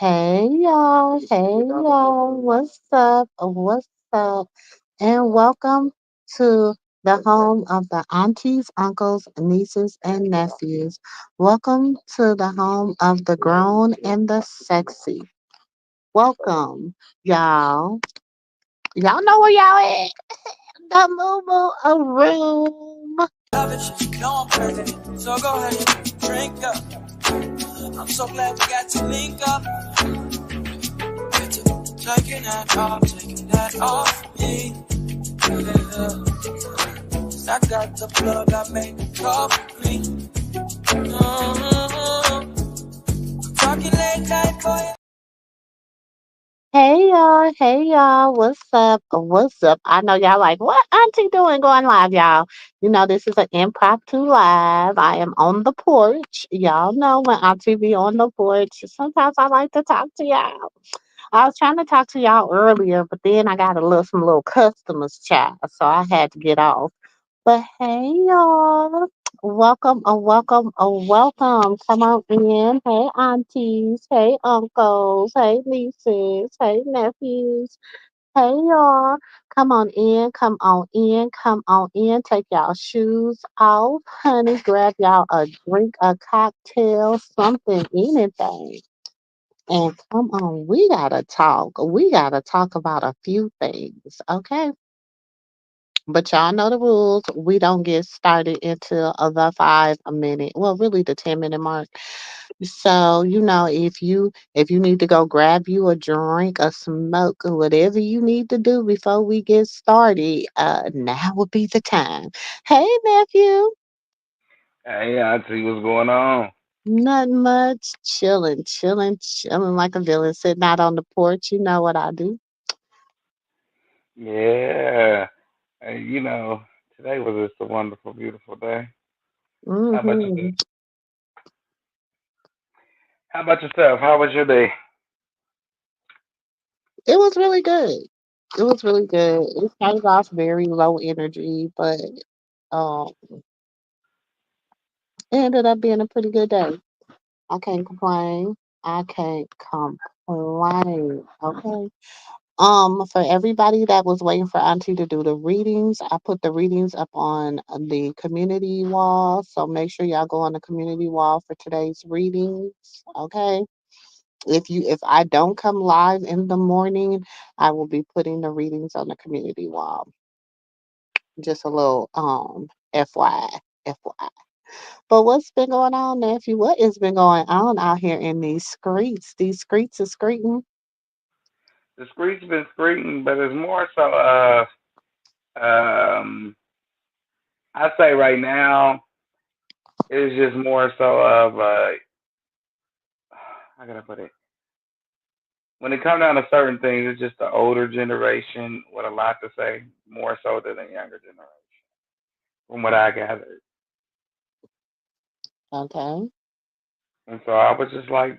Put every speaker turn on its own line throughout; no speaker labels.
Hey y'all, what's up? What's up? And welcome to the home of the aunties, uncles, nieces, and nephews. Welcome to the home of the grown and the sexy. Welcome, y'all. Y'all know where y'all at? The Moo room.
Love it, you know I'm crazy. So go ahead and drink up. I'm so glad we got to link up. Get to taking that off me. Yeah. 'Cause I got the plug, I made the coffee. Talking late night, boy.
Hey y'all, what's up? What's up? I know y'all like, what auntie doing going live, y'all? You know, this is an impromptu live. I am on the porch. Y'all know when auntie be on the porch, sometimes I like to talk to y'all. I was trying to talk to y'all earlier, but then I got some little customers chat, so I had to get off. But hey y'all, welcome. Come on in. Hey aunties, hey uncles, hey nieces, hey nephews. Hey y'all, come on in. Take y'all shoes off, honey. Grab y'all a drink, a cocktail, something, anything. And come on, we gotta talk. We gotta talk about a few things, okay? But y'all know the rules. We don't get started until the 5 minute, well, really the 10 minute mark. So if you need to go grab you a drink, a smoke, or whatever you need to do before we get started, now would be the time. Hey nephew,
Hey, Auntie, what's going on?
nothing much, chilling like a villain, sitting out on the porch. You know what I do.
Yeah, today was just a wonderful, beautiful day. How about you?
Hmm.
How about yourself? How was your day?
It was really good. It was really good. It started off very low energy, but um, it ended up being a pretty good day. I can't complain. I can't complain. Okay. For everybody that was waiting for Auntie to do the readings, I put the readings up on the community wall. So make sure y'all go on the community wall for today's readings. Okay. If I don't come live in the morning, I will be putting the readings on the community wall. Just a little FYI. FYI. But what's been going on, nephew? What has been going on out here in these streets? These streets are screaming.
The street's been screaming, but it's more so um I say right now it's just more so of how can I put it? When it comes down to certain things, it's just the older generation with a lot to say, more so than the younger generation, from what I gathered.
Okay.
And so I was just like,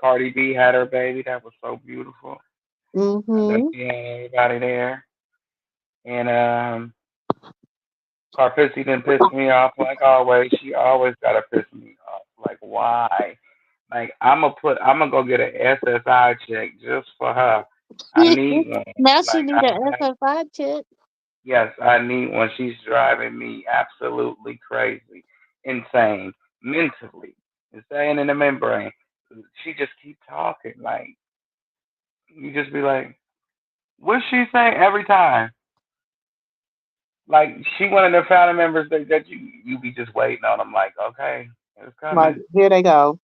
Cardi B had her baby. That was so beautiful. I know
Mm-hmm.
she had everybody there. And Carpissy didn't piss me off like always. She always gotta piss me off. Like why? Like I'm gonna go get an SSI check just for her. I need one.
Now she
Like
need an SFI check.
yes, I need one. She's driving me absolutely crazy, insane, mentally, insane in the membrane. She just keep talking. Like you just be like, what's she saying every time? Like she one of the family members that you be just waiting on. I'm like, okay, it's
Like,
coming.
here they go.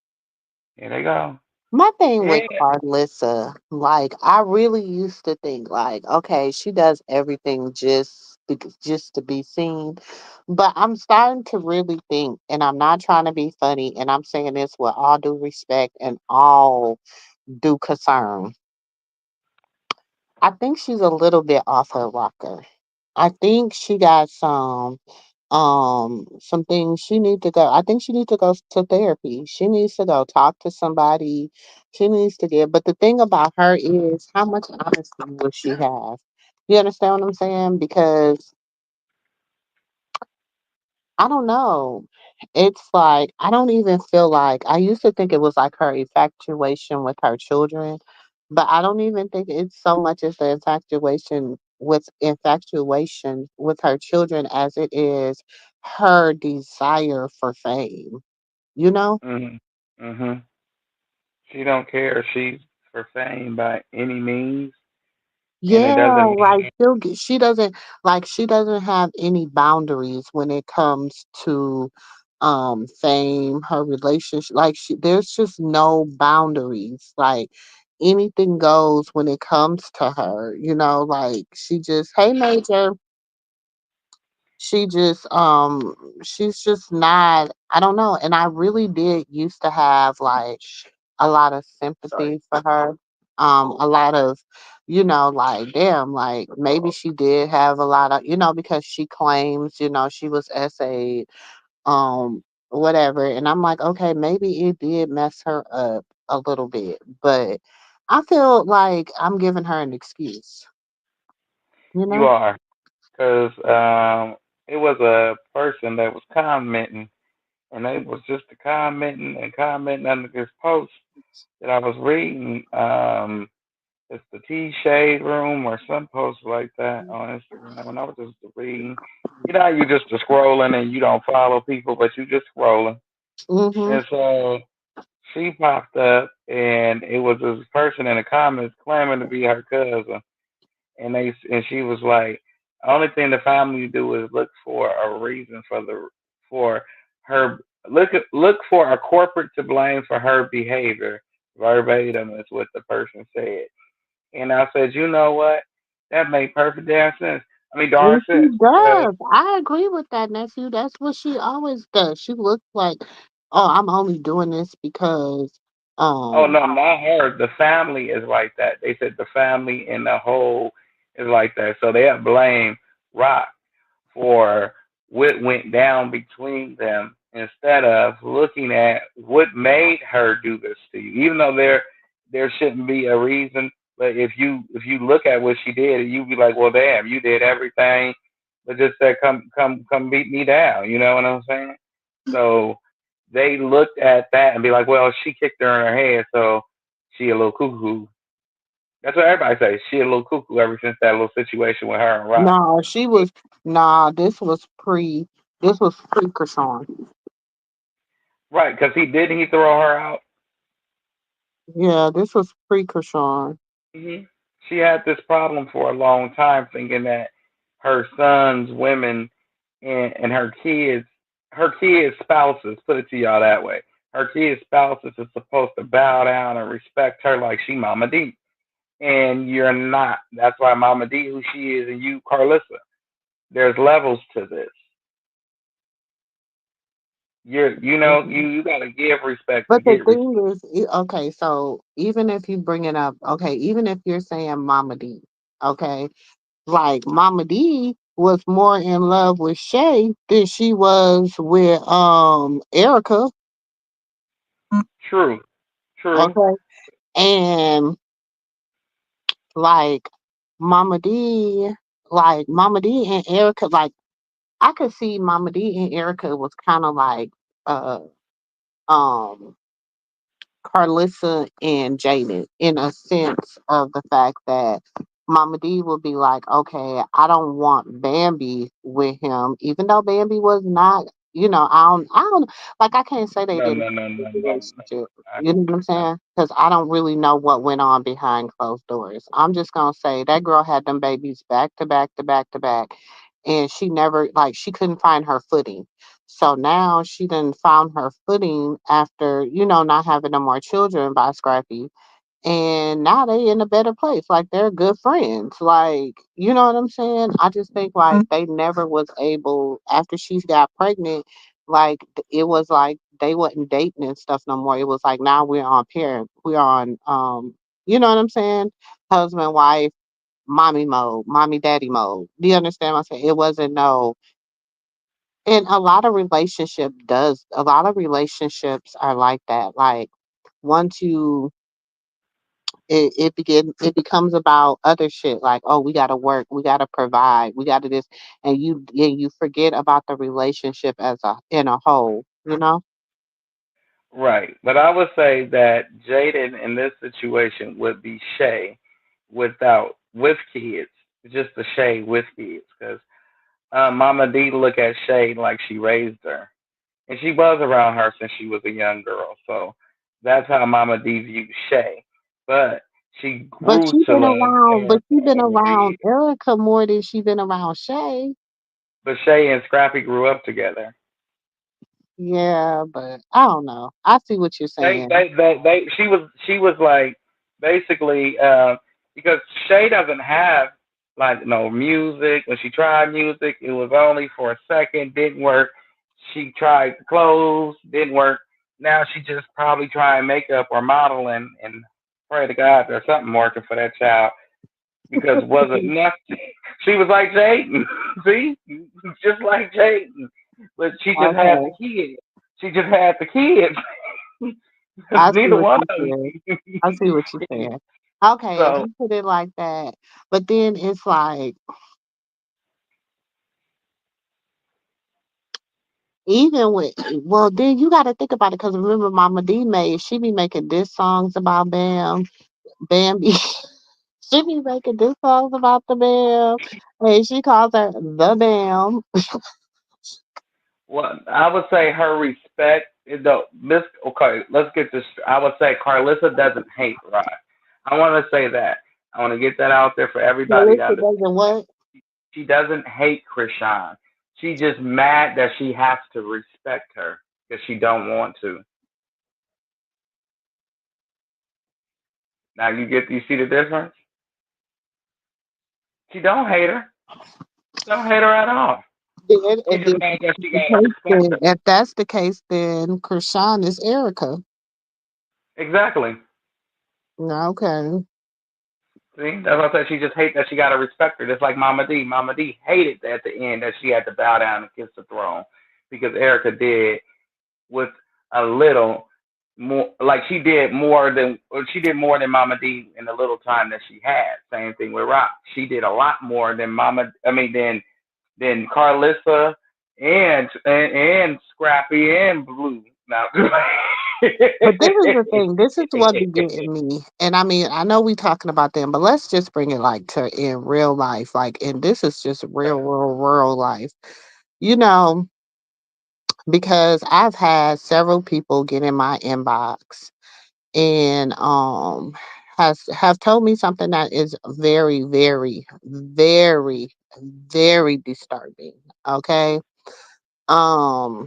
Here they go.
My thing
Yeah,
with Carlissa, like, I really used to think, like, okay, she does everything just to be seen. But I'm starting to really think, and I'm not trying to be funny, and I'm saying this with all due respect and all due concern. I think she's a little bit off her rocker. I think she got some things she need to go. I think she needs to go to therapy. She needs to go talk to somebody. She needs to get, but the thing about her is how much honesty will she have? You understand what I'm saying? Because I don't know. It's like I don't even feel like I used to think it was like her infatuation with her children, but I don't even think it's so much as the infatuation with her children as it is her desire for fame. You know?
Mhm. Mhm. She don't care if she's for fame by any means, and it
Yeah,
doesn't
like
mean.
she doesn't have any boundaries when it comes to fame, her relationship. Like there's just no boundaries. Like anything goes when it comes to her, like she just hey Major, she just she's just not, I don't know, and I really did used to have like a lot of sympathy for her, a lot of, like damn, like maybe she did have a lot of, because she claims, she was SA, whatever, and I'm like, okay, maybe it did mess her up a little bit, but I feel like I'm giving her an excuse, you
You
know.
are, because it was a person that was commenting, and they was just commenting and commenting under this post that I was reading. It's the T Shade Room or some post like that on Instagram, and I was just reading. You know, how you just scrolling and you don't follow people, but you just scrolling.
Mhm.
And so she popped up, and it was this person in the comments claiming to be her cousin, and she was like, only thing the family do is look for a reason for her look for a corporate to blame for her behavior. Verbatim is what the person said, and I said, you know what? That made perfect damn sense. I mean, darn
And she
sense because
does. I agree with that, nephew. That's what she always does. She looks like, oh, I'm only doing this because,
oh
um,
no, not her. The family is like that. They said the family in the whole is like that. So they have blame Rock for what went down between them instead of looking at what made her do this to you. Even though there shouldn't be a reason, but if you look at what she did, you be like, well, damn, you did everything, but just said come beat me down. You know what I'm saying? So they looked at that and be like, well, she kicked her in her head, so she a little cuckoo. That's what everybody says. She a little cuckoo ever since that little situation with her and Rock.
nah, she was, nah, this was pre Krishan.
Right, because he throw her out.
Yeah, this was pre Krishan.
She had this problem for a long time, thinking that her sons, women, and her kids' spouses, put it to y'all that way, her kids' spouses is supposed to bow down and respect her like she Mama D. And you're not. That's why Mama D, who she is, and you, Carlissa. There's levels to this.
Mhm.
You gotta give respect to
But the
get respect.
thing is, okay, so even if you bring it up, okay, even if you're saying Mama D, okay, like Mama D was more in love with Shay than she was with Erica.
True, true.
Okay. And like Mama D, Mama D and Erica, like I could see Mama D and Erica was kind of like uh um Carlissa and Jaden in a sense of the fact that Mama D would be like, okay, I don't want Bambi with him, even though Bambi was not, I don't, like, I can't say they
No,
didn't
no, no,
have
no,
a
no, no.
relationship.
I,
You know what I'm
I,
saying? Because I don't really know what went on behind closed doors. I'm just gonna say that girl had them babies back to back to back to back, and she never, like, she couldn't find her footing. So now she done found her footing after, not having no more children by Scrappy. And now they in a better place. Like they're good friends. Like, you know what I'm saying? I just think like they never was able after she got pregnant, like it was like they wasn't dating and stuff no more. It was like now we're on you know what I'm saying? Husband, wife, mommy mode, mommy daddy mode. Do you understand what I'm saying? It wasn't no, and a lot of relationships are like that. Like once you it becomes about other shit like, oh, we gotta work, we gotta provide, we gotta this, and you forget about the relationship as a in a whole, you know.
Right. But I would say that Jaden in this situation would be Shay with kids. Just the Shay with kids. Because Mama D look at Shay like she raised her. And she was around her since she was a young girl. So that's how Mama D views Shay. But she grew to love
But
Erica
she been
over the
around
years.
Erica more than she been around Shay.
But Shay and Scrappy grew up together.
Yeah, but I don't know. I see what you're saying.
She was like basically because Shay doesn't have like no music. When she tried music, it was only for a second, didn't work. She tried clothes, didn't work. Now she just probably trying makeup or modeling and pray to God there's something working for that child because it wasn't nothing. She was like Jaden, see, just like Jaden, but she just had the
Okay,
kids. She just had the kids.
I see
Neither
what
one
you're
of
saying.
them.
I see what you're saying. Okay, if
So
you put it like that, but then it's like, even with, well, then you got to think about it because remember, Mama D made, she be making diss songs about Bambi. She be making diss songs about the Bam, and she calls her the Bam.
well, I would say her respect. The this okay. Let's get this. I would say Carlissa doesn't hate Rod. I want to say that. I want to get that out there for everybody to
Melissa
understand.
doesn't what?
She doesn't hate Krishan. She just mad that she has to respect her because she don't want to. Now you see the difference. She don't hate her. Don't hate her at all.
Then,
She
and
just
then,
mad that she
the
gotta
case
respect
then,
her.
if that's the case, then Krishan is Erica.
Exactly.
Okay.
See, that's what I said. She just hate that she got to respect her, just like Mama D. Mama D hated at the end that she had to bow down and kiss the throne because Erica did with a little more, like she did more than Mama D in the little time that she had. Same thing with Rock. She did a lot more than Mama. I mean, than Carlissa and Scrappy and Blue. Now,
But this is the thing. This is what be getting me. And I mean, I know we talking about them, but let's just bring it like to in real life. Like, and this is just real life. You know, because I've had several people get in my inbox and have told me something that is very disturbing. Okay. Um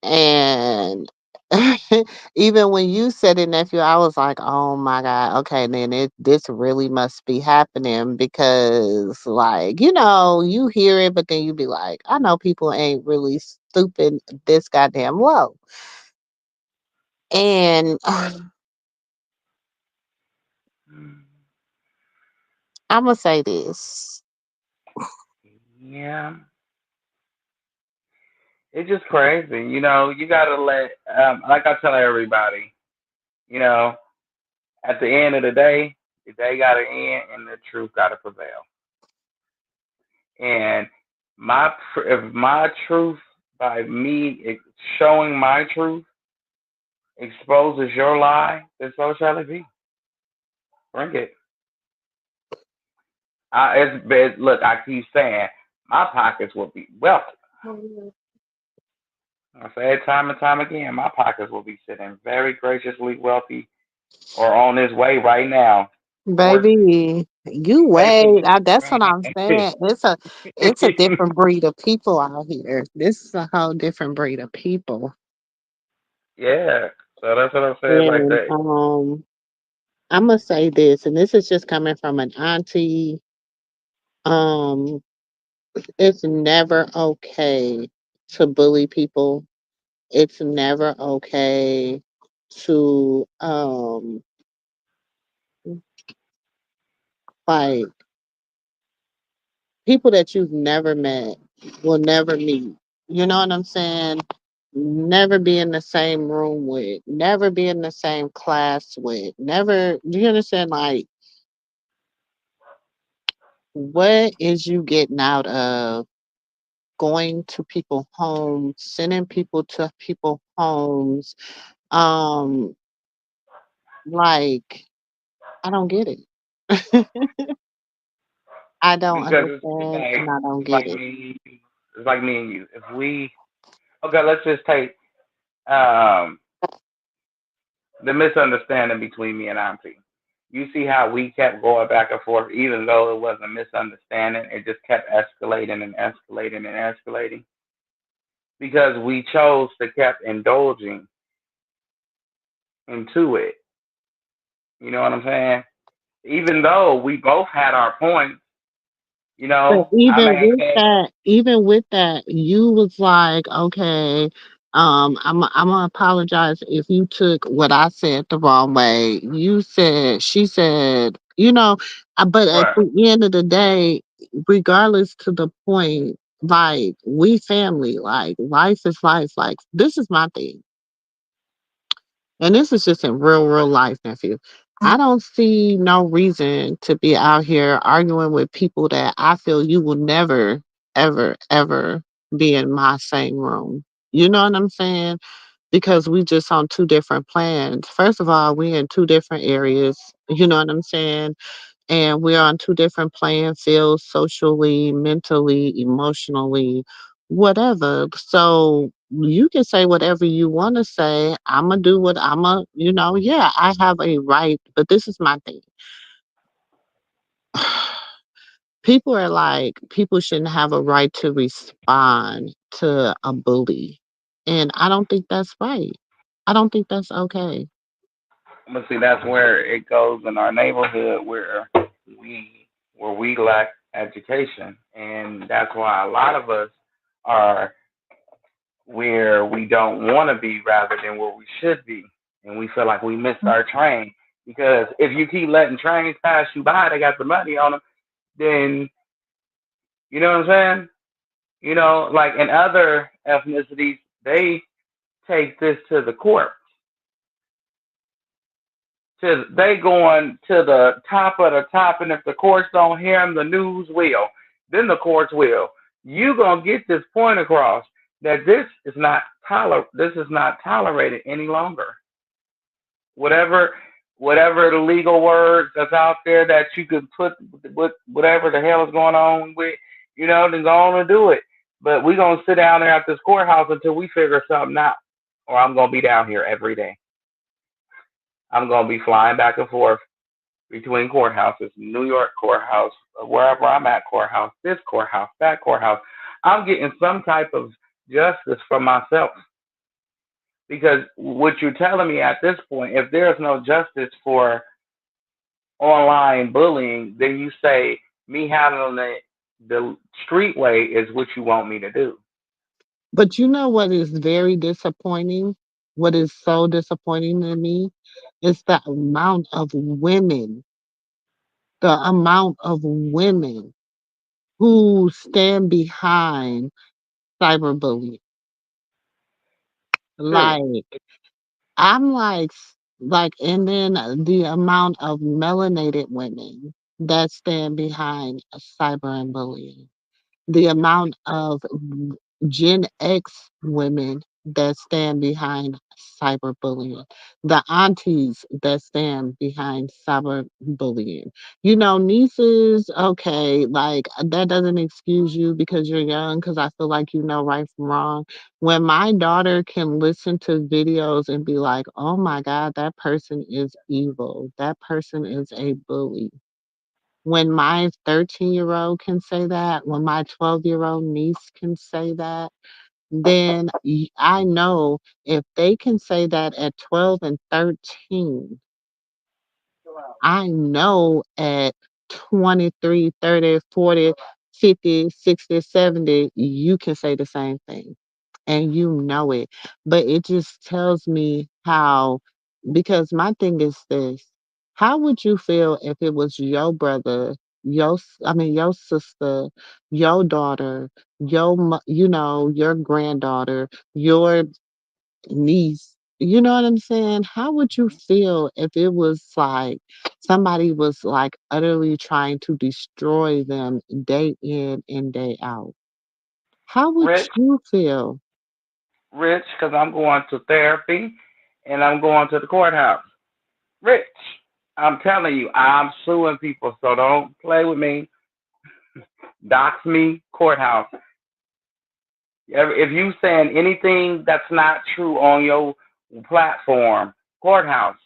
And even when you said it, nephew, I was like, "Oh my god, okay, then this really must be happening because, like, you hear it, but then you be like, I know people ain't really stooping this goddamn low." And I'm gonna say this.
yeah, it's just crazy. You gotta let, like I tell everybody, you know, at the end of the day gotta end and the truth gotta prevail. And if my truth by me showing my truth exposes your lie, then so shall it be. Bring it. Look, I keep saying my pockets will be wealthy. I say it time and time again. My pockets will be sitting very graciously wealthy or on its way right now towards
Baby, you
making
wait. That's what I'm
it.
saying. It's a different breed of people out here. This is a whole different breed of people.
Yeah. So that's what I'm saying. Like
And
that.
I'm gonna say this, and this is just coming from an auntie. Um, it's never okay to bully people. It's never okay to like people that you've never met will never meet. You know what I'm saying? never be in the same room with, never be in the same class with, never, do you understand? Like, what is you getting out of going to people homes, sending people to people homes? Um, like, I don't get it. I don't
because
understand and I don't
it's
get
like
it.
me, it's like me and you. If we okay, let's just take um the misunderstanding between me and Auntie. You see how we kept going back and forth, even though it wasn't a misunderstanding. It just kept escalating and escalating and escalating because we chose to keep indulging into it. You know what I'm saying? Even though we both had our points,
But
I maintain
even with that, you was like, okay, I'm gonna apologize if you took what I said the wrong way. You said, she said, but at
what.
the end of the day, regardless to the point, like we family, like life is life. Like this is my thing. And this is just in real life, nephew. I don't see no reason to be out here arguing with people that I feel you will never, ever be in my same room. You know what I'm saying? Because we just on two different plans. First of all, we in two different areas. You know what I'm saying? And we're on two different playing fields socially, mentally, emotionally, whatever. So you can say whatever you want to say. I'm going to do what yeah, I have a right, but this is my thing. People are like, people shouldn't have a right to respond to a bully. And I don't think that's right. I don't think that's okay.
But see, that's where it goes in our neighborhood we we lack education, and that's why a lot of us are where we don't want to be rather than where we should be, and we feel like we missed our train because if you keep letting trains pass you by, they got the money on them, then you know what I'm saying? Like in other ethnicities, they take this to the court. They going to the top of the top, and if the courts don't hear them, the news will. Then the courts will. You gonna get this point across that this is not tolerated any longer. Whatever whatever the legal words that's out there that you could put with whatever the hell is going on with, then go on and do it. But we gonna sit down there at this courthouse until we figure something out, or I'm gonna be down here every day. I'm gonna be flying back and forth between courthouses, New York courthouse, wherever I'm at courthouse, this courthouse, that courthouse. I'm getting some type of justice for myself because what you're telling me at this point, if there's no justice for online bullying, then you say me handling it the street way is what you want me to do.
But you know what is very disappointing? What is so disappointing to me is the amount of women, who stand behind cyberbullying.
True.
Like, I'm and then the amount of melanated women that stand behind cyber and bullying, the amount of Gen X women that stand behind cyberbullying, the aunties that stand behind cyberbullying. Nieces, okay, like that doesn't excuse you because you're young, because I feel like you know right from wrong. When my daughter can listen to videos and be like, oh my God, that person is evil, that person is a bully, when my 13-year-old can say that, when my 12-year-old niece can say that, then I know if they can say that at 12 and 13, I know at 23, 30, 40, 50, 60, 70, you can say the same thing and you know it. But it just tells me how, because my thing is this: how would you feel if it was your brother, your sister, your daughter, your granddaughter, your niece. You know what I'm saying? How would you feel if it was like somebody was like utterly trying to destroy them day in and day out? How would
Rich,
you feel?
rich, because I'm going to therapy and I'm going to the courthouse. Rich, I'm telling you, I'm suing people, so don't play with me. Dox me, courthouse. If you saying anything that's not true on your platform, courthouse.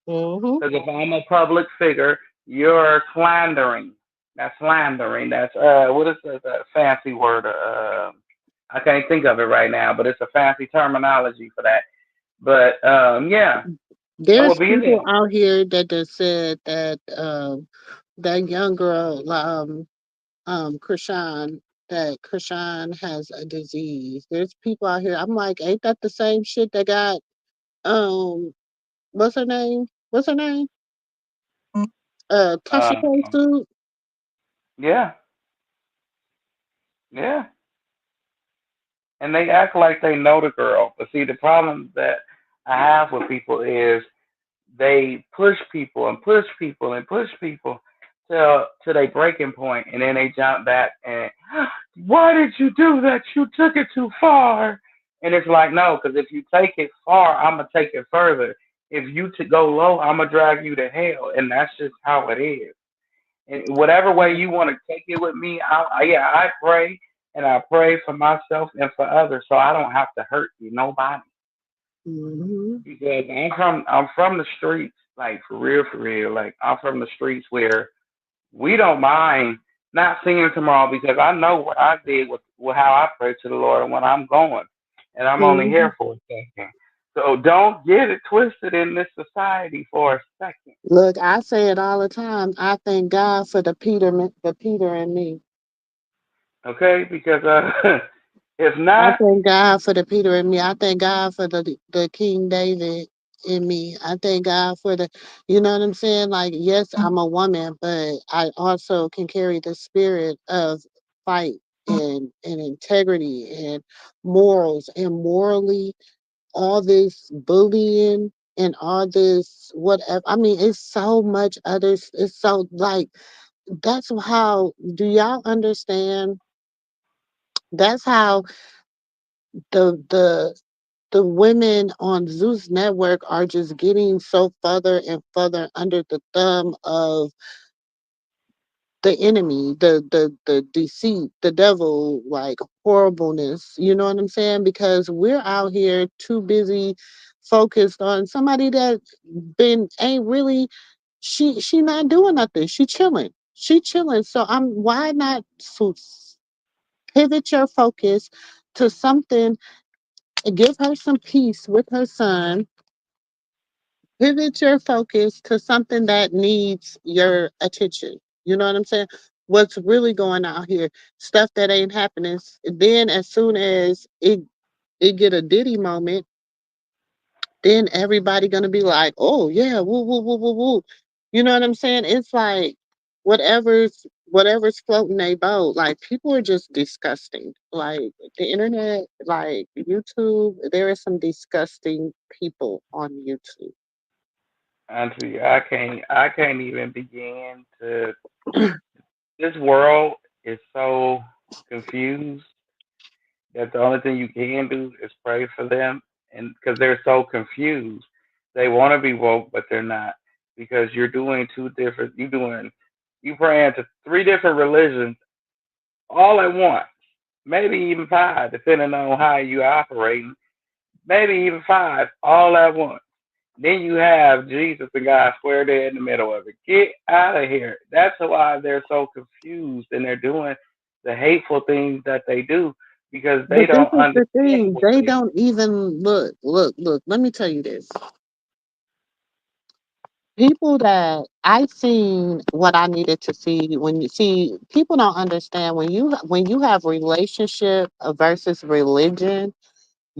Hmm.
Because if I'm a public figure, you're slandering. That's slandering. That's what is the fancy word? I can't think of it right now, but it's a fancy terminology for that. But yeah, that will
There's
be
people
there.
out here that just said that that young girl, Krishan, that Krishan has a disease. There's people out here. I'm like, ain't that the same shit that got what's her name? What's her name? Tasha K
Um,
suit.
yeah, yeah. And they act like they know the girl. But see, the problem that I have with people is they push people and push people and push people till they breaking point, and then they jump back and why did you do that? You took it too far. And it's like no, because if you take it far, I'm gonna take it further. If you to go low, I'm gonna drag you to hell, and that's just how it is. And whatever way you want to take it with me, yeah, I pray and I pray for myself and for others, so I don't have to hurt you, nobody.
Hmm.
Because I'm from the streets, like for real, for real. Like I'm from the streets where we don't mind not seeing tomorrow because I know what I did with how I pray to the Lord and when I'm going, and I'm only
Hmm.
here for a second. So don't get it twisted in this society for a second,
Look, I say it all the time. I thank God for the Peter and me.
okay? Because if
I
not,
thank God for the Peter and me. I thank God for the King David in me. I thank God for the, you know what I'm saying? Like, yes, I'm a woman, but I also can carry the spirit of fight and integrity and morals and morally all this bullying and all this whatever. I mean, it's so much others. It's so like that's how. Do y'all understand? That's how the the women on Zeus Network are just getting so further and further under the thumb of the enemy, the deceit, the devil, like horribleness. You know what I'm saying? Because we're out here too busy focused on somebody that been ain't really she not doing nothing. She chilling. She chilling. So I'm why not pivot your focus to something, give her some peace with her son, pivot your focus to something that needs your attention. You know what I'm saying? What's really going out here? Stuff that ain't happening. Then as soon as it get a Diddy moment, then everybody gonna be like, oh yeah, woo woo woo woo woo. You know what I'm saying? It's like whatever's floating they boat. Like people are just disgusting. Like the internet, like YouTube, there are some disgusting people on YouTube.
Auntie, I can't even begin to. This world is so confused that the only thing you can do is pray for them, and because they're so confused, they want to be woke, but they're not because you're doing two different. You praying to three different religions all at once, maybe even five, depending on how you operating. Maybe even five all at once. Then you have Jesus and God square there in the middle of it. Get out of here. That's why they're so confused and they're doing the hateful things that they do because they
But this
don't
is the
understand
thing.
what
They
they
don't even look. Let me tell you this. People that I seen what I needed to see when you see people don't understand when you have relationship versus religion,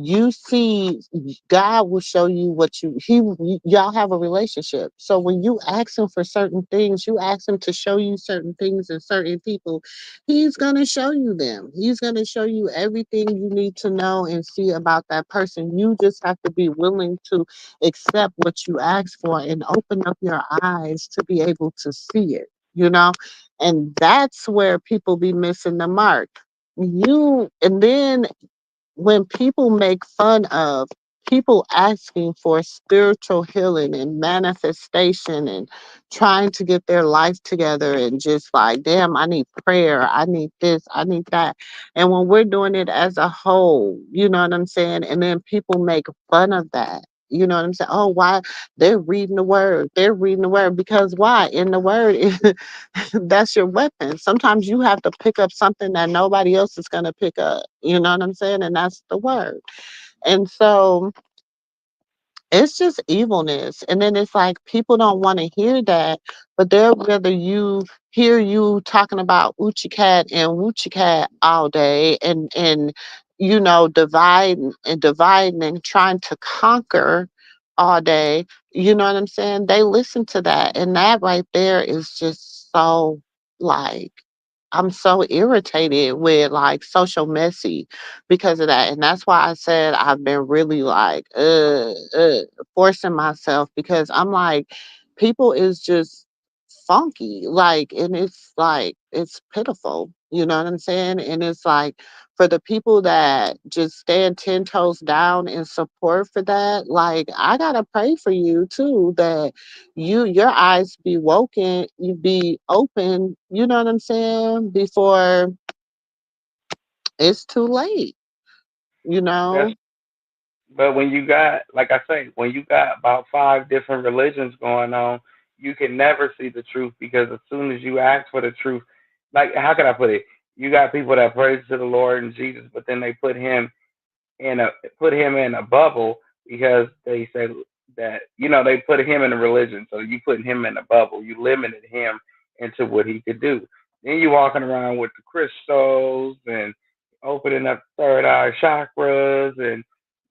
you see, God will show you what y'all have a relationship. So when you ask him for certain things, you ask him to show you certain things and certain people, he's going to show you them. He's going to show you everything you need to know and see about that person. You just have to be willing to accept what you ask for and open up your eyes to be able to see it, you know? And that's where people be missing the mark. And then when people make fun of people asking for spiritual healing and manifestation and trying to get their life together and just like, damn, I need prayer, I need this, I need that. And when we're doing it as a whole, you know what I'm saying? And then people make fun of that. You know what I'm saying? Oh, why they're reading the word? They're reading the word because why? In the word, that's your weapon. Sometimes you have to pick up something that nobody else is going to pick up. You know what I'm saying? And that's the word. And so it's just evilness. And then it's like people don't want to hear that, but they'll rather you hear you talking about Uchi Cat and Wuchi Cat all day and dividing and trying to conquer all day. You know what I'm saying? They listen to that. And that right there is just so like I'm so irritated with like social messy because of that. And that's why I said I've been really like forcing myself because I'm like, people is just funky. Like, and it's like it's pitiful. You know what I'm saying? And it's like for the people that just stand 10 toes down in support for that, like I gotta pray for you too, that your eyes be woken, you be open, you know what I'm saying, before it's too late, you
That's
know?
but when you got, like I say, when you got about five different religions going on, you can never see the truth because as soon as you ask for the truth, like how can I put it? You got people that praise to the Lord and Jesus, but then they in a put him in a bubble because they say that they put him in a religion, so you putting him in a bubble, you limited him into what he could do. Then you walking around with the crystals and opening up third eye chakras, and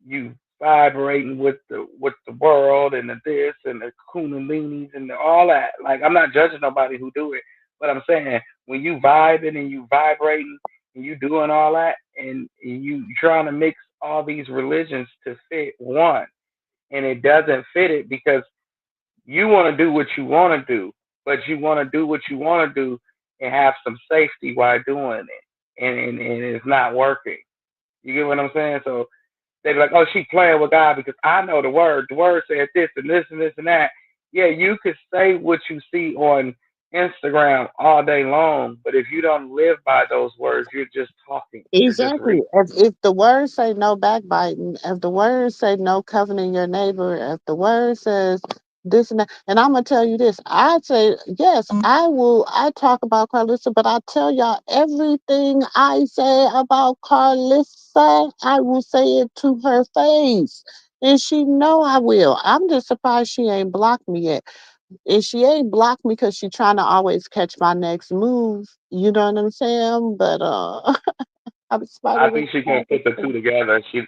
you vibrating with the world and the this and the kundalinis and all that. Like I'm not judging nobody who do it, but I'm saying when you vibing and you vibrating and you doing all that and you trying to mix all these religions to fit one and it doesn't fit it because you want to do what you want to do, but you want to do what you want to do and have some safety while doing it, and it's not working. You get what I'm saying? So they be like, oh, she playing with God because I know the word. The word said this and this and this and that. Yeah, you could say what you see on Instagram all day long, but if you don't live by those words, you're just talking. You're just
Exactly.
reading.
If the words say no backbiting, if the words say no coveting your neighbor, if the word says this and that, and I'm gonna tell you this, I'd say yes, I will. I talk about Carlissa, but I tell y'all everything I say about Carlissa, I will say it to her face, and she know I will. I'm just surprised she ain't blocked me yet. And she ain't blocked me because she trying to always catch my next move. You know what I'm saying? But I'm smarter
I
than
think she
I
can't put the two together. She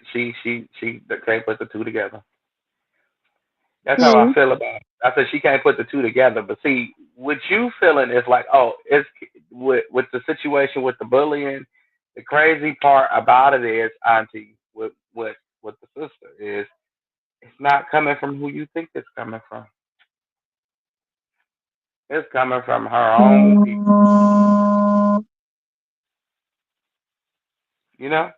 can't put the two together. That's how I
Hmm.
feel about it. I said she can't put the two together. But see, what you feeling is like, oh, it's with the situation with the bullying. The crazy part about it is, Auntie, with the sister is, it's not coming from who you think it's coming from. It's coming from her own people. You know,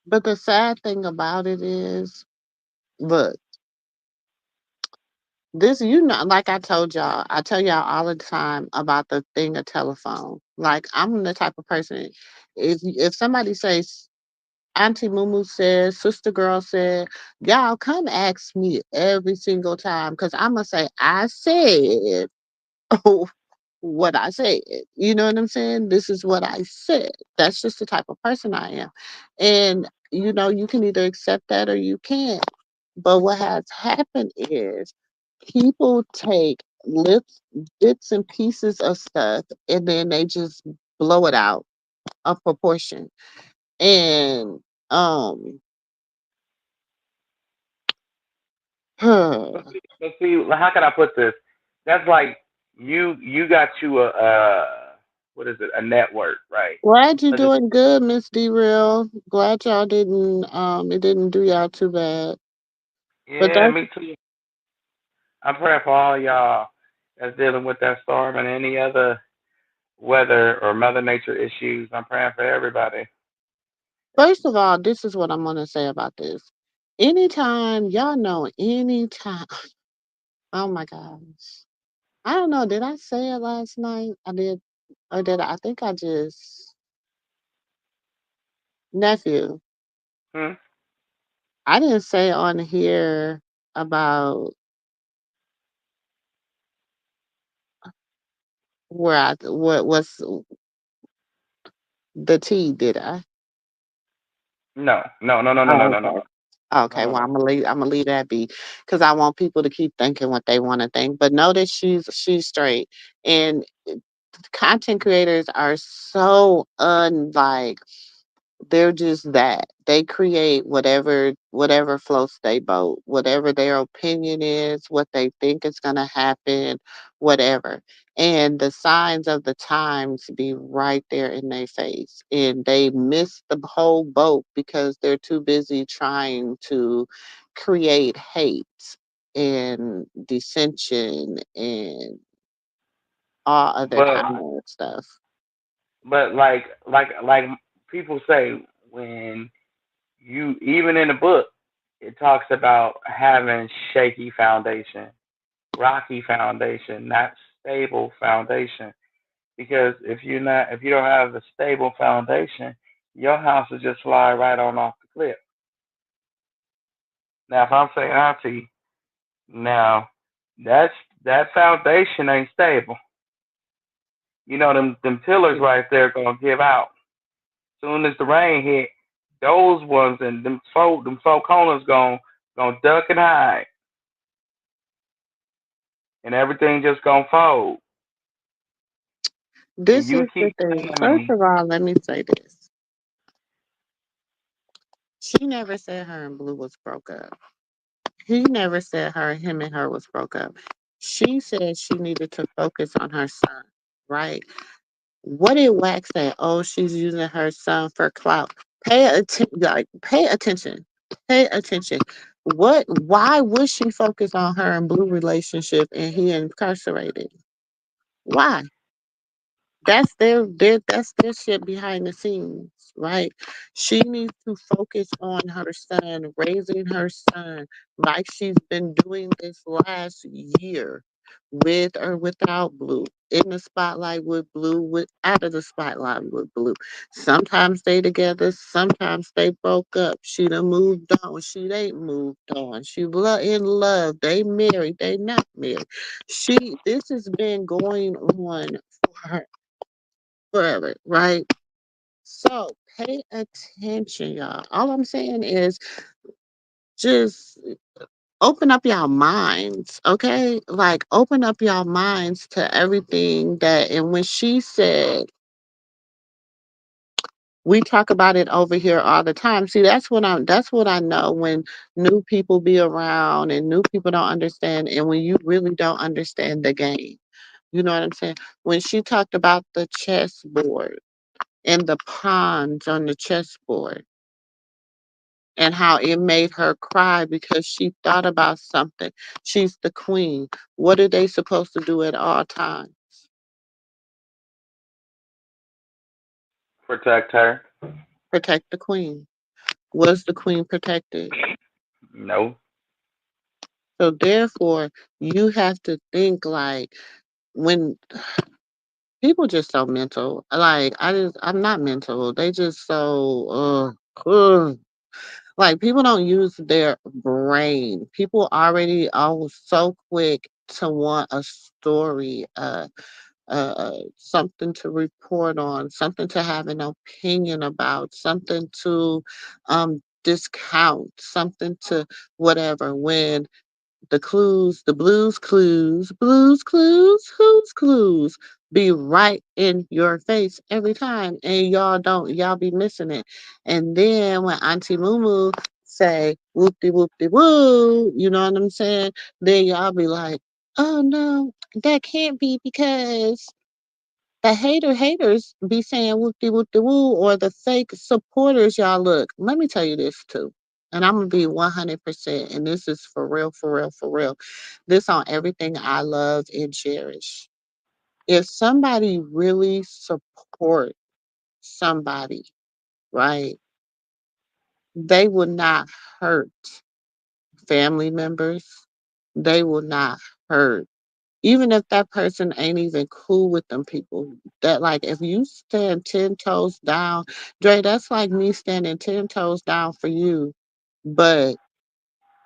But the sad thing about it is, look, this like I told y'all, I tell y'all all the time about the thing of telephone. Like I'm the type of person, if somebody says Auntie Mumu said, Sister Girl said, y'all come ask me every single time because I'm gonna say I said what I said. You know what I'm saying? This is what I said. That's just the type of person I am. And, you can either accept that or you can't. But what has happened is people take bits and pieces of stuff and then they just blow it out of proportion. And um
But see, how can I put this? That's like you got you a what is it? A network, right?
Glad you
Let's just
doing good, Miss D Real. Glad y'all didn't it didn't do y'all too bad. But
yeah,
that's
me too. I'm praying for all y'all that's dealing with that storm and any other weather or Mother Nature issues. I'm praying for everybody.
first of all, this is what I'm gonna say about this. Anytime, y'all know anytime oh my gosh. I don't know, did I say it last night? I did or did I think I just nephew.
Hmm?
I didn't say on here about where I what was the tea, did I?
No, no, no, no, no, no,
Oh,
no, no,
okay.
no, no,
Okay,
no,
well,
no.
I'm gonna leave that be because I want people to keep thinking what they want to think. But know that she's straight, and content creators are so unlike they're just that. They create whatever floats their boat, whatever their opinion is, what they think is gonna happen, whatever. And the signs of the times be right there in their face. And they miss the whole boat because they're too busy trying to create hate and dissension and all other
But
kind of stuff.
like people say when you even in the book it talks about having shaky foundation, rocky foundation, not stable foundation. Because if you don't have a stable foundation, your house will just fly right on off the cliff. Now if I'm saying auntie, now that's that foundation ain't stable. You know them tillers right there gonna give out. Soon as the rain hit, those ones and them four corners gonna duck and hide, and everything just gonna fold. And
This
you
is the
keep
thing.
telling
First
me,
of all, let me say this. She never said her and Blue was broke up. He never said him and her was broke up. She said she needed to focus on her son, right? What did Wax say? Oh, she's using her son for clout. Pay attention, like pay attention. Pay attention. Why would she focus on her and Blue relationship and he incarcerated? Why? That's their shit behind the scenes, right? She needs to focus on her son, raising her son like she's been doing this last year, with or without Blue. In the spotlight with Blue, with out of the spotlight with Blue. Sometimes they together, sometimes they broke up. She done moved on. She ain't moved on. She in love. They married. They not married. This has been going on for her forever, right? So pay attention, y'all. All I'm saying is just open up y'all minds, okay? Like open up y'all minds to everything that and when she said we talk about it over here all the time. See, that's what I know when new people be around and new people don't understand and when you really don't understand the game. You know what I'm saying? When she talked about the chessboard and the pawns on the chessboard and how it made her cry because she thought about something. She's the queen. What are they supposed to do at all times?
protect her.
Protect the queen. Was the queen protected?
No,
So therefore, you have to think like when people just so mental. Like I'm not mental. They just so like people don't use their brain. People already are so quick to want a story, something to report on, something to have an opinion about, something to discount, something to whatever. When the blues clues, who's clues be right in your face every time, and y'all be missing it. And then when Auntie Moo say whoop de whoop de woo, you know what I'm saying? Then y'all be like, oh no, that can't be because the haters be saying whoop de whoop de woo, or the fake supporters, y'all look. Let me tell you this too. And I'm gonna be 100%, and this is for real, for real, for real. This on everything I love and cherish. If somebody really support somebody, right, they will not hurt family members. They will not hurt. Even if that person ain't even cool with them people. That like if you stand 10 toes down, Dre, that's like me standing 10 toes down for you. But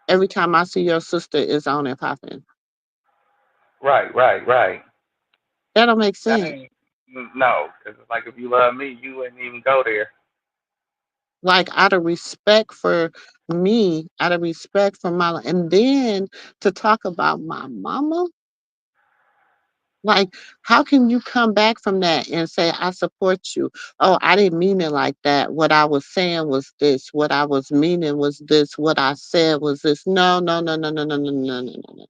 every time I see your sister is on and popping.
Right, right, right.
That don't make
That
sense.
ain't no, because it's like if you love me, you wouldn't even go there.
Like out of respect for me, out of respect for my, and then to talk about my mama, like, how can you come back from that and say, I support you? Oh, I didn't mean it like that. What I was saying was this. What I was meaning was this. What I said was this. No, no, no, no, no, no, no, no, no, no, no.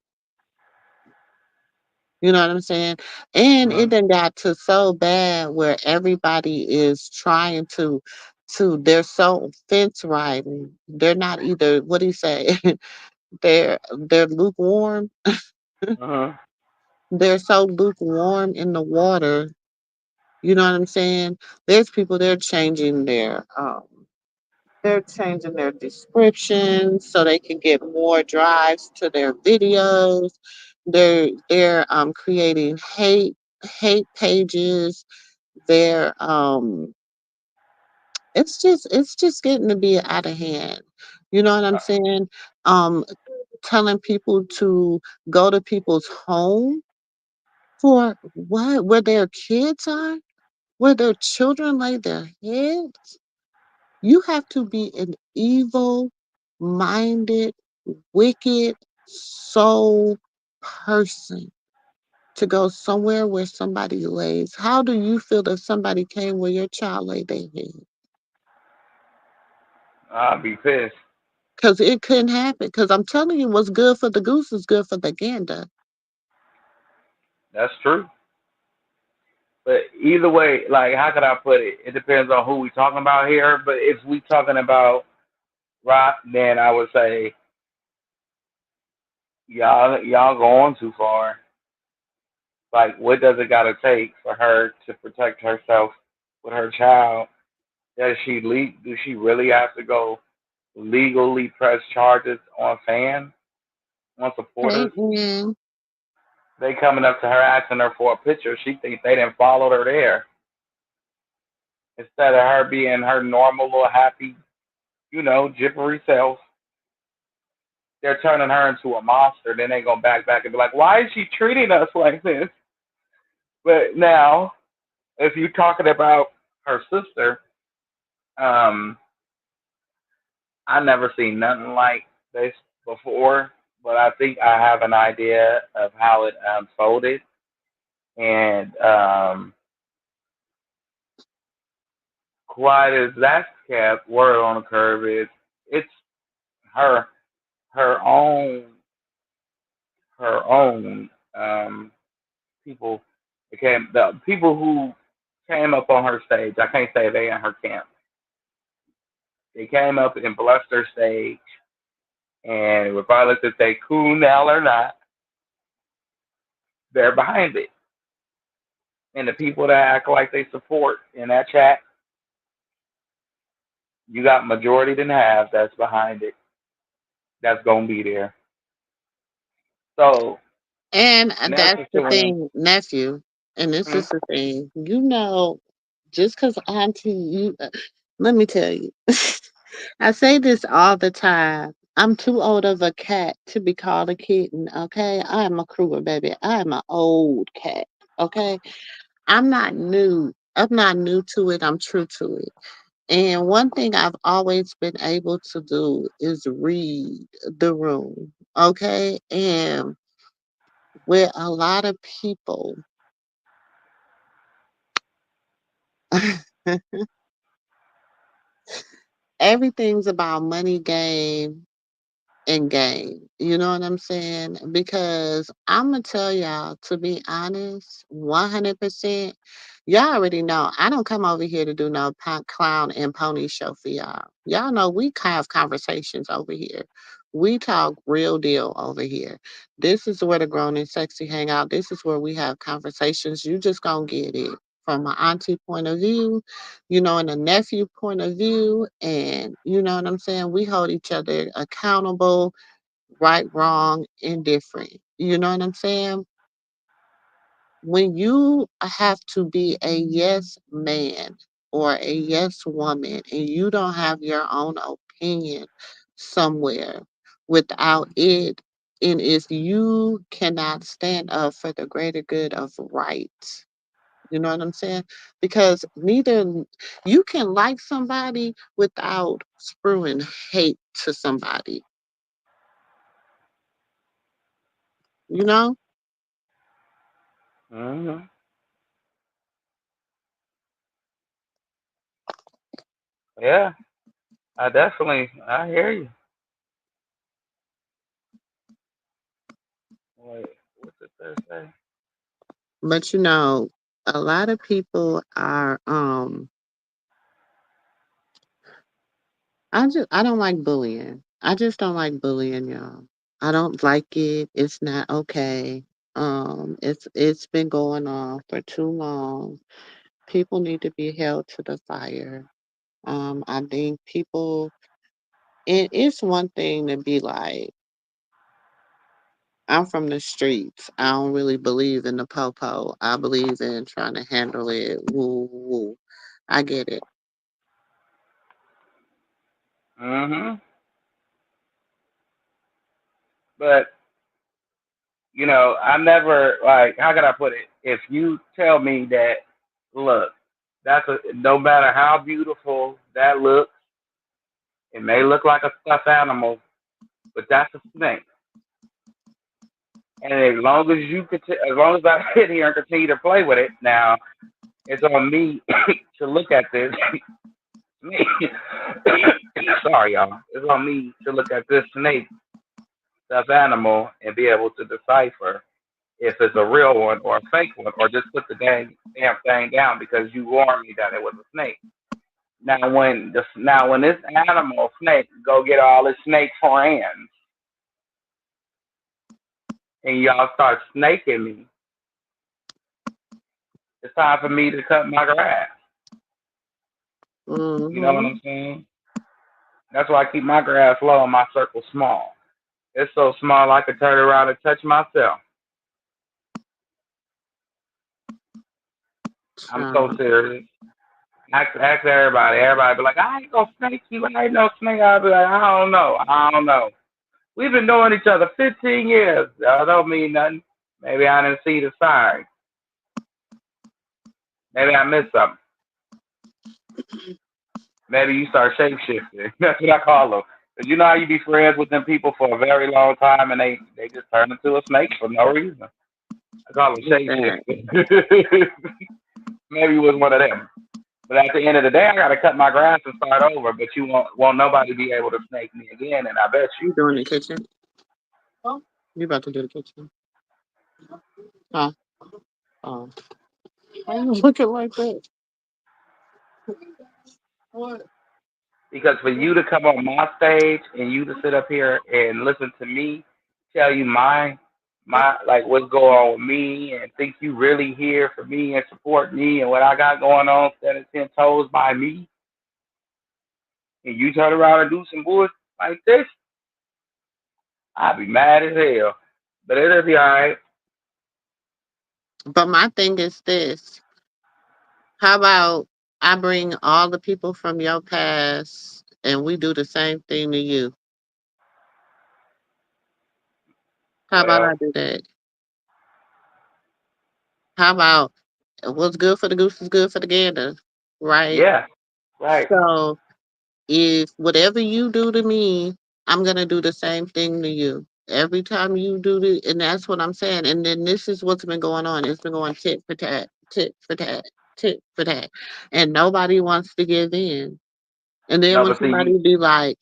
You know what I'm saying? And
Hmm.
it done got to so bad where everybody is trying to they're so fence riding. They're not either, what do you say? they're lukewarm.
Hmm.
They're so lukewarm in the water. You know what I'm saying? There's people they're changing their descriptions so they can get more drives to their videos. They're creating hate pages. They're it's just getting to be out of hand. You know what I'm saying? Um Telling people to go to people's home for what? Where their kids are? Where their children lay their heads? You have to be an evil minded, wicked soul person to go somewhere where somebody lays. How do you feel if somebody came where your child laid their head?
I'd be pissed.
Because it couldn't happen. Because I'm telling you, what's good for the goose is good for the gander.
That's true. But either way, like how could I put it? It depends on who we talking about here. But if we talking about rock, then I would say y'all going too far. Like, what does it gotta take for her to protect herself with her child? Do she really have to go legally press charges on fans, on
Hey,
supporters?
man.
They coming up to her asking her for a picture. She thinks they didn't follow her there. Instead of her being her normal little happy, jippery self, they're turning her into a monster. Then they gonna back and be like, why is she treating us like this? But now, if you're talking about her sister, um, I never seen nothing like this before, but I think I have an idea of how it unfolded. And quite as that's kept, word on the curve is it's her her own her own people became the people who came up on her stage. I can't say they in her camp. They came up and blessed her stage, and regardless if they cool now or not, they're behind it. And the people that act like they support in that chat, you got majority than half that's behind it. That's gonna be there. So
And
next
that's
to
the
when
thing, nephew. And this
hmm,
is the thing. Just because auntie, let me tell you. I say this all the time. I'm too old of a cat to be called a kitten, okay? I am a Kruger baby. I am an old cat, okay? I'm not new. I'm not new to it. I'm true to it. And one thing I've always been able to do is read the room, okay? And with a lot of people, everything's about money, game, and game. You know what I'm saying? Because I'm gonna tell y'all, to be honest, 100%. Y'all already know I don't come over here to do no clown and pony show for y'all. Y'all know we have conversations over here. We talk real deal over here. This is where the grown and sexy hang out. This is where we have conversations. You just gonna get it from my auntie point of view, and a nephew point of view. And you know what I'm saying? We hold each other accountable, right, wrong, indifferent. You know what I'm saying? When you have to be a yes man or a yes woman and you don't have your own opinion somewhere without it, and if you cannot stand up for the greater good of right, you know what I'm saying? Because neither you can like somebody without spewing hate to somebody, you know?
Hmm. Yeah, I hear you. Wait, what's it there say?
But a lot of people are I don't like bullying. I just don't like bullying, y'all. I don't like it. It's not okay. It's been going on for too long. People need to be held to the fire. I think it's one thing to be like, I'm from the streets. I don't really believe in the popo. I believe in trying to handle it. Woo, woo, woo. I get it.
Hmm. But I never like. How can I put it? If you tell me that, look, no matter how beautiful that looks, it may look like a stuffed animal, but that's a snake. And as long as I sit here and continue to play with it, now it's on me to look at this. Sorry, y'all. It's on me to look at this snake, stuffed animal, and be able to decipher if it's a real one or a fake one, or just put the damn thing down because you warned me that it was a snake. Now when this animal snake go get all his snake friends and y'all start snaking me, it's time for me to cut my grass. You know what
Hmm.
I'm saying? That's why I keep my grass low and my circle small. It's so small I could turn around and touch myself. I'm so
So,
serious. Ask everybody. Everybody be like, I ain't gonna snake you. I ain't no snake. I'll be like, I don't know. I don't know. We've been knowing each other 15 years. That don't mean nothing. Maybe I didn't see the sign. Maybe I missed something. Maybe you start shape shifting. That's what I call them. Cause you know how you be friends with them people for a very long time and they just turn into a snake for no reason. I call them
with
shape
that.
shifting. Maybe it was one of them. But at the end of the day, I gotta cut my grass and start over. But you won't nobody be able to snake me again, and I bet you.
You doing the kitchen? You about to do the kitchen? Huh? Oh, why you looking like that? What?
Because for you to come on my stage and you to sit up here and listen to me tell you my like what's going on with me and think you really here for me and support me and what I got going on instead of 10 toes by me, and you turn around and do some bullshit like this, I'd be mad as hell. But it'll be alright.
But my thing is this: how about I bring all the people from your past and we do the same thing to you? How about I
Well,
do that? How about what's good for the goose is good for the gander, right?
yeah, right.
So if whatever you do to me, I'm gonna do the same thing to you. Every time you do the, and that's what I'm saying. And then this is what's been going on. It's been going tit for tat, tit for tat, tit for tat, and nobody wants to give in. And then
No,
when
but see,
somebody be like,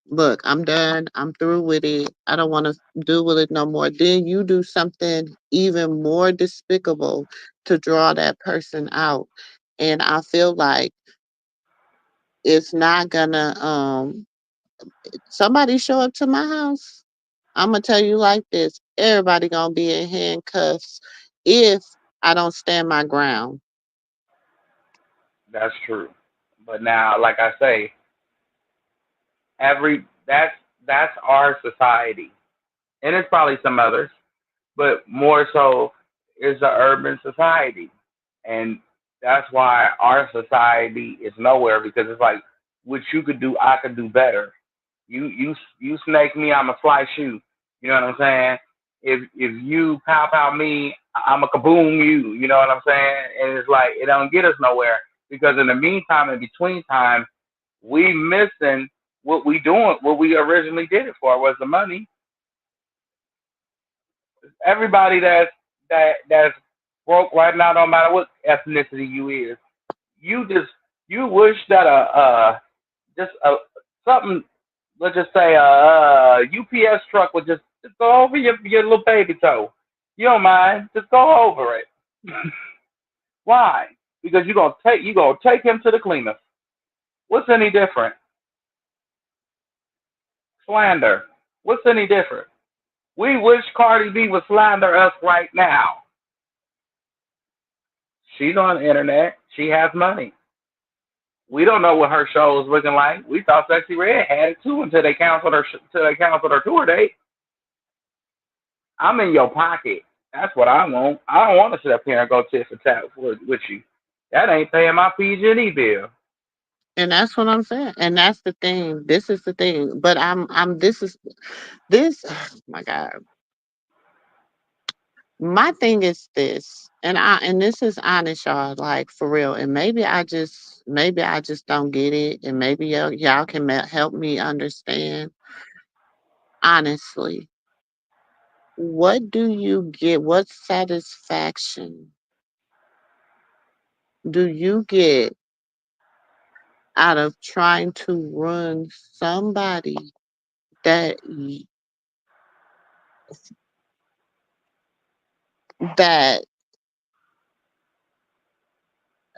look, I'm done, I'm through with it, I don't want to do with it no more, then you do something even more despicable to draw that person out. And I feel like it's not gonna somebody show up to my house, I'm gonna tell you like this, everybody gonna be in handcuffs if I don't stand my ground.
that's true. But now, like I say, every that's our society, and it's probably some others, but more so is the urban society, and that's why our society is nowhere because it's like what you could do, I could do better. You snake me, I'm a slice you. You know what I'm saying? If you pow pow me, I'm a kaboom you. You know what I'm saying? And it's like it don't get us nowhere because in the meantime, in between time, we missing what we doing, what we originally did it for was the money. Everybody that's broke right now, no matter what ethnicity you is, you just you wish that just something, let's just say UPS truck would just go over your little baby toe. You don't mind, just go over it. Why? Because you gonna take him to the cleaner. What's any different? Slander. What's any different? We wish Cardi B would slander us right now. She's on the internet. She has money. We don't know what her show is looking like. We thought Sexy Red had it too until they canceled her. Until they canceled her tour date. I'm in your pocket. That's what I want. I don't want to sit up here and go tit for tat with you. That ain't paying my PG&E bill.
And that's what I'm saying. And that's the thing. This is the thing. But this is this oh my God. My thing is this, and this is honest, y'all, like for real. And maybe I just don't get it, and maybe y'all can help me understand. Honestly, what do you get? What satisfaction do you get out of trying to run somebody that that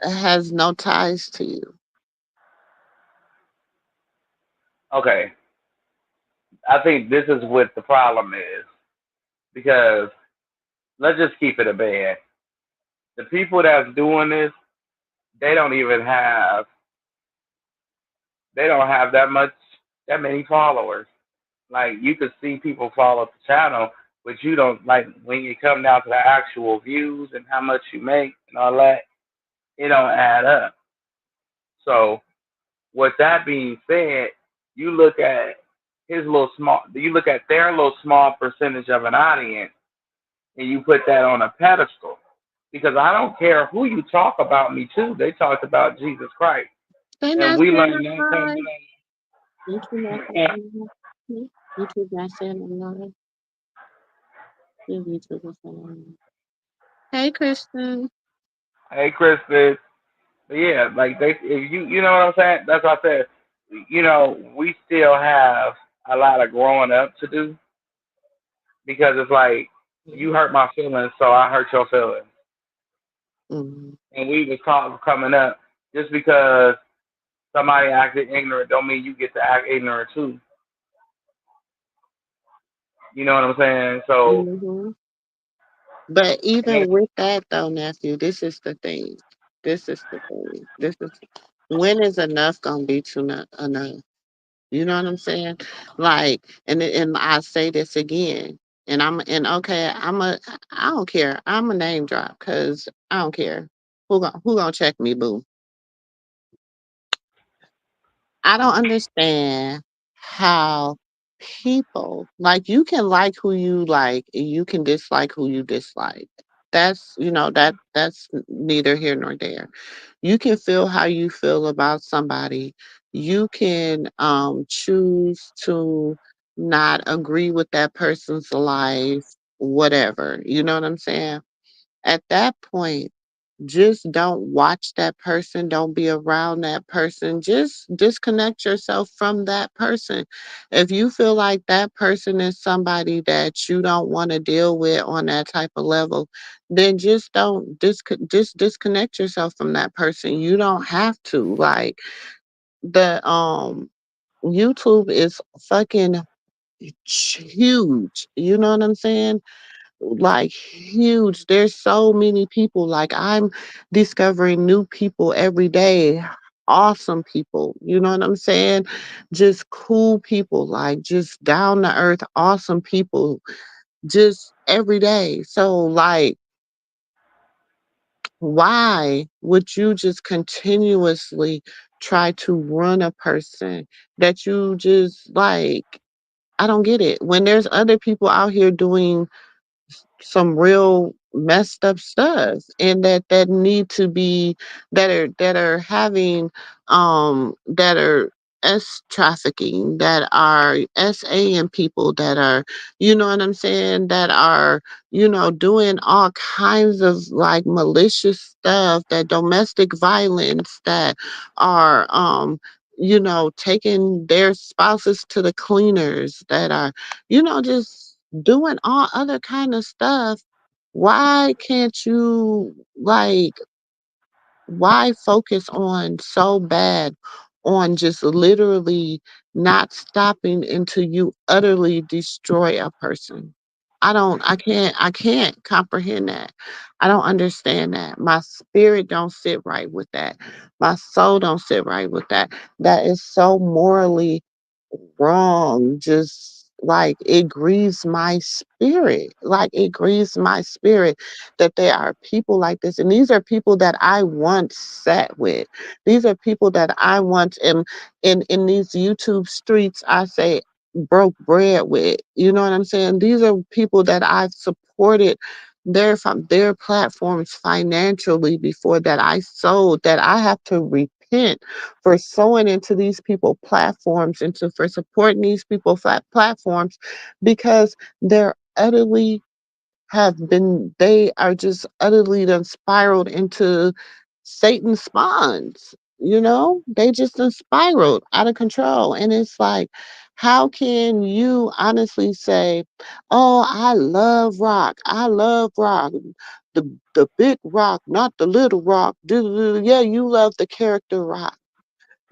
has no ties to you?
Okay, I think this is what the problem is because let's just keep it a band. The people that's doing this, they don't even have they don't have that many followers. Like you could see people follow the channel, but you don't like when you come down to the actual views and how much you make and all that, it don't add up. So with that being said, you look at you look at their little small percentage of an audience and you put that on a pedestal. Because I don't care who you talk about me to, they talked about Jesus Christ.
They
And
not
we
saying
learned
I'm
that time.
lying. YouTube not saying I'm lying. YouTube not saying I'm lying. YouTube is saying I'm lying. Hey, Kristen.
Hey, Kristen. Yeah, like they, if you know what I'm saying? That's what I said. We still have a lot of growing up to do because it's like you hurt my feelings, so I hurt your feelings.
Mm-hmm.
And we was taught coming up just because somebody acted ignorant don't mean you get to act ignorant too. You know what I'm saying? So,
Mm-hmm. But
and then,
even with that, though, nephew, this is the thing. This is the thing. This is when is enough gonna be too enough? You know what I'm saying? Like, and I say this again, and okay, I don't care. I'm a name drop because I don't care who gonna check me, boo. I don't understand how people like you can like who you like and you can dislike who you dislike. That's that's neither here nor there. You can feel how you feel about somebody. You can choose to not agree with that person's life, whatever. You know what I'm saying? At that point, just don't watch that person, don't be around that person. Just disconnect yourself from that person. If you feel like that person is somebody that you don't want to deal with on that type of level, then just don't just disconnect yourself from that person. You don't have to. Like the YouTube is fucking huge. You know what I'm saying? Like huge. There's so many people. Like I'm discovering new people every day. Awesome people. You know what I'm saying? Just cool people, like just down to earth, awesome people, just every day. So like why would you just continuously try to run a person that you just like, I don't get it. When there's other people out here doing some real messed up stuff and that need to be that are having that are S trafficking, that are SAing people, that are, you know what I'm saying, that are, doing all kinds of like malicious stuff, that domestic violence, that are taking their spouses to the cleaners, that are, just doing all other kind of stuff. Why can't you like why focus on so bad on just literally not stopping until you utterly destroy a person? I can't comprehend that. I don't understand that. My spirit don't sit right with that. My soul don't sit right with that. That is so morally wrong. Just like it grieves my spirit. Like it grieves my spirit that there are people like this. And these are people that I once sat with. These are people that I once in these YouTube streets I say broke bread with. You know what I'm saying? These are people that I've supported their platforms financially before, that I sold, that I have to repent for sowing into these people platforms, into for supporting these people flat platforms, because they're utterly they are just utterly done spiraled into Satan's spawns. They just done spiraled out of control. And it's like, how can you honestly say, oh, I love rock. I love rock. The big rock, not the little rock. Yeah, you love the character rock.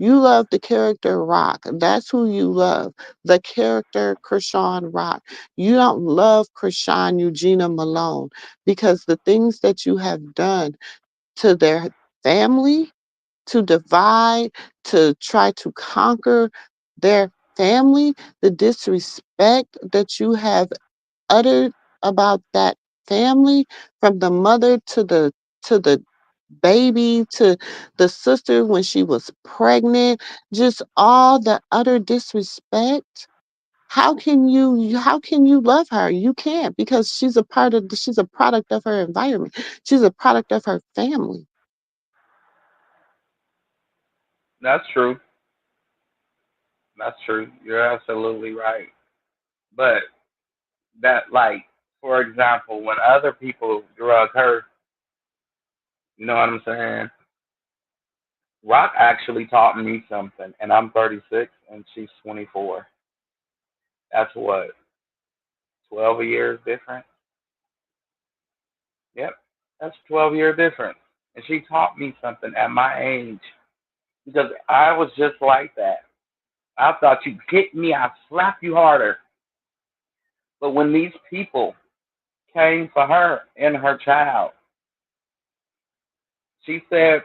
You love the character Rock. That's who you love. The character Krishan Rock. You don't love Krishan Eugenia Malone because the things that you have done to their family, to divide, to try to conquer their family, the disrespect that you have uttered about that family, from the mother to the baby, to the sister when she was pregnant, just all the utter disrespect. How can you love her? You can't, because she's a product of her environment. She's a product of her family.
That's true. That's true. You're absolutely right. But that, like, for example, when other people drug her, you know what I'm saying? Rock actually taught me something, and I'm 36 and she's 24. That's what, 12 years different? Yep, that's 12-year difference. And she taught me something at my age because I was just like that. I thought you hit me, I'd slap you harder. But when these people came for her and her child, she said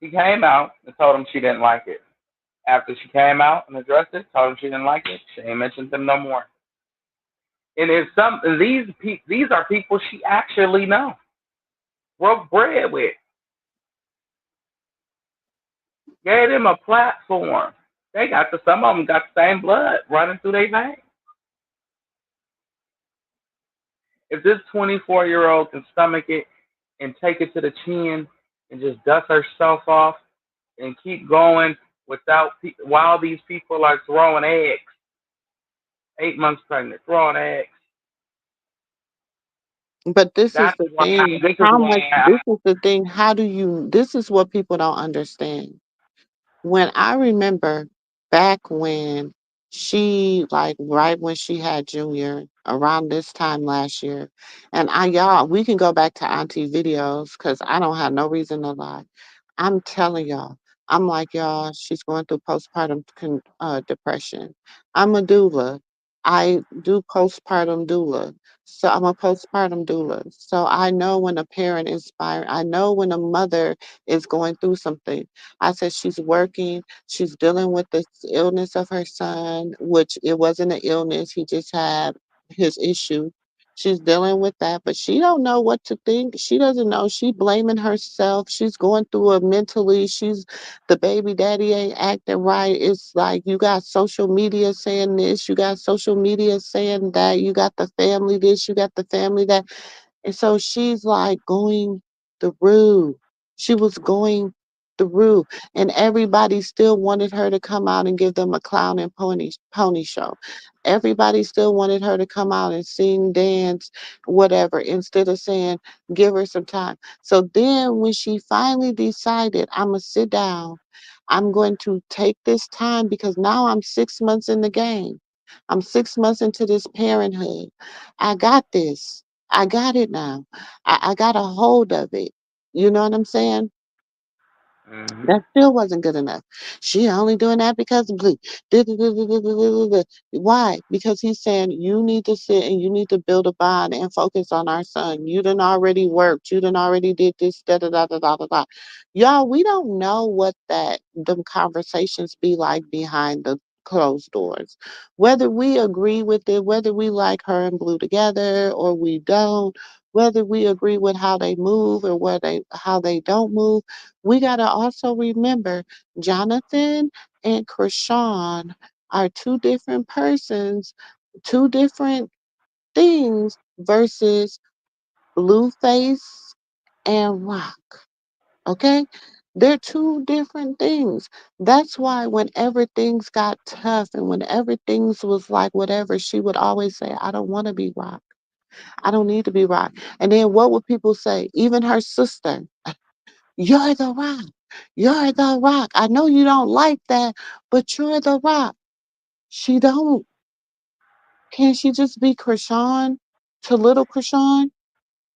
she came out and told them she didn't like it. After she came out and addressed it, told them she didn't like it, she ain't mentioned them no more. And if some these are people she actually know, broke bread with, gave them a platform. They got some of them got the same blood running through their veins. If this 24-year-old can stomach it and take it to the chin and just dust herself off and keep going without while these people are throwing eggs, 8 months pregnant, throwing eggs.
But this is
That's
the
why.
thing.
This is
How
why.
much? This is the thing. How do you? This is what people don't understand. When I remember back when she, like, right when she had Junior, around this time last year, and y'all, we can go back to Auntie videos because I don't have no reason to lie. I'm telling y'all, I'm like, y'all, she's going through postpartum depression. I'm a doula. I do postpartum doula. So I'm a postpartum doula. So I know when a parent is inspiring, I know when a mother is going through something. I said she's working, she's dealing with the illness of her son, which it wasn't an illness, he just had his issue. She's dealing with that, but she don't know what to think. She doesn't know. She blaming herself. She's going through it mentally. She's the baby daddy ain't acting right. It's like you got social media saying this, you got social media saying that, you got the family this, you got the family that. And so she's like going through. She was going through, and everybody still wanted her to come out and give them a clown and pony show. Everybody still wanted her to come out and sing, dance, whatever, instead of saying, give her some time. So then when she finally decided, I'm gonna sit down, I'm going to take this time because now I'm 6 months in the game. I'm 6 months into this parenthood. I got this. I got it now. I got a hold of it. You know what I'm saying?
Hmm.
That still wasn't good enough. She only doing that because of Blue. Du-du-du-du-du-du-du-du. Why? Because he's saying you need to sit and you need to build a bond and focus on our son. You done already worked. You done already did this. Da da da da da da da. Y'all, we don't know what that them conversations be like behind the closed doors. Whether we agree with it, whether we like her and Blue together or we don't, whether we agree with how they move or how they don't move, we got to also remember Jonathan and Krishan are two different persons, two different things versus Blueface and Rock. Okay? They're two different things. That's why whenever things got tough and whenever things was like whatever, she would always say, I don't want to be Rock. I don't need to be Rock. And then what would people say? Even her sister. You're the rock. You're the rock. I know you don't like that, but you're the rock. She don't. Can she just be Krishan to little Krishan?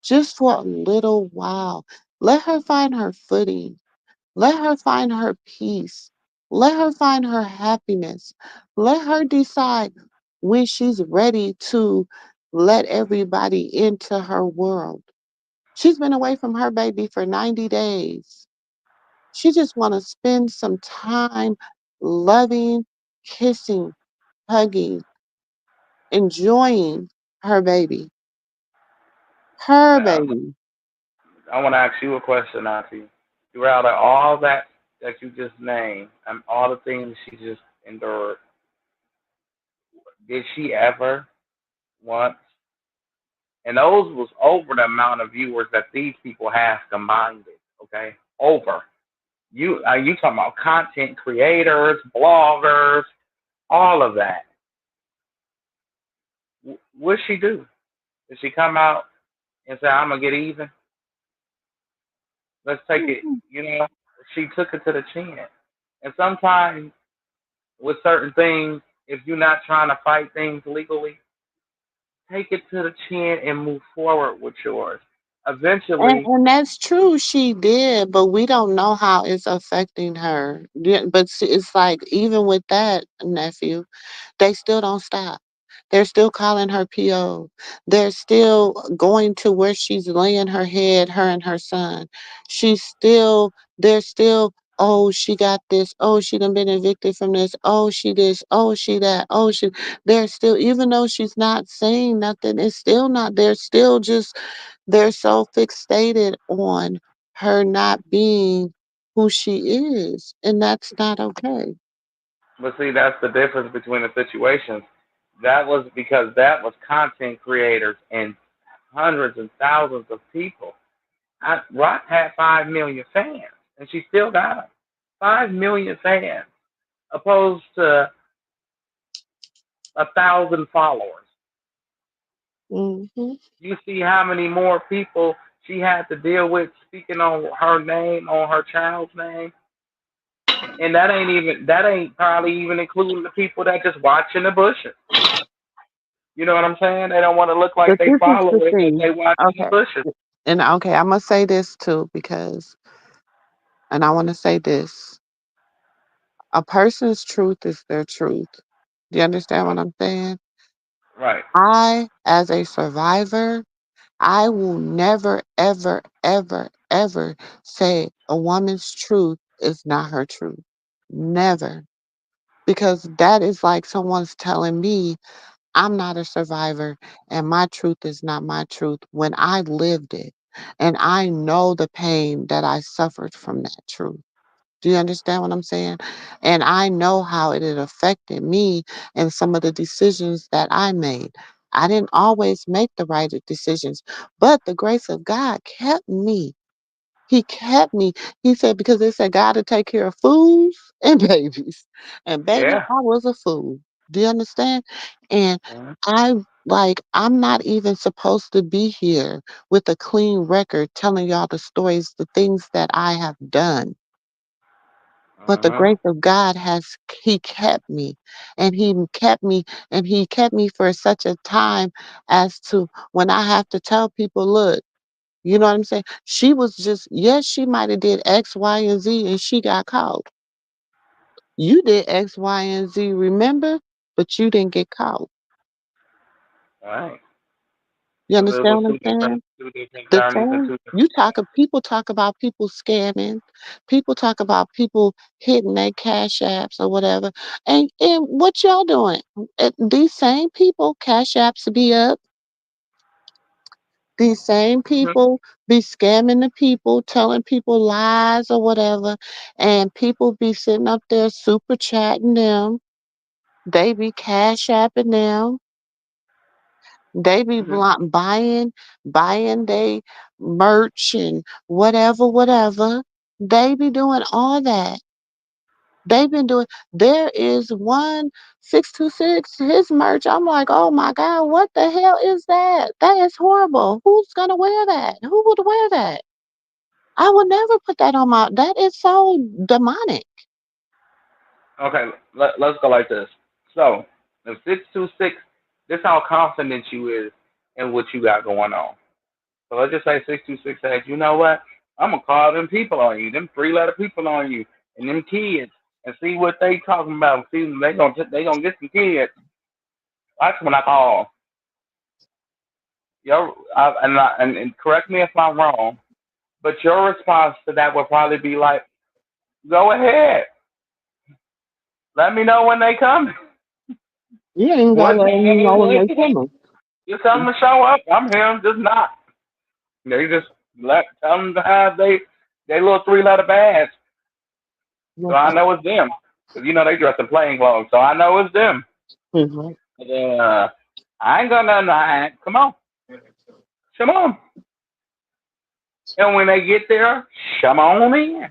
Just for a little while. Let her find her footing. Let her find her peace. Let her find her happiness. Let her decide when she's ready to let everybody into her world. She's been away from her baby for 90 days. She just want to spend some time loving, kissing, hugging, enjoying her baby. Her baby.
I want to ask you a question, Auntie. Throughout all that you just named and all the things she just endured, did she ever once? And those was over the amount of viewers that these people have combined. Okay, over. You talking about content creators, bloggers, all of that. What she do? Did she come out and say, "I'm gonna get even"? Let's take it. You know, she took it to the chin. And sometimes with certain things, if you're not trying to fight things legally, take it to the chin and move forward with yours. Eventually,
And that's true, she did, but we don't know how it's affecting her. Yeah, but it's like, even with that, nephew, they still don't stop. They're still calling her PO. They're still going to where she's laying her head, her and her son. They're still, oh, she got this. Oh, she done been evicted from this. Oh, she this. Oh, she that. Oh, she. They're still, even though she's not saying nothing, it's still not, they're still just, they're so fixated on her not being who she is. And that's not okay.
but see, that's the difference between the situations. That was because that was content creators and hundreds and thousands of people. Rock had 5 million fans, and she still got them. 5 million fans, opposed to 1,000 followers.
Mm-hmm.
You see how many more people she had to deal with speaking on her name, on her child's name, and that ain't probably even including the people that just watching the bushes. You know what I'm saying? They don't want to look like
But
they
this is
follow
the
it, but
thing.
they watching the
Okay.
bushes.
And okay, I must say this too because, and I want to say this: a person's truth is their truth. Do you understand what I'm saying?
Right.
I, as a survivor, I will never, ever, ever, ever say a woman's truth is not her truth. Never. Because that is like someone's telling me I'm not a survivor and my truth is not my truth when I lived it. And I know the pain that I suffered from that truth. Do you understand what I'm saying? And I know how it had affected me and some of the decisions that I made. I didn't always make the right decisions, but the grace of God kept me. He kept me. He said, because they said God to take care of fools and babies. And baby,
Yeah.
I was a fool. Do you understand? And
Mhm.
I I'm not even supposed to be here with a clean record telling y'all the stories, the things that I have done. But the
Mhm.
grace of God has He kept me. And He kept me for such a time as to when I have to tell people, look, you know what I'm saying? She was just, yes, she might have did X, Y, and Z and she got caught. You did X, Y, and Z, remember? But you didn't get caught.
Right.
You
It was
understand what I'm saying?
two different
The
journeys and
same
two
you
different
talk
things.
of people talk about people scamming, people talk about people hitting their cash apps or whatever. And what y'all doing? These same people, cash apps be up. These same
Mhm.
people be scamming the people, telling people lies or whatever, and people be sitting up there super chatting them. They be cash apping them. They be
Mhm.
buying they merch and whatever, whatever. They be doing all that. They've been doing. There is one 626 his merch. I'm like, oh my god, what the hell is that? That is horrible. Who's gonna wear that? Who would wear that? I would never put that on my. That is so demonic.
Okay, let's go like this. So, the 626, this how confident you is in what you got going on. So let's just say 626 says, you know what? I'm gonna call them people on you, them 3 letter people on you, and them kids, and see what they talking about. See, they gonna get some kids. That's when I call. And correct me if I'm wrong, but your response to that would probably be like, go ahead, let me know when they come.
You ain't gotta
What
let
I
me
mean,
know when
what?
they coming.
You tell them to show up. I'm here. I'm just not. They just tell them to have they little 3 letter badge, so I know it's them. 'Cause you know they dress in plain clothes, so I know it's them.
Mhm.
And then, I ain't got nothing to hide. Come on, come on. And when they get there, come on in.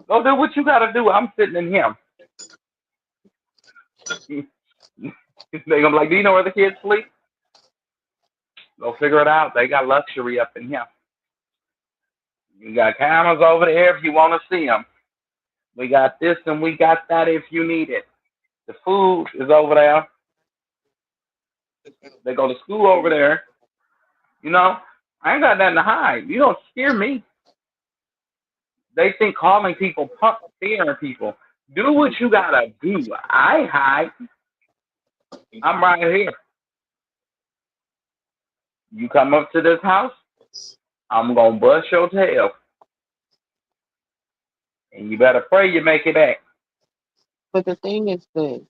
Go do what you got to do. I'm sitting in here. They gonna be like, do you know where the kids sleep? Go figure it out. They got luxury up in here. You got cameras over there if you want to see them. We got this and we got that if you need it. The food is over there. They go to school over there. You know, I ain't got nothing to hide. You don't scare me. They think calling people punk scaring people. Do what you gotta do. I ain't hide. I'm right here. You come up to this house, I'm gonna bust your tail, and you better pray you make it back.
But the thing is this.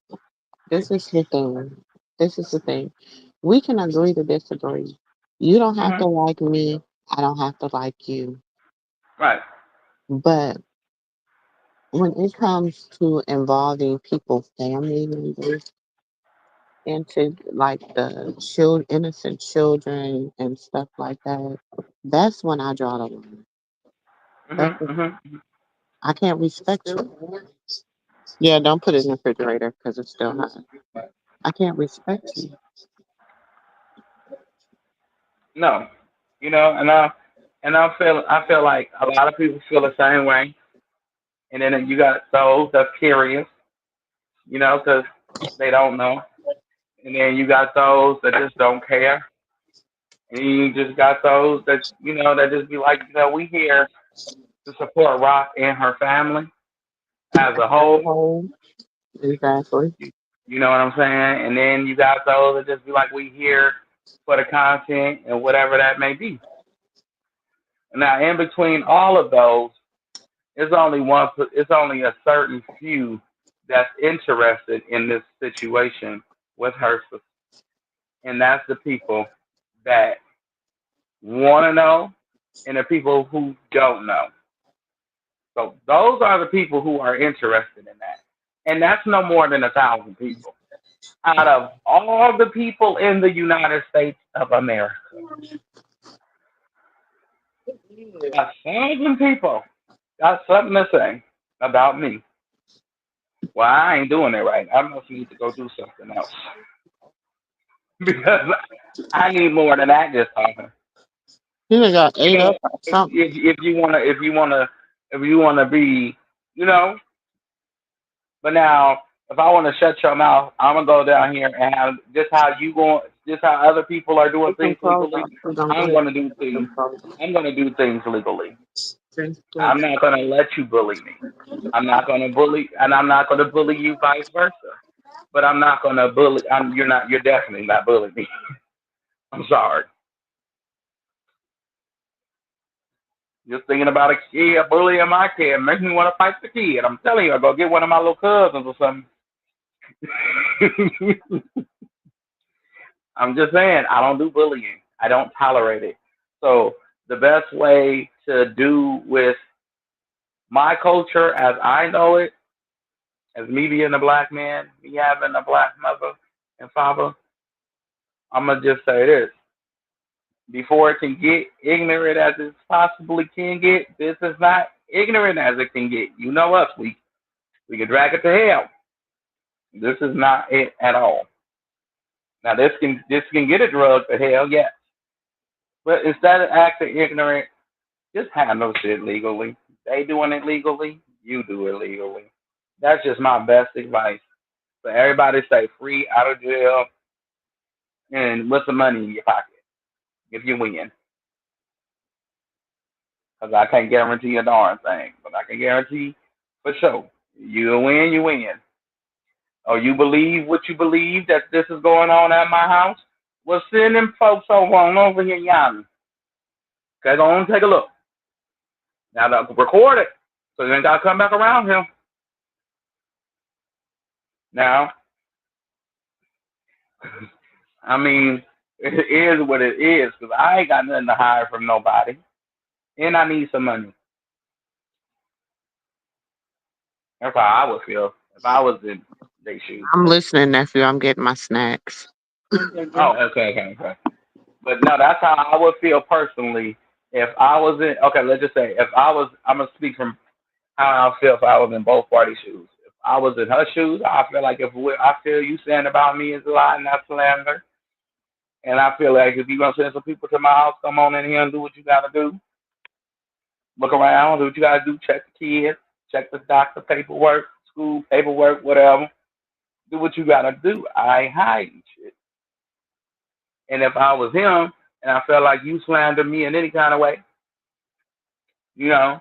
This is the thing. This is the thing. We can agree to disagree. You don't have
Hmm.
to like me. I don't have to like you.
Right.
But when it comes to involving people's family members into like the innocent children and stuff like that, that's when I draw the line. That's
Mhm.
when
Mhm.
I can't respect you. Yeah, don't put it in the refrigerator because it's still hot. I can't respect you.
No, and I feel like a lot of people feel the same way, and then you got those that's curious, because they don't know, and then you got those that just don't care, and you just got those that just be like, we here to support Rock and her family as a
As a
whole.
whole, exactly.
You, you know what I'm saying? And then you got those that just be like, we here for the content and whatever that may be. Now, in between all of those, it's only a certain few that's interested in this situation with her, and that's the people that want to know and the people who don't know. So those are the people who are interested in that, and that's no more than 1,000 people out of all the people in the United States of America. 1,000 people got something to say about me. Well, I ain't doing it right. I must need to go do something else because I need more than that just talking.
You done got
You
ate
know,
up or something.
if you wanna be, you know. But now, if I want to shut your mouth, I'm gonna go down here and have just how other people are doing
Put some
things
clothes
legally.
on. We're gonna go
I'm
ahead
gonna do
and put some
things.
clothes on.
I'm gonna do things legally.
Drink,
I'm
please.
not gonna let you bully me. I'm not gonna bully, and I'm not gonna bully you vice versa. But I'm not gonna bully. You're not. You're definitely not bullying me. I'm sorry. Just thinking about a kid bullying my kid makes me want to fight the kid. I'm telling you, I go get one of my little cousins or something. I'm just saying, I don't do bullying. I don't tolerate it. So the best way to do with my culture as I know it, as me being a black man, me having a black mother and father, I'm gonna just say this: before it can get ignorant as it possibly can get, this is not ignorant as it can get. You know us, we can drag it to hell. This is not it at all. Now this can get a drug to hell, yes. But instead of acting ignorant, just handle shit legally. They doing it legally, you do it legally. That's just my best advice. So everybody stay free out of jail and with some money in your pocket if you win. Because I can't guarantee a darn thing, but I can guarantee for sure. You win, you win. Or you believe what you believe that this is going on at my house? Well, send them folks over here, yonder. Okay, go on and take a look. Now, record it. So you ain't got to come back around here. Now, I mean, it is what it is because I ain't got nothing to hide from nobody. And I need some money. That's how I would feel if I was in their shoes.
I'm listening, nephew. I'm getting my snacks.
Oh, okay, okay, okay. But no, that's how I would feel personally if I was in. Okay, let's just say if I was. I'm gonna speak from how I feel if I was in both parties' shoes. If I was in her shoes, I feel like I feel you saying about me is a lie and that's slander. And I feel like if you're gonna send some people to my house, come on in here and do what you gotta do. Look around, do what you gotta do. Check the kids, check the doctor paperwork, school paperwork, whatever. Do what you gotta do. I ain't hiding shit. And if I was him and I felt like you slandered me in any kind of way, you know,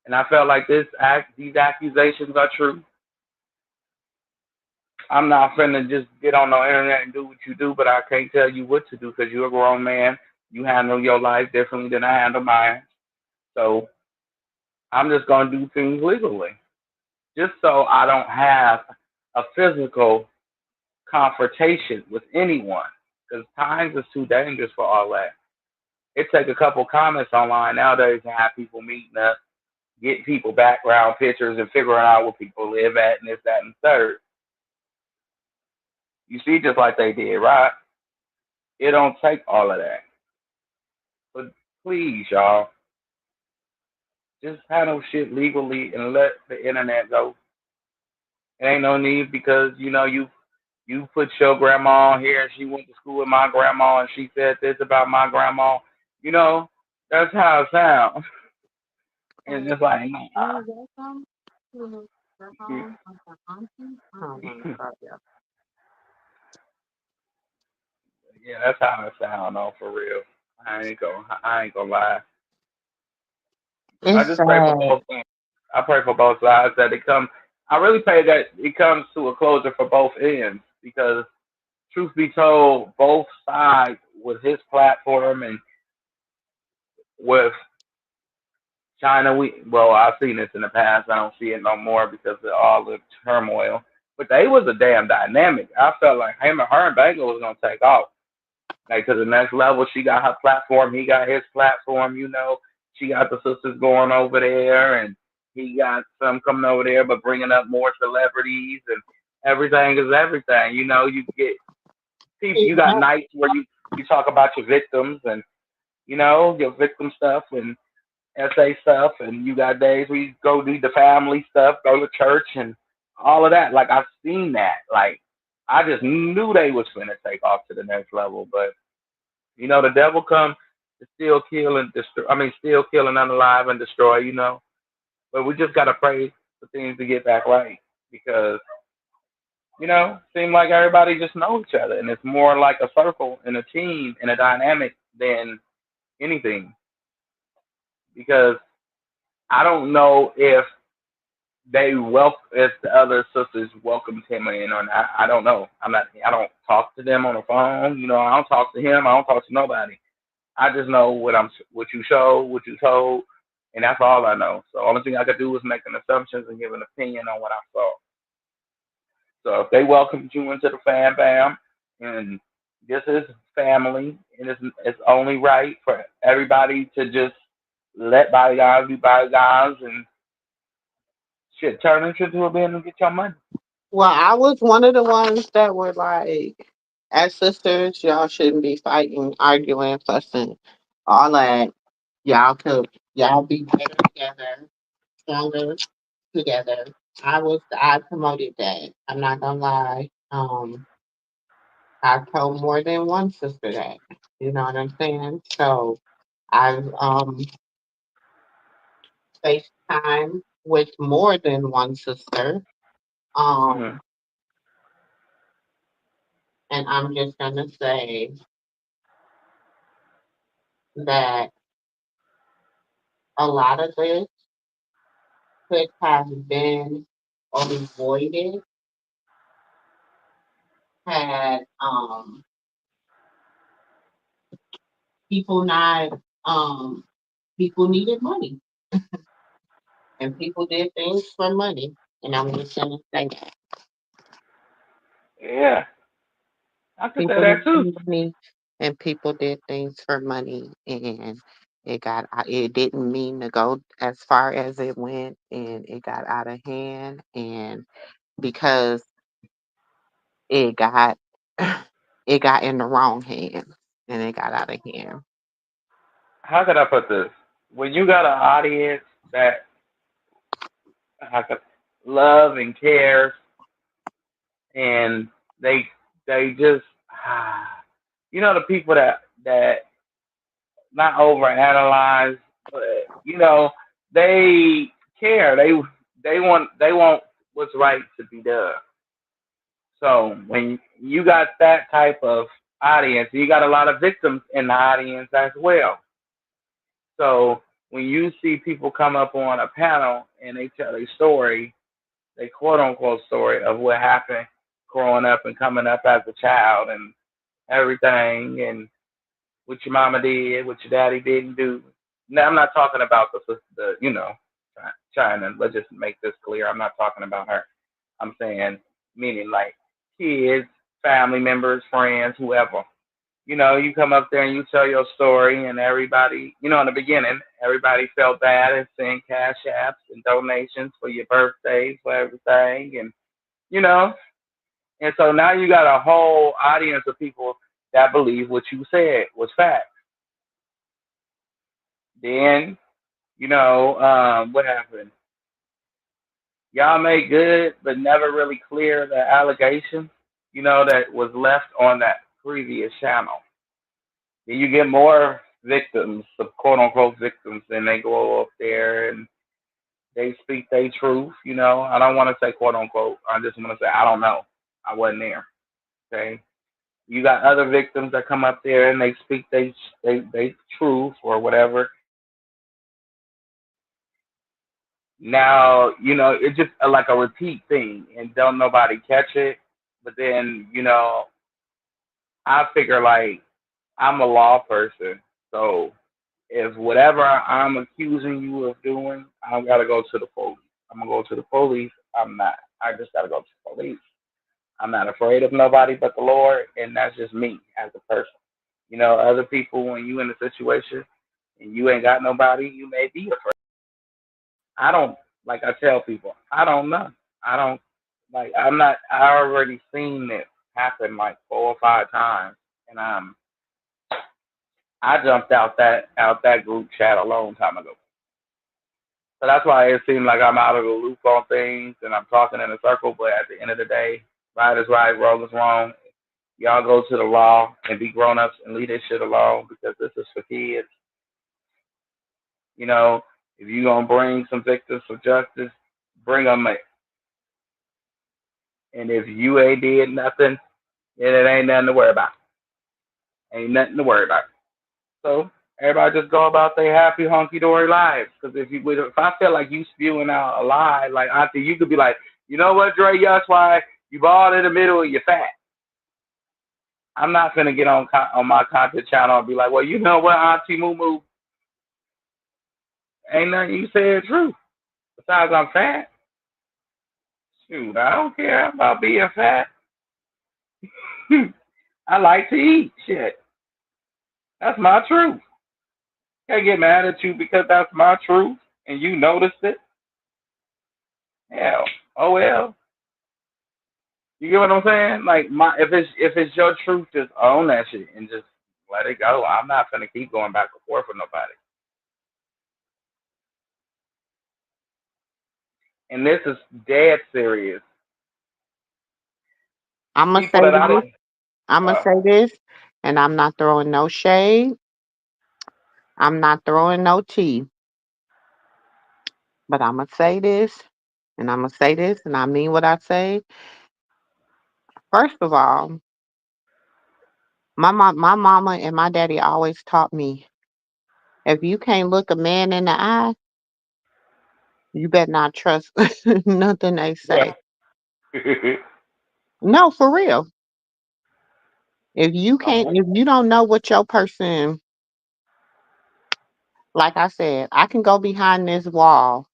and I felt like these accusations are true, I'm not finna just get on the internet and do what you do, but I can't tell you what to do because you're a grown man. You handle your life differently than I handle mine. So I'm just gonna do things legally, just so I don't have a physical confrontation with anyone. Because times is too dangerous for all that. It take a couple comments online nowadays to have people meeting up, get people background pictures, and figuring out where people live at and this, that, and third. You see, just like they did, right? It don't take all of that. But please, y'all, just handle shit legally and let the internet go. It ain't no need because you You put your grandma on here, and she went to school with my grandma, and she said this about my grandma. You know, that's how it sounds. And it's like, nah.
You're welcome to the home of the aunties. Yeah.
Yeah, that's how it sound though, for real. I ain't gonna lie. I
It's
just pray for
sad.
both sides. I pray for both sides that it come. I really pray that it comes to a closure for both ends because, truth be told, both sides with his platform and with China, I've seen this in the past. I don't see it no more because of all the turmoil. But they was a damn dynamic. I felt like him and her and Bagel was gonna take off. Like to the next level. She got her platform, he got his platform. She got the sisters going over there, and he got some coming over there, but bringing up more celebrities and everything is everything. You get people.
It
You got
helps.
nights where you talk about your victims and your victim stuff and essay stuff, and you got days where you go do the family stuff, go to church and all of that. Like I've seen that. Like I just knew they was finna take off to the next level, but the devil come to steal, kill, and destroy. I mean, steal, kill, and unalive and destroy. But we just gotta pray for things to get back right because seem like everybody just knows each other, and it's more like a circle and a team and a dynamic than anything. Because I don't know if the other sisters welcomed him in or not. I don't know. I don't talk to them on the phone. I don't talk to him. I don't talk to nobody. I just know what you showed, what you told, and that's all I know. So the only thing I could do was make an assumptions and give an opinion on what I saw. So if they welcomed you into the fam bam, and this is family, and it's only right for everybody to just let bygones be bygones and shit turn into a bin and get your money.
Well, I was one of the ones that were like, as sisters, y'all shouldn't be fighting, arguing, fussing, all that. Y'all be better together, stronger together. I promoted that. I'm not gonna lie. I told more than one sister that. You know what I'm saying? So I've spaced time with more than one sister.
Hmm.
Um, and I'm just gonna say that a lot of this could have been avoided had people not people needed money and people did things for money. And I'm just gonna say that.
Yeah, I could say
People
that too.
needed money and people did things for money and it didn't mean to go as far as it went and it got out of hand and because it got it got in the wrong hands and it got out of hand.
How could I put this? When you got an audience that I could love and cares, and they they just the people that not overanalyze, but they care. They want what's right to be done. So when you got that type of audience, you got a lot of victims in the audience as well. So when you see people come up on a panel and they tell a story, a quote unquote story of what happened growing up and coming up as a child and everything and what your mama did, what your daddy didn't do. Now I'm not talking about the China. Let's just make this clear. I'm not talking about her. I'm saying meaning like kids, family members, friends, whoever. You come up there and you tell your story, and everybody, in the beginning, everybody felt bad and sent cash apps and donations for your birthdays, for everything, and you know, and so now you got a whole audience of people that believe what you said was fact. Then, what happened? Y'all made good, but never really clear the allegations. that was left on that previous channel. Then you get more victims, of quote unquote victims, and they go up there and they speak their truth. I don't want to say quote unquote. I just want to say I don't know. I wasn't there. Okay. You got other victims that come up there and they speak they truth or whatever. Now, it's just like a repeat thing and don't nobody catch it. But then, I figure like I'm a law person. So if whatever I'm accusing you of doing, I don't gotta go to the police. I'm gonna go to the police. I'm not. I just gotta go to the police. I'm not afraid of nobody but the Lord, and that's just me as a person. Other people, when you in a situation and you ain't got nobody, you may be afraid. I don't like. I tell people, I don't know. I don't like. I'm not. I already seen this happen like 4 or 5 times, and I jumped out that group chat a long time ago. So that's why it seems like I'm out of the loop on things and I'm talking in a circle. But at the end of the day, right is right, wrong is wrong. Y'all go to the law and be grown ups and leave this shit alone because this is for kids. You know, if you gonna bring some victims for justice, bring them. And if you ain't did nothing, then it ain't nothing to worry about. Ain't nothing to worry about. So everybody just go about their happy hunky dory lives. Because if I feel like you spewing out a lie, like Auntie, you could be like, you know what, Dre, that's why you bald in the middle and you're fat. I'm not gonna get on my content channel and be like, well, you know what, Auntie Moo Moo, ain't nothing you said true. Besides, I'm fat. Shoot, I don't care about being fat. I like to eat. Shit, that's my truth. Can't get mad at you because that's my truth and you noticed it. Hell, oh well. You get what I'm saying? Like if it's your truth, just own that shit and just let it go. I'm not gonna keep going back and forth with nobody. And this is dead serious.
I'm gonna
People
say
that I
this.
didn't.
I'm gonna
Uh,
say this, and I'm not throwing no shade. I'm not throwing no tea, but I'm gonna say this, and I'm gonna say this, and I mean what I say. First of all, my mama and my daddy always taught me if you can't look a man in the eye, you better not trust nothing they
yeah.
say. No, for real.
Uh-huh.
If you don't know what your person, like I said, I can go behind this wall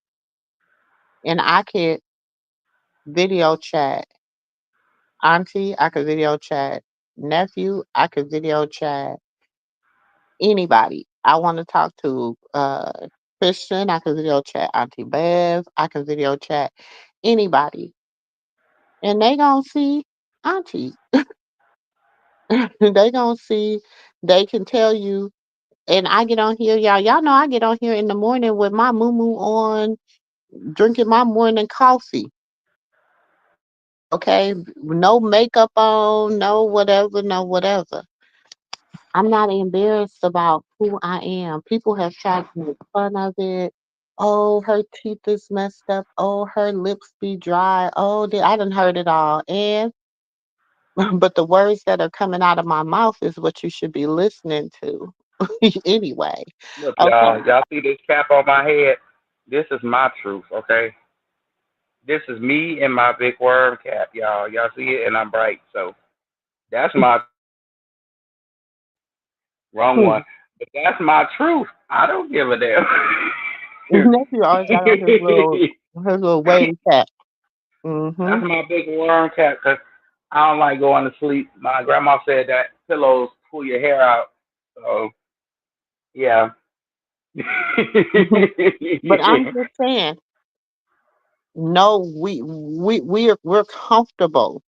and I could video chat auntie, I could video chat nephew, I could video chat anybody. I want to talk to Christian, I could video chat Auntie Bev, I could video chat anybody. And they gonna see Auntie. They gonna see, they can tell you, and I get on here, y'all know I get on here in the morning with my moo on, drinking my morning coffee. Okay, no makeup on, no whatever, no whatever. I'm not embarrassed about who I am. People have tried to make fun of it. Oh, her teeth is messed up. Oh, her lips be dry. Oh, I done heard it all. And but the words that are coming out of my mouth is what you should be listening to anyway.
Look,
Okay.
y'all see this cap on my head? This is my truth, okay? This is me and my big worm cap, y'all. Y'all see it, and I'm bright, so that's my wrong one. But that's my truth. I don't give a damn.
Nephew always got on his little wave cap. Mm-hmm.
That's my big worm cap because I don't like going to sleep. My grandma said that pillows pull your hair out. So yeah.
But I'm just saying, no, we're comfortable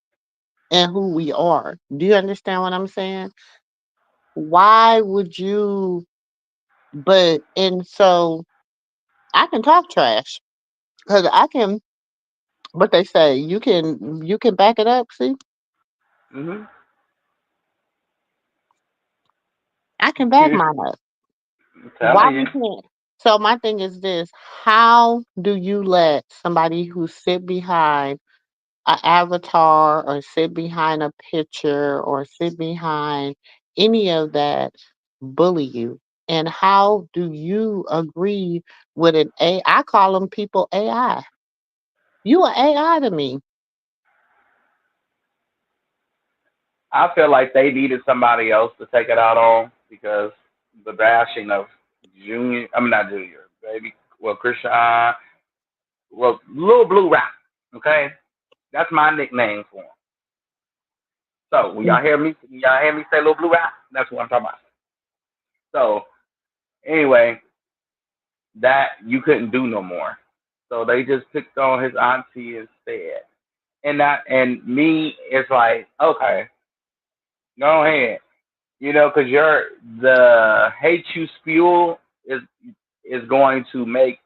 in who we are. Do you understand what I'm saying? Why would you? But and so I can talk trash because I can. What they say, you can back it up. See,
Hmm.
I can back mine up.
I'm
Why
telling
we
you.
can't? So my thing is this: how do you let somebody who sit behind an avatar or sit behind a picture or sit behind any of that bully you? And how do you agree with an A? I call them people AI. You are AI to me.
I feel like they needed somebody else to take it out on because the bashing of Junior, I mean not Junior, baby, well Christian, well Little Blue Rap, okay, that's my nickname for him. So when y'all hear me say Little Blue Rap, that's what I'm talking about. So anyway, that you couldn't do no more. So they just picked on his auntie instead. And me, it's like, okay, go ahead. Because the hate you spew is going to make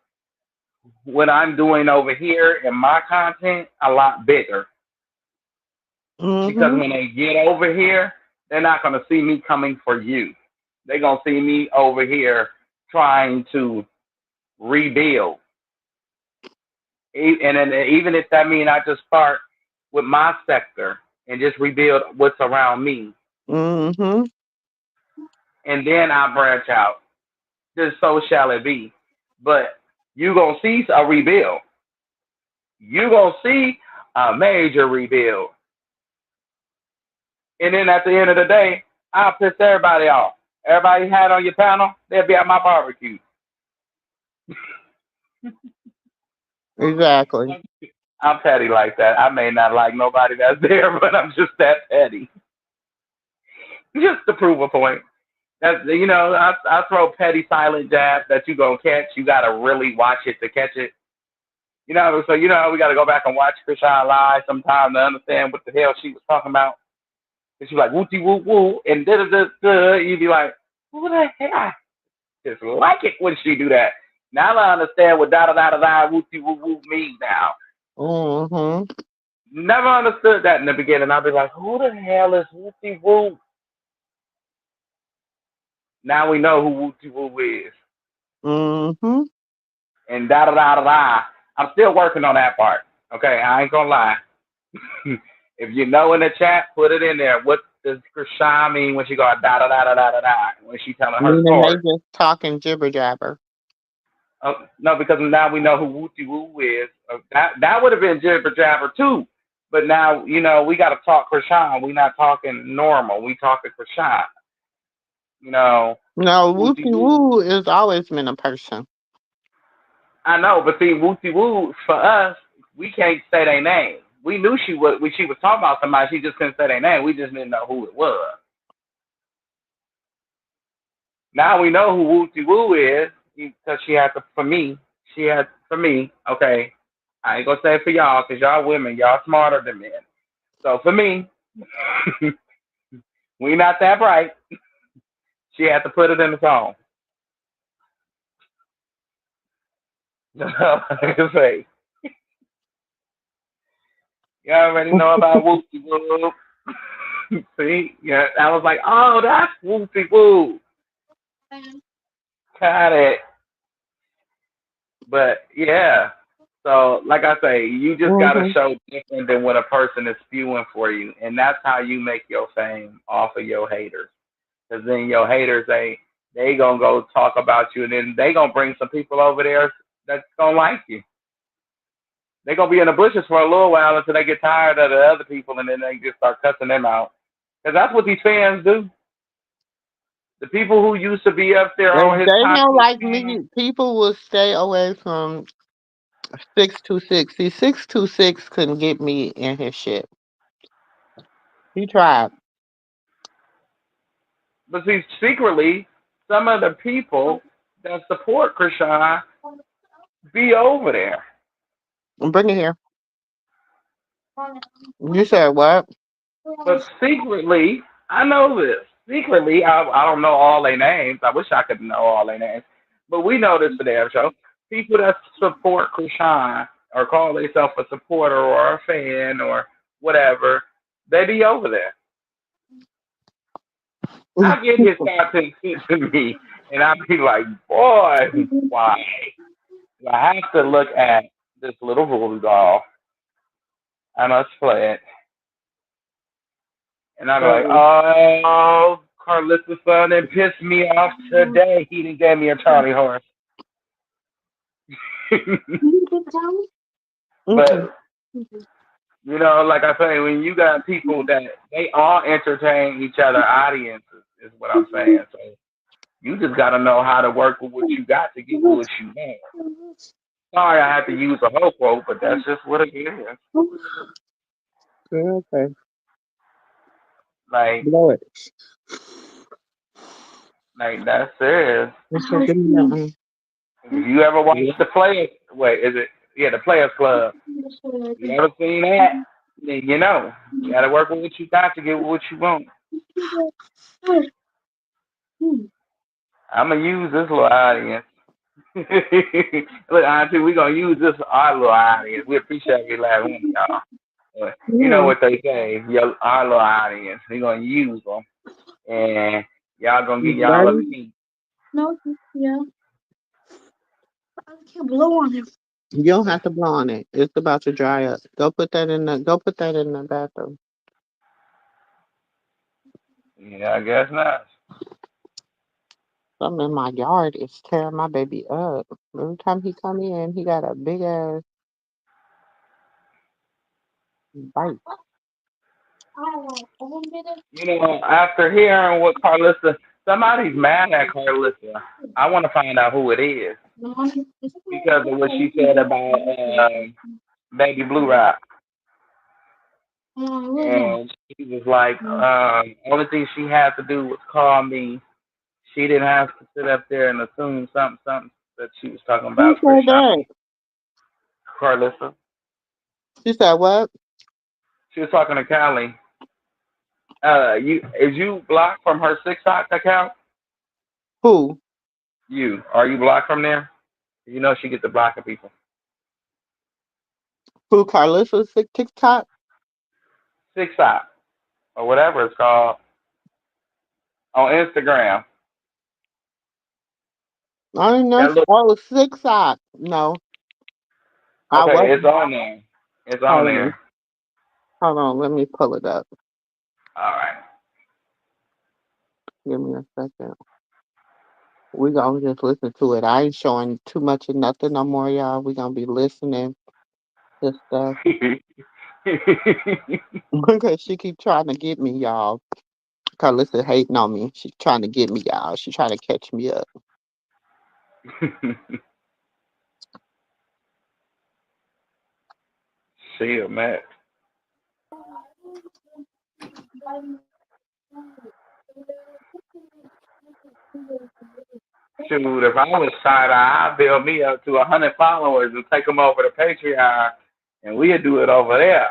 what I'm doing over here in my content a lot bigger. Because
Mm-hmm.
when they get over here, they're not going to see me coming for you. They're going to see me over here trying to rebuild. And then even if that means I just start with my sector and just rebuild what's around me,
Mm-hmm.
and then I branch out. Just so shall it be. But you gonna see a rebuild. You gonna see a major rebuild. And then at the end of the day, I'll piss everybody off. Everybody you had on your panel, they'll be at my barbecue.
Exactly.
I'm petty like that. I may not like nobody that's there, but I'm just that petty. Just to prove a point. That's I throw petty silent jabs that you gonna catch. You gotta really watch it to catch it. So we gotta go back and watch Krishan live sometime to understand what the hell she was talking about. And she's like wooty woo woo and da da da da. You'd be like, who the hell? I just like it when she do that. Now I understand what da da da da da wooty woo woo means now.
Mm-hmm.
Never understood that in the beginning. I'd be like, who the hell is wooty woo? Now we know who wooty woo is.
Mm-hmm.
And da da da da da. I'm still working on that part. Okay, I ain't gonna lie. If you know in the chat, put it in there. What does Krishan mean when she go da da da da da da da when she telling her
Meaning they
story?
just talking jibber jabber.
No, because now we know who Wooty Woo is. That would have been Jibber Jabber too. But now we got to talk Krishan. We not talking normal. We talking Krishan. You know
No,
Wooty
Wooty
Woo.
Woo has always been a person.
I know, but see Wooty Woo for us, we can't say their name. We knew she was talking about somebody. She just couldn't say their name. We just didn't know who it was. Now we know who Wooty Woo is because she had to, for me. She had for me. Okay, I ain't gonna say it for y'all because y'all women, y'all smarter than men. So for me, we not that bright. She had to put it in the song. I can say, you already know about Wooty Woo. See, yeah, I was like, oh, that's Wooty Woo. Got it. But yeah, so like I say, you just gotta
Mm-hmm.
show different than what a person is spewing for you, and that's how you make your fame off of your haters. Because then your haters, they gonna go talk about you, and then they gonna bring some people over there that's gonna like you. They gonna be in the bushes for a little while until they get tired of the other people, and then they just start cussing them out. Because that's what these fans do. The people who used to be up there
If
on his
they don't
content
like
team,
me, people will stay away from 626. See, 626 couldn't get me in his shit. He tried.
but see, secretly, some of the people that support Krishan be over there.
Bring it here. You said what?
But secretly, I know this. Secretly, I don't know all their names. I wish I could know all their names. But we know this for damn show. People that support Krishan or call themselves a supporter or a fan or whatever, They be over there. I get his content sent to me, and I be like, boy, why? I have to look at this little voodoo doll. I must play it. And I'm like,
So,
oh, Carlissa's son done pissed me off today. He didn't give me a Charlie horse.
mm-mm.
But like I say, when you got people that they all entertain each other audiences, is what I'm saying. So you just got to know how to work with what you got to get what you want. Sorry, I have to use a whole quote, but that's just what it is.
Okay,
Like,
blow it.
that's serious.
Okay, give me that.
If you ever watch the Players, wait, is it? Yeah, the Players Club. You ever seen that? Then you got to work with what you got to get what you want. I'm gonna use this little audience. Look, Auntie, we gonna use this our little audience. We appreciate every last one of y'all. But you know
Yeah,
what they say, our little audience. We gonna use them, and y'all gonna get
it's
y'all a
dirty.
piece.
You don't have to blow on it. It's about to dry up. Go put that in the bathroom.
Yeah, I guess not.
Something in my yard is tearing my baby up. Every time he come in, he got a big ass bite.
After hearing what Carlissa, somebody's mad at Carlissa. I want to find out who it is because of what she said about Baby Blue Rock. And she was like, only thing she had to do was call me. She didn't have to sit up there and assume something that she was talking
Who
about
said
Krishan
that?
Carlissa.
She said what?
She was talking to Callie. You blocked from her TikTok account?
Who?
Are you blocked from there? She gets to blocking people.
Who? Carlissa's TikTok?
TikTok or whatever it's called on Instagram.
I don't know.
That look
Oh, TikTok. No, I
okay. It's
wasn't.
on there. It's on
Hold on.
there.
Hold on. Let me pull it up.
All right.
Give me a second. We gonna just listen to it. I ain't showing too much of nothing no more, y'all. We gonna be listening to stuff. Because she keep trying to get me, y'all. Carlissa hating on me. She trying to get me, y'all. She trying to catch me up.
She a mess. Shoot, if I was China, I'd build me up to 100 followers and take them over to Patreon, and we'd do it over there.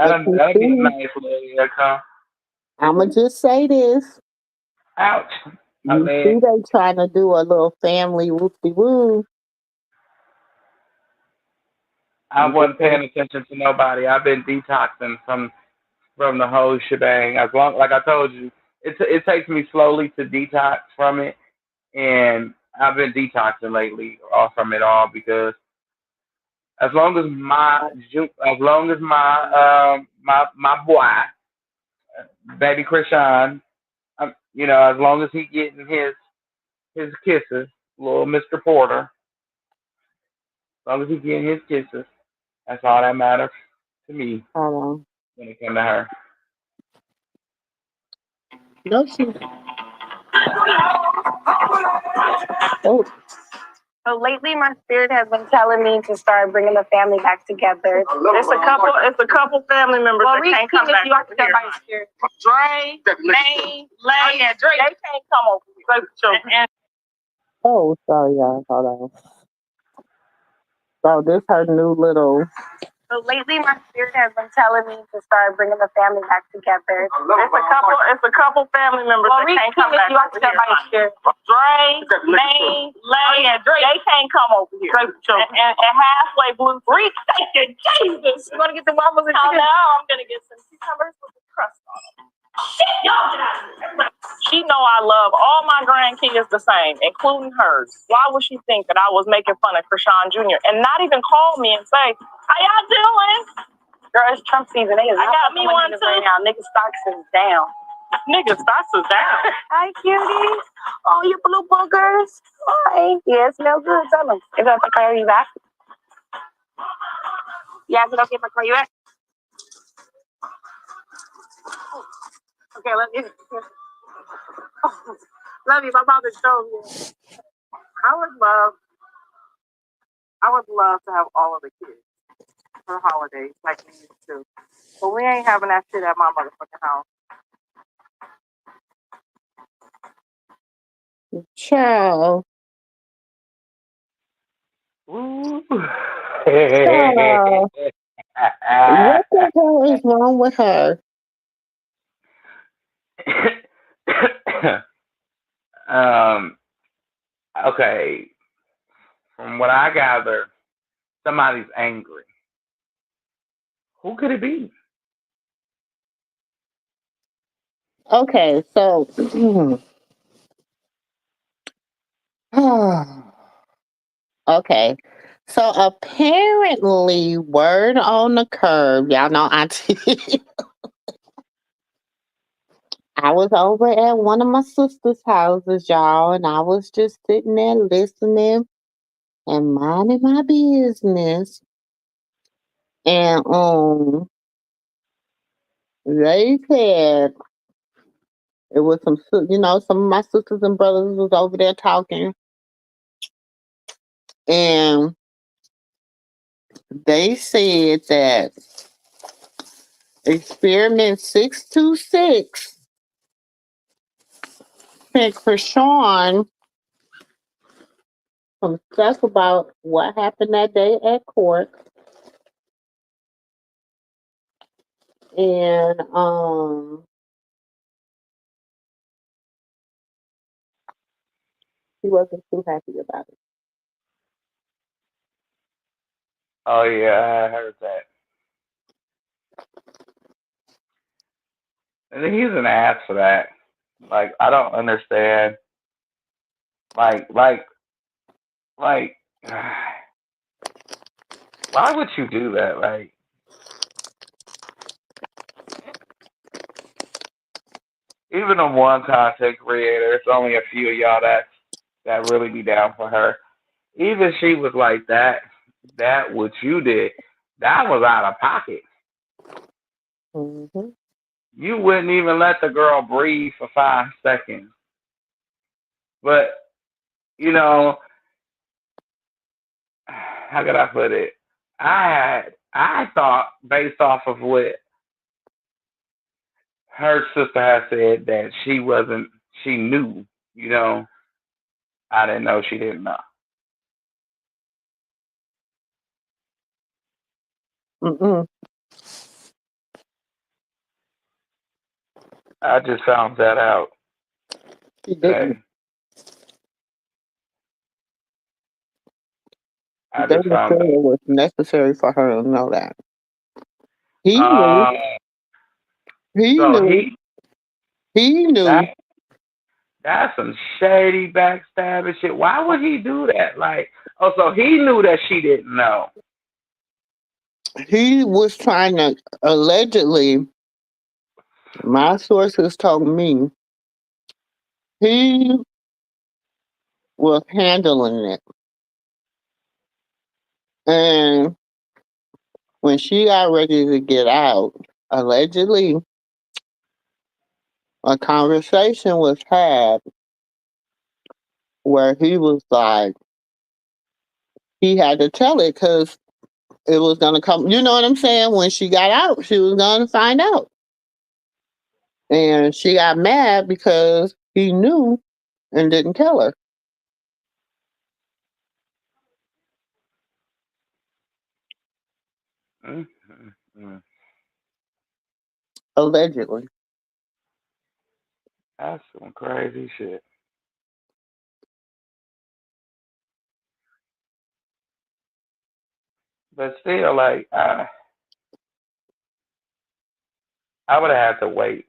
But
That'd,
you
that'd be a
see,
nice little income.
I'ma just say this.
Ouch. I
You
mean,
see they trying to do a little family whoop-de-woo.
I wasn't paying attention to nobody. I've been detoxing from the whole shebang. As long, like I told you, it takes me slowly to detox from it, and I've been detoxing lately off from it all because as long as my boy, baby Krishan, as long as he getting his kisses, little Mr. Porter, as long as he getting his kisses, that's all that matters to me
Hold on.
when it comes to her.
No, she. Oh,
So lately, my spirit has been telling me to start bringing the family back together. It's a couple family members that can't come back over here. Dre, May, Lay. Oh yeah, Dre. They can't come over here.
oh, sorry, y'all. Hold on. So this her new little. But lately, my spirit has been telling me to start bringing the family back together.
It's a couple family members that can't come back over here. Dre, May, Lay, and Drake, they can't come over here. And halfway blue. Reach, Jesus. You want to get the waffles and chicken? No, I'm going to get some cucumbers with the crust on them. Shit, y'all get out of here. She know I love all my grandkids the same, including hers. Why would she think that I was making fun of Krishan Jr. and not even call me and say, how y'all doing? Girl, it's Trump season. I got me one too. Right now. Nigga stocks is down. Nigga stocks is down. Hi, cuties. Oh, you blue boogers. Hi. Yeah, it smells good. Tell them. Is that okay? Are you back? Yeah, is it okay if I call you back? Okay, love you. Love you. My mother showed you. I would love to have all of the kids for the holidays, like we used to. But we ain't having that shit at my motherfucking house.
Child.
Ooh.
Child. What the hell is wrong with her?
um. Okay. From what I gather, somebody's angry. Who could it be?
Okay, so okay. So apparently, word on the curb, y'all know Auntie. I was over at one of my sister's houses, y'all, and I was just sitting there listening and minding my business. And they said it was some of my sisters and brothers was over there talking, and they said that experiment 626 sent Krishan some stuff about what happened that day at court, and he wasn't too happy about it.
Oh yeah, I heard that. And he's an ass for that. Like I don't understand. Like like like. Why would you do that? Like even on one content creator, it's only a few of y'all that really be down for her. Even she was like that. That what you did, that was out of pocket.
Hmm.
You wouldn't even let the girl breathe for 5 seconds. But you know, how could I put it? I thought based off of what her sister had said that she wasn't she knew, you know. I didn't know she didn't know.
Mm-mm.
I just found that out
He didn't.
today. I
They
just
didn't
found
feel
out.
it was necessary for her to know that. He knew.
Um
He
so
knew. He
that
knew.
that's some shady backstabbing shit. Why would he do that? Like oh so he knew that she didn't know.
He was trying to allegedly. My sources told me he was handling it, and when she got ready to get out, allegedly a conversation was had where he was like he had to tell it because it was gonna come. You know what I'm saying? When she got out, she was gonna find out, and she got mad because he knew and didn't tell her.
mm, mm, mm.
allegedly.
That's some crazy shit. But still, like I would have had to wait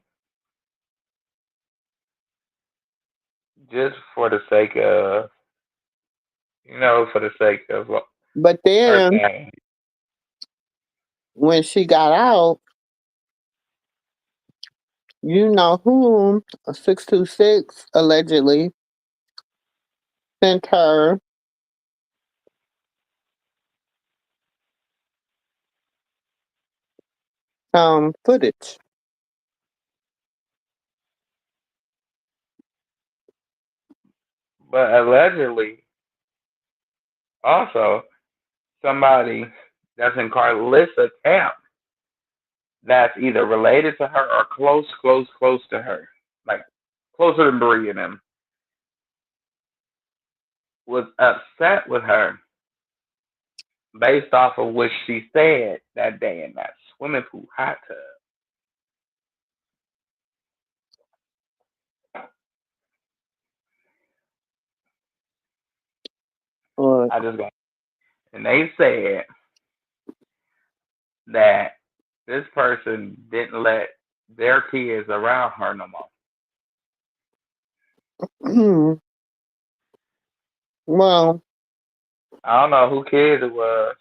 just for the sake of, for the sake of
But
her
then
thing.
when she got out, you know whom 626 allegedly sent her footage.
But allegedly, also somebody that's in Carlissa camp that's either related to her or close, close, close to her, like closer than Bree and them, was upset with her based off of what she said that day in that swimming pool hot tub. I
Look,
just got, and they said that this person didn't let their kids around her no more.
well,
I don't know who kids it was,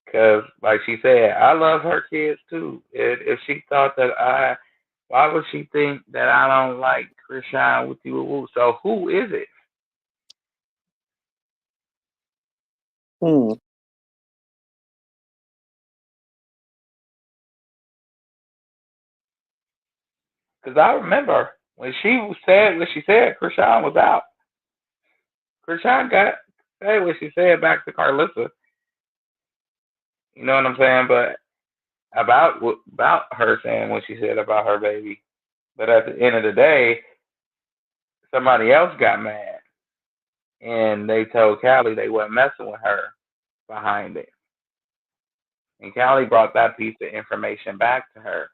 because like she said, I love her kids too. If she thought that why would she think that I don't like Krishan with you? So who is it?
hmm,
Because I remember when she said what she said, Krishan was out. Krishan got said what she said back to Carlissa. You know what I'm saying? But about her saying what she said about her baby. But at the end of the day, somebody else got mad, and they told Callie they wasn't messing with her behind it. And Callie brought that piece of information back to her,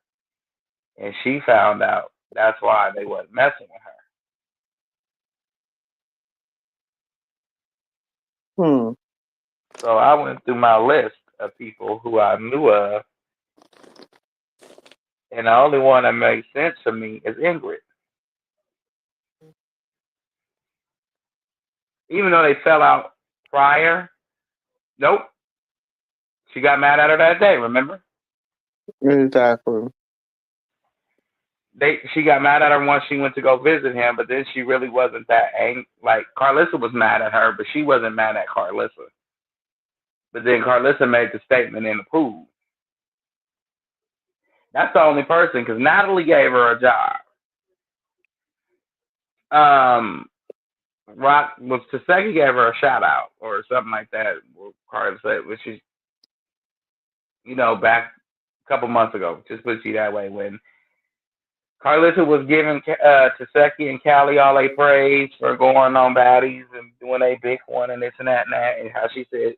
and she found out that's why they wasn't messing with her.
hmm.
So I went through my list of people who I knew of, and the only one that makes sense to me is Ingrid. Even though they fell out prior, nope. She got mad at her that day, remember?
Exactly.
She got mad at her once she went to go visit him, but then she really wasn't that angry. Like Carlissa was mad at her, but she wasn't mad at Carlissa. But then Carlissa made the statement in the pool. That's the only person because Natalie gave her a job. Rock was Taseki gave her a shout out or something like that. Carla said, which is back a couple months ago. Just put it that way. When Carlissa was giving Taseki and Callie all they praise for going on baddies and doing a big one and this and that, and how she said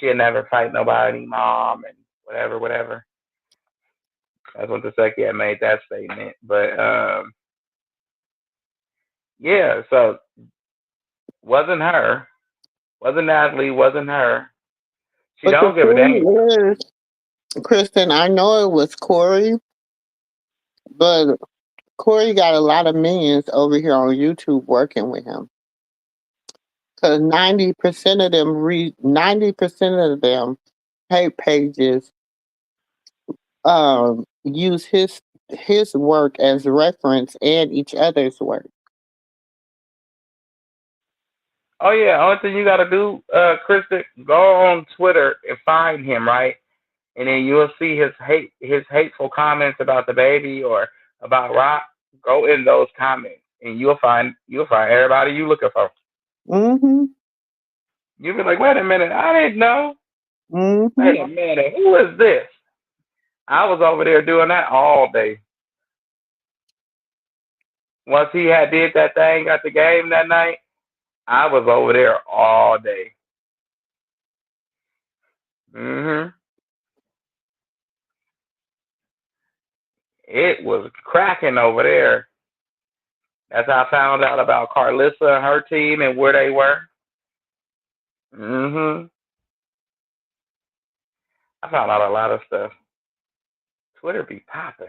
she'd never fight nobody, mom, and whatever, whatever. That's when Taseki had made that statement. But yeah, so wasn't her, wasn't Natalie, wasn't her. She
But the
don't give a damn.
thing is, Kristen, I know it was Corey, but Corey got a lot of millions over here on YouTube working with him. Cause 90% of them 90% of them hate pages use his work as reference and each other's work.
Oh yeah, only thing you gotta do, Krista, go on Twitter and find him, right? And then you'll see his hateful comments about the baby or about Rock. Go in those comments and you'll find everybody you looking for.
Mm-hmm.
You'll be like, wait a minute, I didn't know.
Mm-hmm.
Wait a minute, who is this? I was over there doing that all day. Once he had did that thing at the game that night, I was over there all day. Hmm. It was cracking over there. That's how I found out about Carlissa and her team and where they were. Hmm. I found out a lot of stuff. Twitter be popping.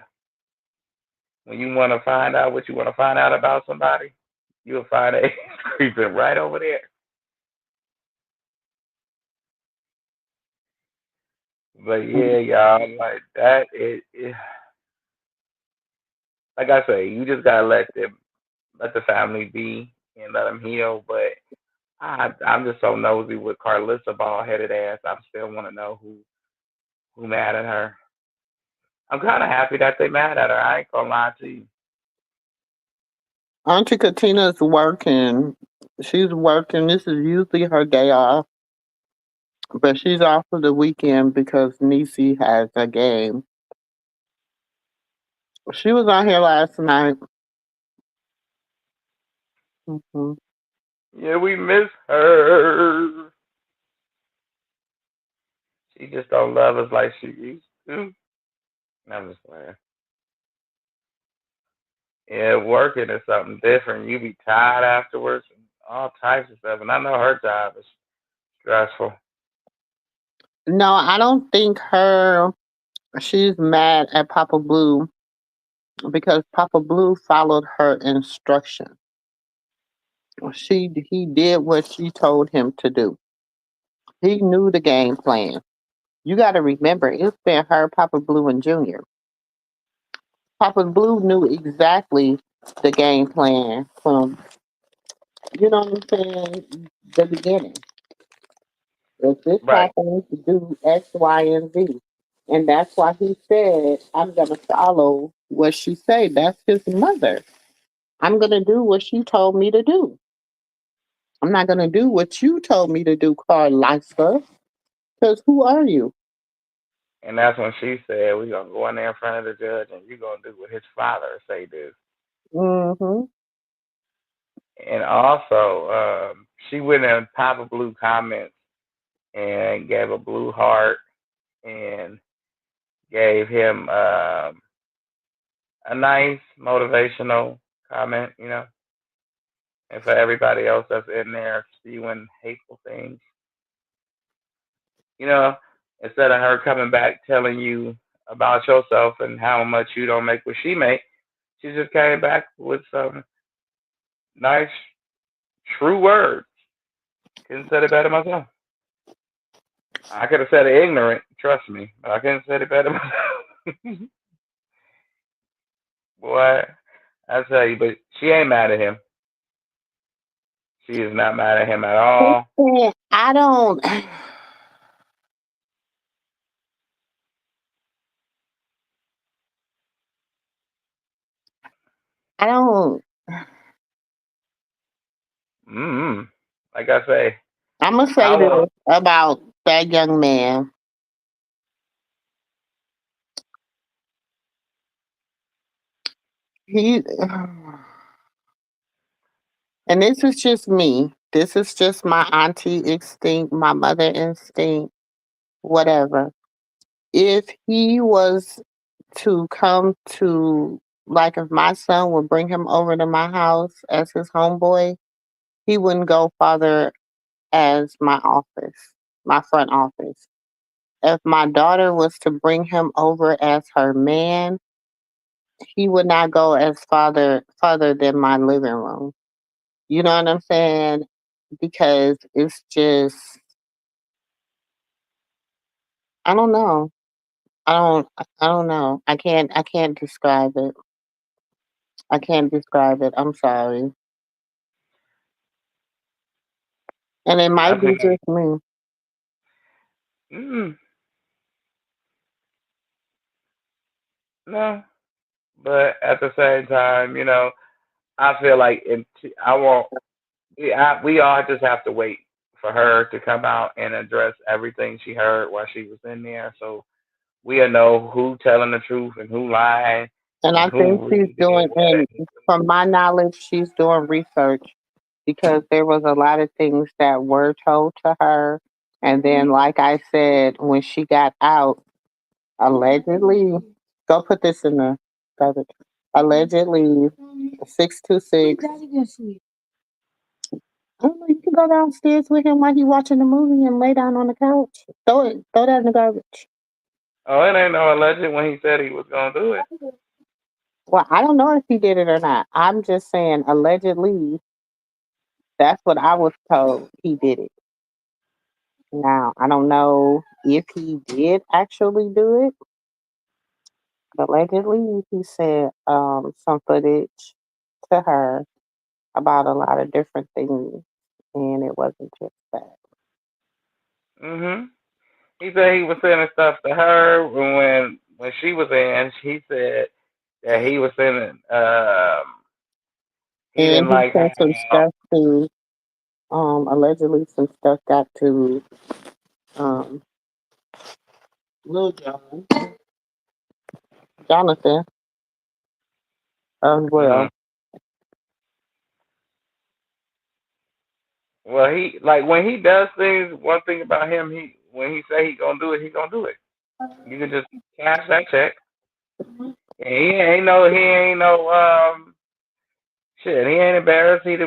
When you want to find out what you want to find out about somebody, you'll find it creeping right over there. But yeah, y'all, like that. Like I say, you just gotta let the family be and let them heal. But I'm just so nosy with Carlissa bald headed ass. I still want to know who mad at her. I'm kind of happy that they mad at her. I ain't gonna lie to you.
Auntie Katina's working. She's working. This is usually her day off, but she's off for the weekend because Niecy has a game. She was on here last night. Hmm.
Yeah, we miss her. She just don't love us like she used to. I'm just playing. Yeah, working is something different. You be tired afterwards and all types of stuff. And I know her job is stressful.
No, I don't think her. She's mad at Papa Blue because Papa Blue followed her instruction. He did what she told him to do. He knew the game plan. You got to remember, it's been her, Papa Blue, and Junior. Papa Blue knew exactly the game plan from, you know what I'm saying, the beginning. If this
Right.
happens, do X, Y, and Z. And that's why he said, I'm going to follow what she say. That's his mother. I'm going to do what she told me to do. I'm not going to do what you told me to do, Carlisa. Because who are you?
And that's when she said, we're going to go in there in front of the judge and you're going to do what his father say do.
Hmm.
And also, she went in Papa Blue comments and gave a blue heart and gave him a nice motivational comment, you know. And for everybody else that's in there spewing hateful things, you know, instead of her coming back telling you about yourself and how much you don't make what she make, she just came back with some nice, true words. Couldn't have said it better myself. I could have said it ignorant, trust me, but I couldn't have said it better myself. Boy, I tell you, but she ain't mad at him. She is not mad at him at all.
I don't. I don't.
Mm-hmm. Like I say,
I'm gonna say
I
this
want.
about that young man. He, and this is just me. This is just my auntie instinct, my mother instinct, whatever. If he was to come to, like, if my son would bring him over to my house as his homeboy, he wouldn't go farther as my office, my front office. If my daughter was to bring him over as her man, he would not go as farther than my living room. You know what I'm saying? Because it's just I don't know. I don't know. I can't describe it. I can't describe it. I'm sorry. And it might
I
be
think.
just me.
Mm, no, but at the same time, I feel like I won't. We all just have to wait for her to come out and address everything she heard while she was in there, so we'll know who telling the truth and who lying
And
and
I think
who
she's
really did
doing
what.
and from my knowledge she's doing research because there was a lot of things that were told to her And then, like I said, when she got out, allegedly, go put this in the garbage. Allegedly, 626. I don't know. You can go downstairs with him while he watching the movie and lay down on the couch. Throw that in the garbage.
Oh, it ain't no alleged when he said he was gonna do it.
Well, I don't know if he did it or not. I'm just saying, allegedly, that's what I was told. He did it. Now, I don't know if he did actually do it. Allegedly, he sent some footage to her about a lot of different things, and it wasn't just that.
Mhm. He said he was sending stuff to her when she was in. He said that he was sending. He
And
didn't
he
like
sent some
how.
stuff to allegedly some stuff got to um Lil Jonathan as
Mm,
well.
well, he like when he does things. One thing about him, he when he say he gonna do it, he gonna do it. You can just cash that check. And he ain't no shit. He ain't embarrassed. He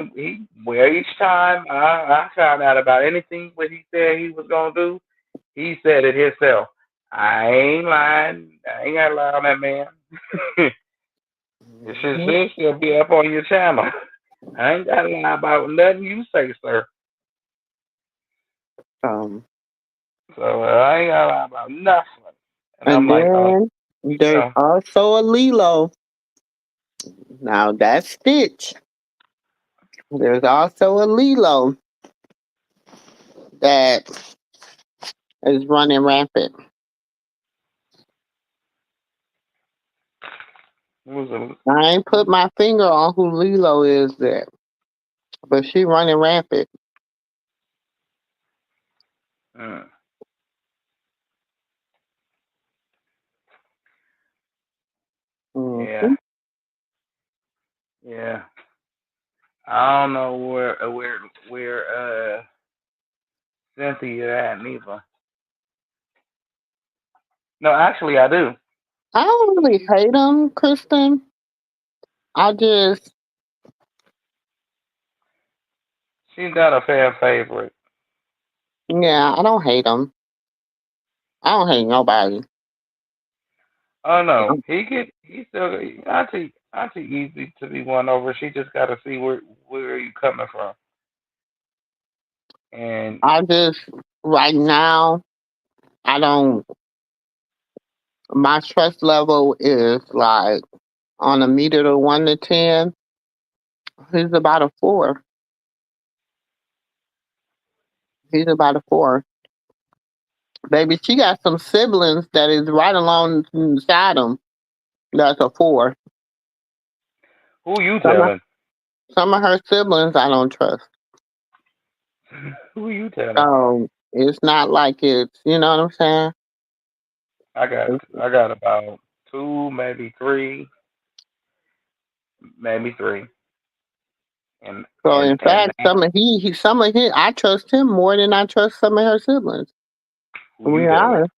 well each time I found out about anything what he said he was gonna do, he said it himself. I ain't lying. I ain't gotta lie on that man. It should
Mhm.
still be up on your channel. I ain't gotta lie about nothing you say, sir.
Um,
So I ain't gotta lie about nothing. And I'm
and
like, oh,
then there's
no.
also a Lilo. Now that's Stitch. There's also a Lilo that is running rampant.
It was a
I ain't put my finger on who Lilo is there, but she running rampant.
mm, yeah,
Hmm.
yeah. I don't know where Cynthia at neither. No, actually I do.
I don't really hate him, Kristen. I just,
She's not a fan favorite.
yeah, I don't hate him. I don't hate nobody.
Oh no, he still Auntie easy to be won over. She just got to see where you coming from. And
I just, right now, I don't, my stress level is like on a meter to 1 to 10. He's about a 4. He's about a 4. Baby, she got some siblings that is right alongside him. That's a 4.
who you
Some of,
telling?
some of her siblings I don't trust.
Who you telling?
So it's not like it's, you know what I'm saying?
I got about two, maybe three, maybe three, and
So
and
in
and
fact, some of his, I trust him more than I trust some of her siblings.
who
To be
you telling?
honest,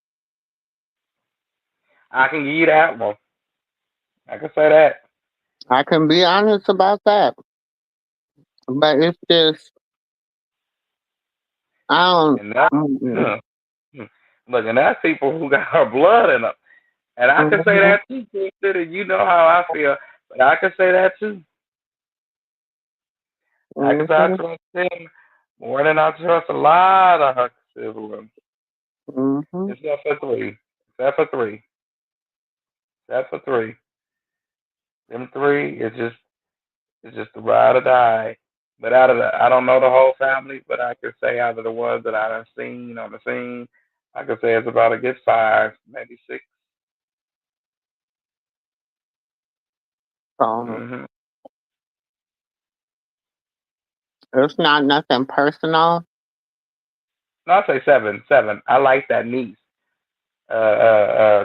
I can give you that one. I can say that.
I can be honest about that. But it's just, I don't.
And that,
Mm-mm,
look, and that's people who got her blood in them. And I can say
mhm,
that too, Sister. You know how I feel, but I can say that too. I can say I
mhm,
trust him more than I trust a lot of her siblings.
mhm.
Except for three. Except for three. Except for three. Them three is just the ride or die. But out of the, I don't know the whole family, but I could say out of the ones that I've seen on the scene, I could say it's about a good five, maybe six.
So
Mm-hmm.
it's not nothing personal.
No, I'll say seven, seven. I like that niece,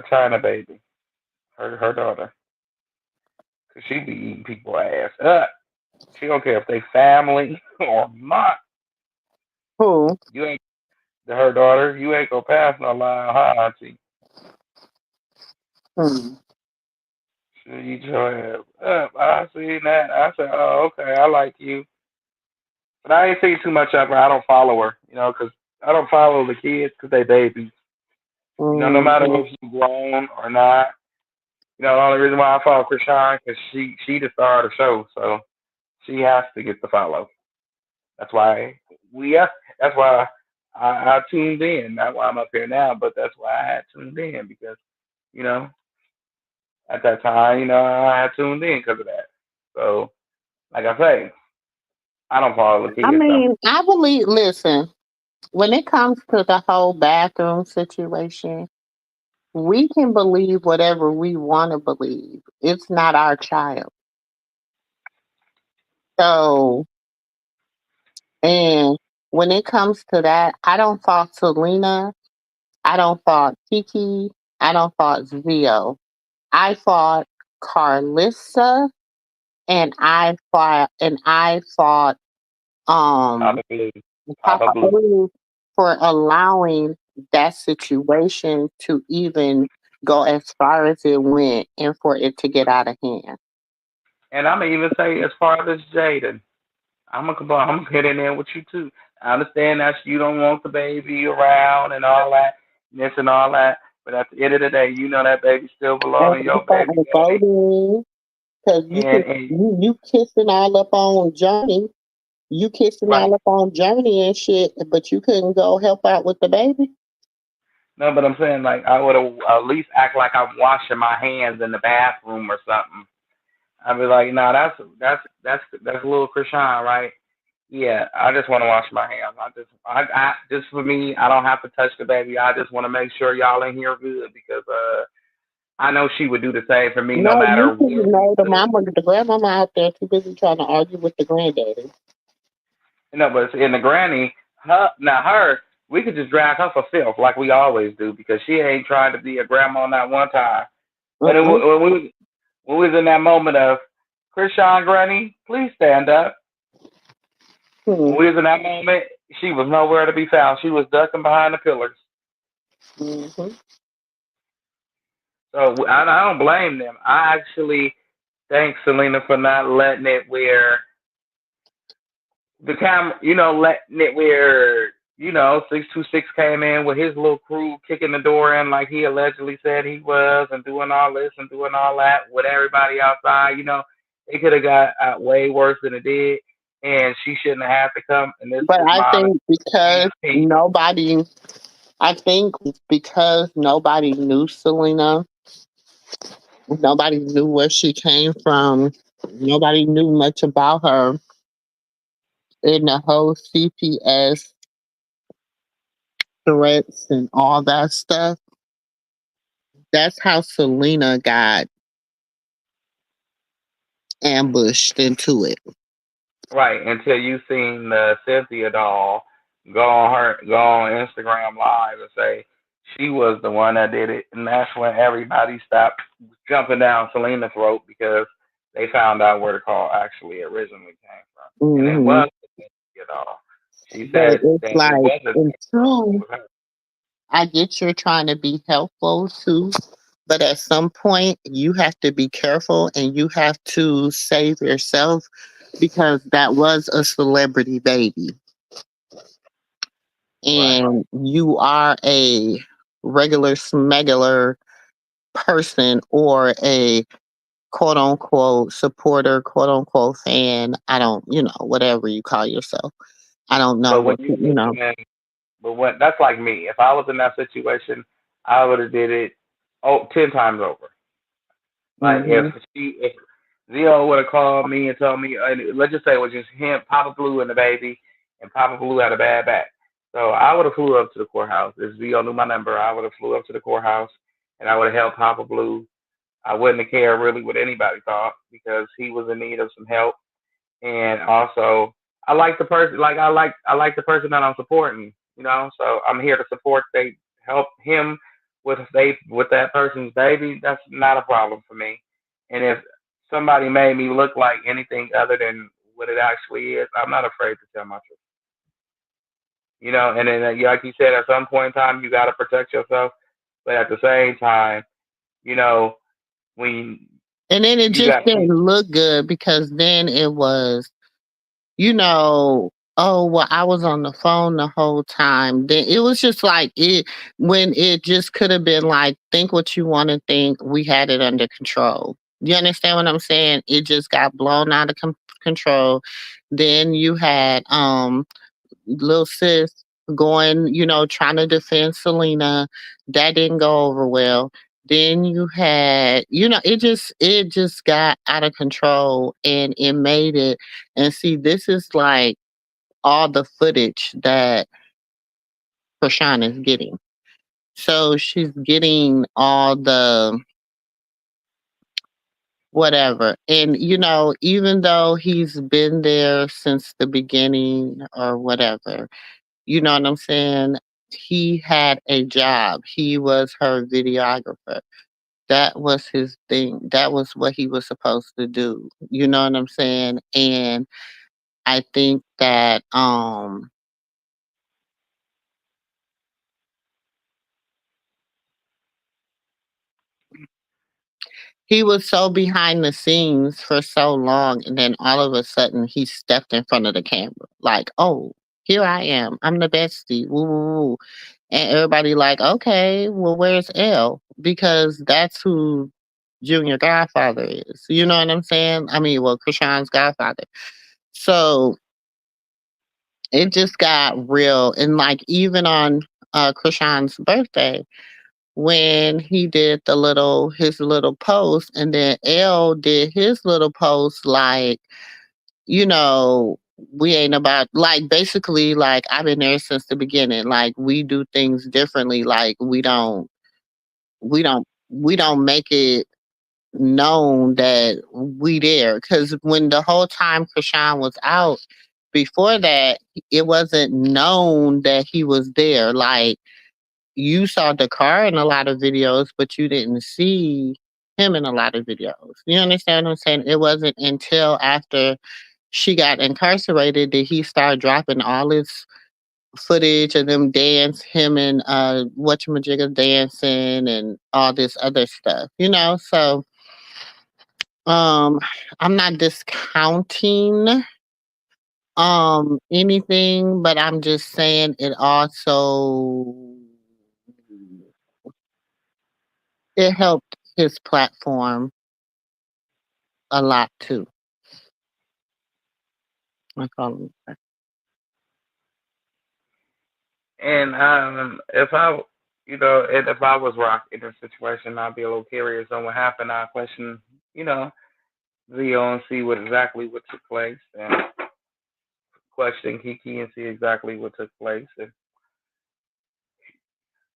China baby, her daughter, 'cause she be eating people ass up. She don't care if they family or not.
Who?
You ain't. her daughter. You ain't gonna pass no line, huh, Auntie?
Hmm.
She eat your ass up. I seen that. I said, oh, okay, I like you. But I ain't seen too much of her. I don't follow her, 'cause I don't follow the kids 'cause they babies. No matter
Hmm.
if you grown or not. The only reason why I follow Krishan because she the star of the show, so she has to get the follow. That's why we. That's why I tuned in. That's why I'm up here now. But that's why I had tuned in because you know at that time I had tuned in because of that. So like I say, I don't follow the
I
kids though.
mean, I believe, listen, when it comes to the whole bathroom situation, we can believe whatever we want to believe. It's not our child. So, and when it comes to that, I don't fault Selena. I don't fault Kiki. I don't fault Zio. I fought Carlissa, and I fought um
Papa Blue, Papa
Papa
Blue,
Olu for allowing that situation to even go as far as it went and for it to get out of hand.
and I'm gonna even say as far as Jaden. I'm gonna get in there with you too. I understand that you don't want the baby around and all that, this and all that. But at the end of the day, that baby still belongs
And
to
I
your
fought
baby
on
daddy.
voting because
And
you kissing all up on Journey. You kissing
right,
all up on Journey and shit, but you couldn't go help out with the baby.
no, but I'm saying like I would have at least act like I'm washing my hands in the bathroom or something. I'd be like, no, that's a little Krishan, right? Yeah, I just want to wash my hands. I just for me, I don't have to touch the baby. I just want to make sure y'all in here good because I know she would do the same for me no
No, you
matter
should
where we
know the
was.
mama, the grandmama out there too busy trying to argue with the granddaddy.
But in the granny, her, we could just drag her for filth like we always do because she ain't tried to be a grandma not one time. But
Uh-uh.
when we was in that moment of, Krishan Granny, please stand up.
Hmm.
When we was in that moment, she was nowhere to be found. She was ducking behind the pillars.
Hmm.
So I don't blame them. I actually thank Selena for not letting it where the camera, letting it where 626 came in with his little crew kicking the door in like he allegedly said he was, and doing all this and doing all that with everybody outside. It could have got way worse than it did, and she shouldn't have had to come. And this
But
is
I
my
think because
honest opinion.
nobody, I think because nobody knew Selena, nobody knew where she came from, nobody knew much about her in the whole CPS threats and all that stuff. That's how Selena got ambushed into it.
Right, until you seen the Cynthia doll go on Instagram Live and say she was the one that did it, and that's when everybody stopped jumping down Selena's throat because they found out where the call actually originally came from, and it
Hmm.
was the Cynthia doll. She
But
said
it's
that it
like,
wasn't her, it
until
was her.
I get you're trying to be helpful too, but at some point you have to be careful and you have to save yourself because that was a celebrity baby
Right.
and you are a regular smegular person or a quote unquote supporter, quote unquote fan. I don't, whatever you call yourself. I don't know
But when
what,
you listening, but when that's like me. If I was in that situation, I would have did it 10 times over. Like
hmm
if Zio would have called me and told me, let's just say it was just him, Papa Blue, and the baby, and Papa Blue had a bad back. So I would have flew up to the courthouse. If Zio knew my number, I would have flew up to the courthouse, and I would have helped Papa Blue. I wouldn't have cared really what anybody thought because he was in need of some help, and also I like the person, like I like the person that I'm supporting. So I'm here to support. They help him with that person's baby. That's not a problem for me. And if somebody made me look like anything other than what it actually is, I'm not afraid to tell my truth. And then like you said, at some point in time, you got to protect yourself, but at the same time, you know, when
And then it
you
just
got
didn't look good because then it was, oh, well, I was on the phone the whole time. Then it was just like when it just could have been like, think what you want to think. We had it under control. You understand what I'm saying? It just got blown out of control. Then you had little sis going, trying to defend Selena. That didn't go over well. Then you had, it just got out of control and it made it. And see, this is like all the footage that Krishan is getting. So she's getting all the whatever. And, even though he's been there since the beginning or whatever, you know what I'm saying? He had a job. He was her videographer. That was his thing. That was what he was supposed to do. You know what I'm saying? And I think that he was so behind the scenes for so long, and then all of a sudden he stepped in front of the camera. Like, oh, here I am. I'm the bestie. Woo woo woo. And everybody like, okay, well, where's L? Because that's who Junior Godfather is. You know what I'm saying? I mean, well, Krishan's Godfather. So it just got real. And like even on Krishan's birthday, when he did his little post, and then L did his little post like, you know, we ain't about like basically like I've been there since the beginning. Like we do things differently. Like we don't make it known that we there. Because when the whole time Krishan was out, before that, it wasn't known that he was there. Like you saw the car in a lot of videos, but you didn't see him in a lot of videos. You understand what I'm saying? It wasn't until after she got incarcerated did he start dropping all his footage of them him and whatchamajigga dancing and all this other stuff, So um I'm not discounting anything, but I'm just saying it helped his platform a lot too. I call him that.
And and if I was Rock in this situation, I'd be a little curious on what happened. I'd question, you know, Leo and see what took place, and question Kiki and see exactly what took place. And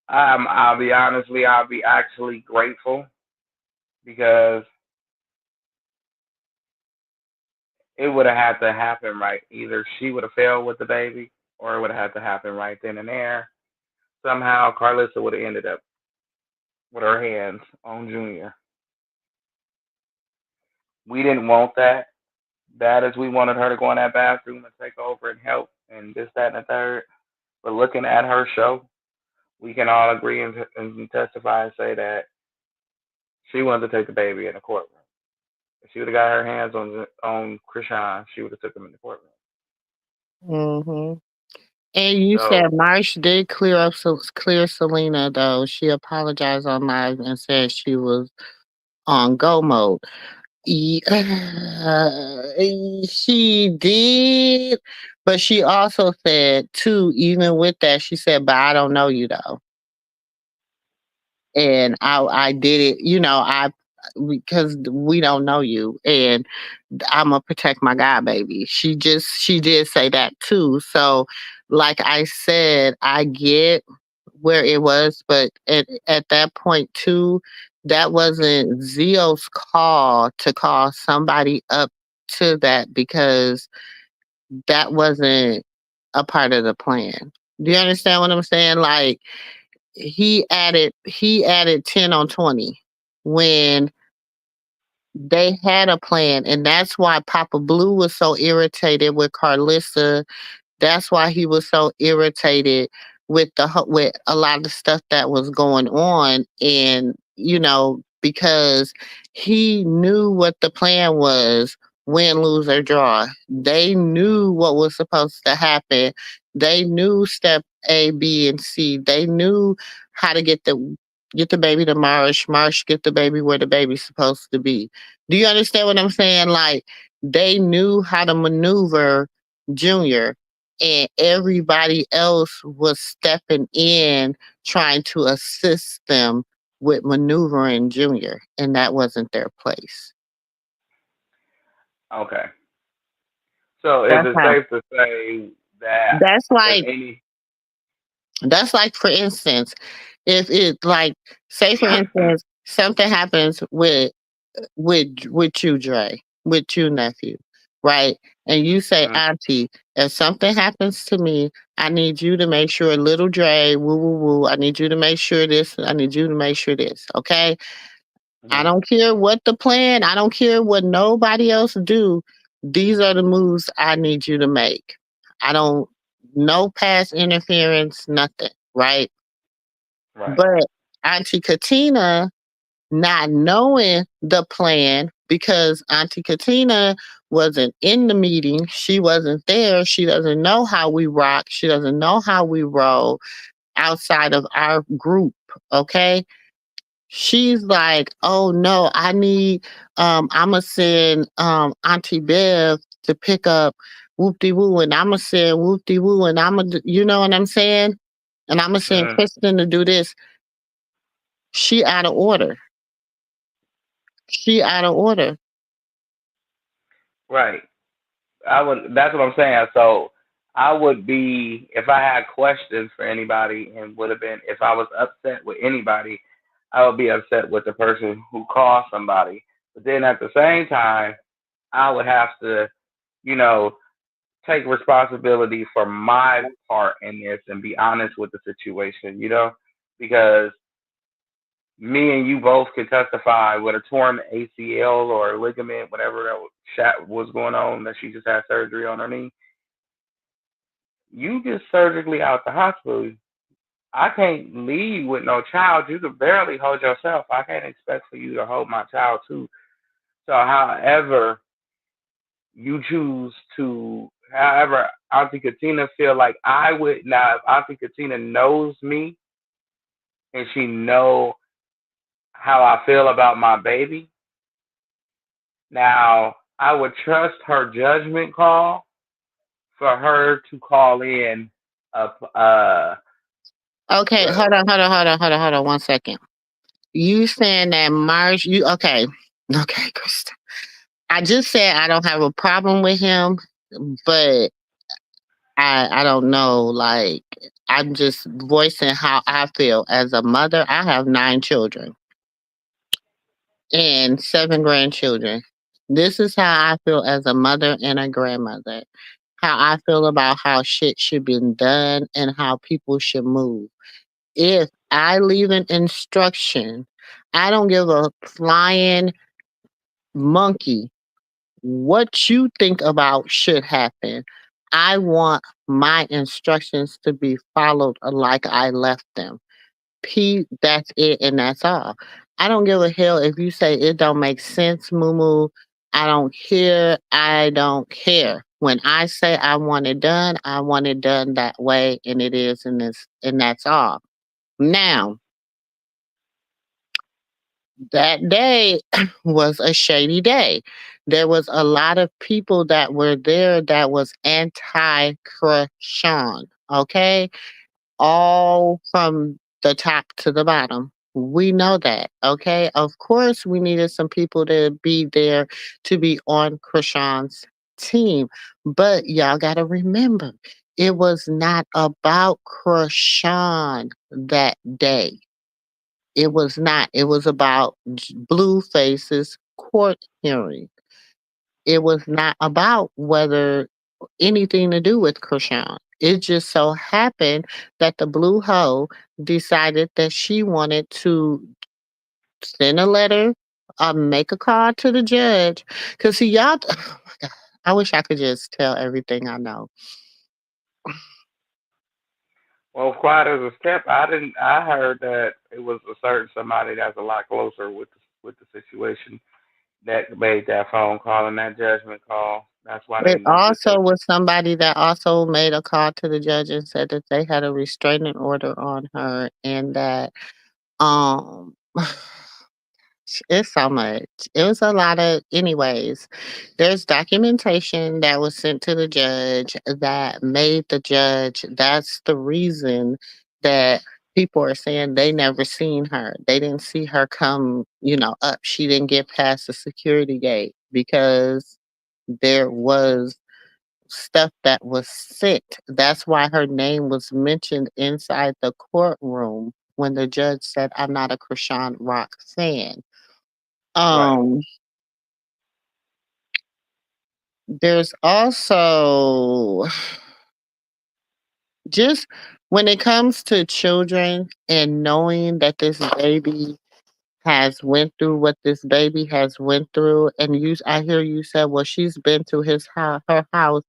I'll be actually grateful because it would have had to happen right. Either she would have failed with the baby, or it would have had to happen right then and there. Somehow, Carlissa would have ended up with her hands on Junior. We didn't want that. Bad as we wanted her to go in that bathroom and take over and help and this, that, and the third. But looking at her show, we can all agree and testify and say that she wanted to take the baby in the courtroom. If she would have got her hands on Krishan, she would have took him in the courtroom.
Hmm. And you
So
said Marsh did clear Selena though. She apologized on live and said she was on go mode. Yeah, she did, but she also said too. Even with that, she said, "But I don't know you though." And I did it, I because we don't know you, and Imma protect my god baby. She did say that too. So, like I said, I get where it was, but at that point too, that wasn't Zio's call to call somebody up to that because that wasn't a part of the plan. Do you understand what I'm saying? Like he added 10 on 20 when they had a plan, and that's why Papa Blue was so irritated with Carlissa That's why he was so irritated with with a lot of stuff that was going on, and because he knew what the plan was, win, lose, or draw. They knew what was supposed to happen. They knew step A, B, and C. They knew how to get the baby to Marsh, Marsh get the baby where the baby's supposed to be. Do you understand what I'm saying? Like, they knew how to maneuver Junior, and everybody else was stepping in trying to assist them with maneuvering Junior, and that wasn't their place.
Okay. So is
That's
it
how.
safe to say that
That's
if
like
any
that's like, for instance, if it like, say for instance something happens with you, Dre, with you, nephew, right? And you say,
Mhm,
Auntie, if something happens to me, I need you to make sure little Dre, woo woo woo. I need you to make sure this. I need you to make sure this. Okay. I
mhm,
don't care what the plan. I don't care what nobody else do. These are the moves I need you to make. I don't no past interference, nothing, right?
right.
But Auntie Katina, not knowing the plan, because Auntie Katina wasn't in the meeting, she wasn't there, she doesn't know how we rock, she doesn't know how we roll outside of our group, okay? She's like, "Oh no, I need I'ma send Auntie Bev to pick up whoop de woo, and I'ma send whoop de woo, and you know what I'm saying? And I'ma send
Mhm,
Kristen to do this." She out of order. She out of order.
right. I would. That's what I'm saying. So I would be if I had questions for anybody, and would have been if I was upset with anybody, I would be upset with the person who caused somebody. But then at the same time, I would have to, you know, take responsibility for my part in this and be honest with the situation. Because me and you both can testify with a torn ACL or ligament, whatever was going on that she just had surgery on her knee. You just surgically out the hospital. I can't leave with no child. You can barely hold yourself. I can't expect for you to hold my child too. So, however Auntie Katina feel like I would now, if Auntie Katina knows me and she know how I feel about my baby, now I would trust her judgment call for her to call in a
Okay,
well,
hold on 1 second. You saying that Marsh, okay, Krista. I just said I don't have a problem with him, but I don't know, like, I'm just voicing how I feel as a mother. I have 9 children and 7 grandchildren. This is how I feel as a mother and a grandmother. How I feel about how shit should be done and how people should move. If I leave an instruction, I don't give a flying monkey what you think about should happen. I want my instructions to be followed like I left them. That's it, and that's all. I don't give a hell if you say it don't make sense, moo moo. I don't care. I don't care. When I say I want it done, I want it done that way, and it is, and that's all. Now, that day was a shady day. There was a lot of people that were there that was anti Krishan, okay? All from the top to the bottom. We know that, okay? Of course, we needed some people to be there to be on Krishan's team. But y'all got to remember, it was not about Krishan that day. It was not. It was about Blueface's court hearing. It was not about whether anything to do with Krishan. It just so happened that the Blue Hoe decided that she wanted to send a letter, make a call to the judge. Cause see, y'all, oh my God, I wish I could just tell everything I know.
Well, quiet as a kept. I didn't. I heard that it was a certain somebody that's a lot closer with the situation that made that phone call and that judgment call. That's why they
It
moved it to.
also was somebody that also made a call to the judge and said that they had a restraining order on her and that um it's so much. It was a lot of anyways. There's documentation that was sent to the judge that made the judge that's the reason that people are saying they never seen her. They didn't see her come, up. She didn't get past the security gate because there was stuff that was sent. That's why her name was mentioned inside the courtroom when the judge said, "I'm not a Krishan Rock fan."
Right.
Um, there's also just when it comes to children and knowing that this baby has went through what this baby has went through, and I hear you said, well, she's been to her house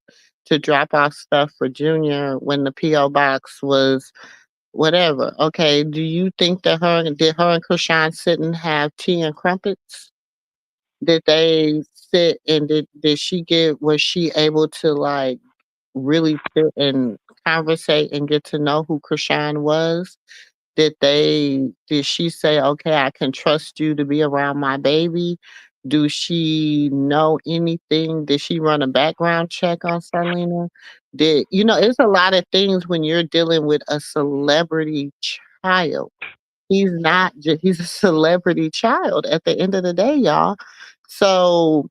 to drop off stuff for Junior when the PO box was whatever. Okay, do you think that her and Krishan sit and have tea and crumpets? Did they sit and did she get was she able to like really sit and conversate and get to know who Krishan was? Did she say, "Okay, I can trust you to be around my baby"? Do she know anything? Did she run a background check on Selena? It's a lot of things when you're dealing with a celebrity child. He's a celebrity child at the end of the day, y'all. So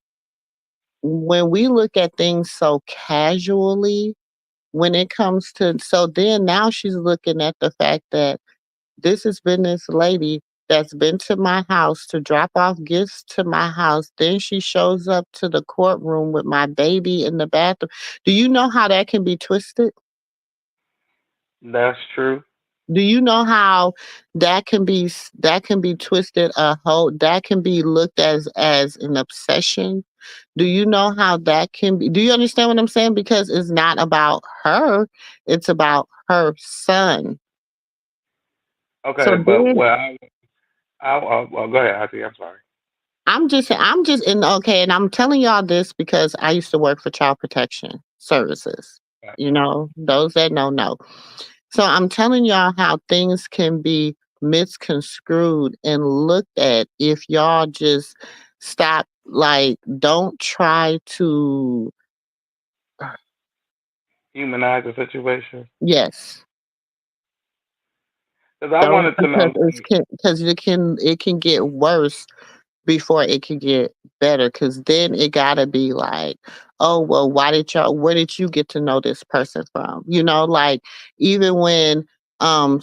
when we look at things so casually, when it comes to so then now she's looking at the fact that this has been this lady that's been to my house to drop off gifts to my house. Then she shows up to the courtroom with my baby in the bathroom. Do you know how that can be twisted?
That's true.
Do you know how that can be twisted a whole that can be looked as an obsession? Do you know how that can be? Do you understand what I'm saying? Because it's not about her, it's about her son. So
Okay, but
then
well, go ahead. I see. I'm sorry.
I'm just in okay, and I'm telling y'all this because I used to work for child protection services.
Right.
Those that know. So I'm telling y'all how things can be misconstrued and looked at if y'all just stop like don't try to
Humanize the situation.
yes.
Because I
Don't
wanted to
because
know.
it can get worse before it could get better, because then it gotta be like, "Oh, well, where did you get to know this person from?" Like, even when little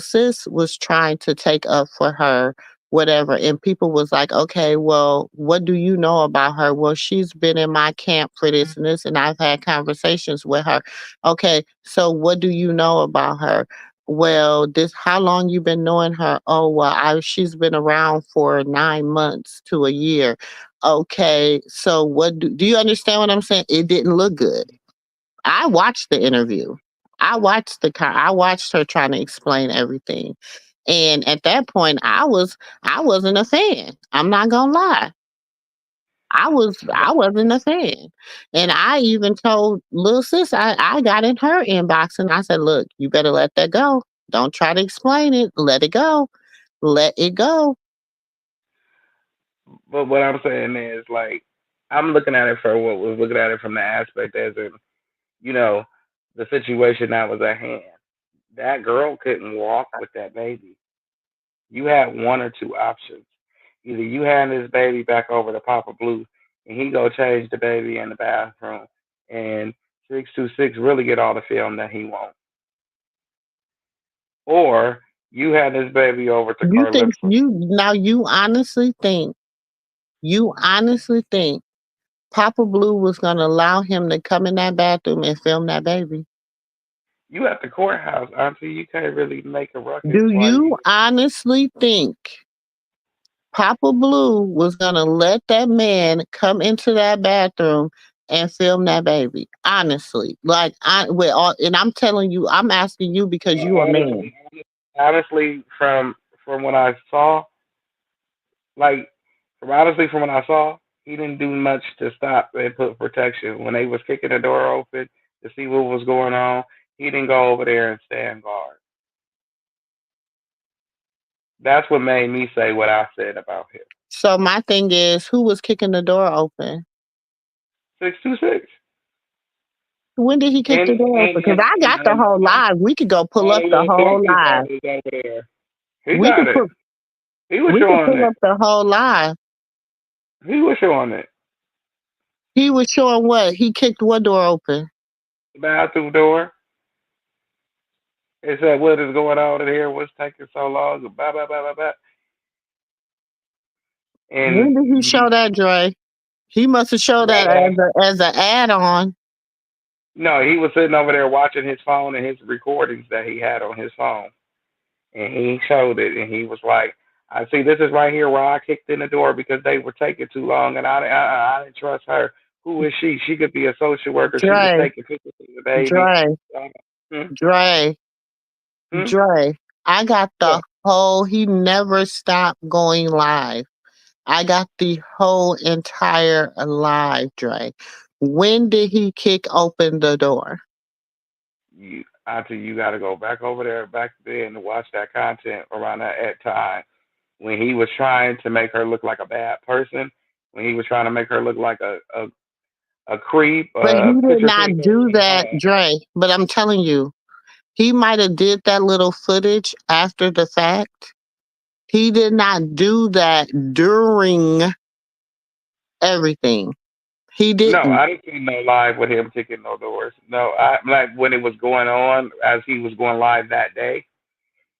sis was trying to take up for her, whatever, and people was like, "Okay, well, what do you know about her?" "Well, she's been in my camp for this and this, and I've had conversations with her." "Okay, so what do you know about her?" "Well, this how long you been knowing her?" "Oh, well, she's been around for 9 months to a year." "Okay, so do you understand what I'm saying?" It didn't look good. I watched the interview. I watched her trying to explain everything. And at that point, I wasn't a fan. I'm not gonna lie. I wasn't a fan. And I even told little sis, I got in her inbox and I said, "Look, you better let that go. Don't try to explain it. Let it go. Let it go."
But what I'm saying is, like, I'm looking at it for what was looking at it from the aspect as in, you know, the situation that was at hand. That girl couldn't walk with that baby. You had one or two options. Either you hand this baby back over to Papa Blue and he go change the baby in the bathroom and 626 really get all the film that he wants. Or you hand this baby over to
You think
Carlissa.
you now you honestly think Papa Blue was gonna allow him to come in that bathroom and film that baby?
You at the courthouse, Auntie. You can't really make a ruckus
Do
while
you
you.
honestly think Papa Blue was gonna let that man come into that bathroom and film that baby. Honestly, like I with all, and I'm telling you, I'm asking you because you a man.
Honestly, honestly, from what I saw, like from what I saw, he didn't do much to stop and put protection. When they was kicking the door open to see what was going on, he didn't go over there and stand guard. That's what made me say what I said about him.
So my thing is, who was kicking the door open?
626.
When did he kick the door open? Because I got the
And
whole live. We could go pull
all
up
the
the
little
whole
talking
live.
partners over there. He
We
got
could
it.
put.
He was
We could
showing
pull
it.
up the whole live.
He was showing it.
He was showing what he kicked. What door open?
The bathroom door. It said, "What is going on in here? What's taking so long?" Blah blah blah blah blah. And
When did he show that, Dre? He must have showed that
right
as
after,
a add on.
no, he was sitting over there watching his phone and his recordings that he had on his phone, and he showed it, and he was like, "I see. This is right here where I kicked in the door because they were taking too long, and I didn't trust her. Who is she? She could be a social worker. She was
Dre,
taking pictures of the baby."
Dre,
Hmm?
Dre,
Hmm?
Dre. I got the
What?
whole. He never stopped going live. I got the whole entire live, Dre. When did he kick open the door?
Auntie, you got to go back over there back then to watch that content around that time when he was trying to make her look like a bad person, when he was trying to make her look like a creep,
But he did
picture
not
taker,
do
and all
that,
that.
Dre. But I'm telling you, he might have did that little footage after the fact. He did not do that during everything. He
No,
didn't.
I didn't see no live with him kicking no doors. No, I like when it was going on as he was going live that day.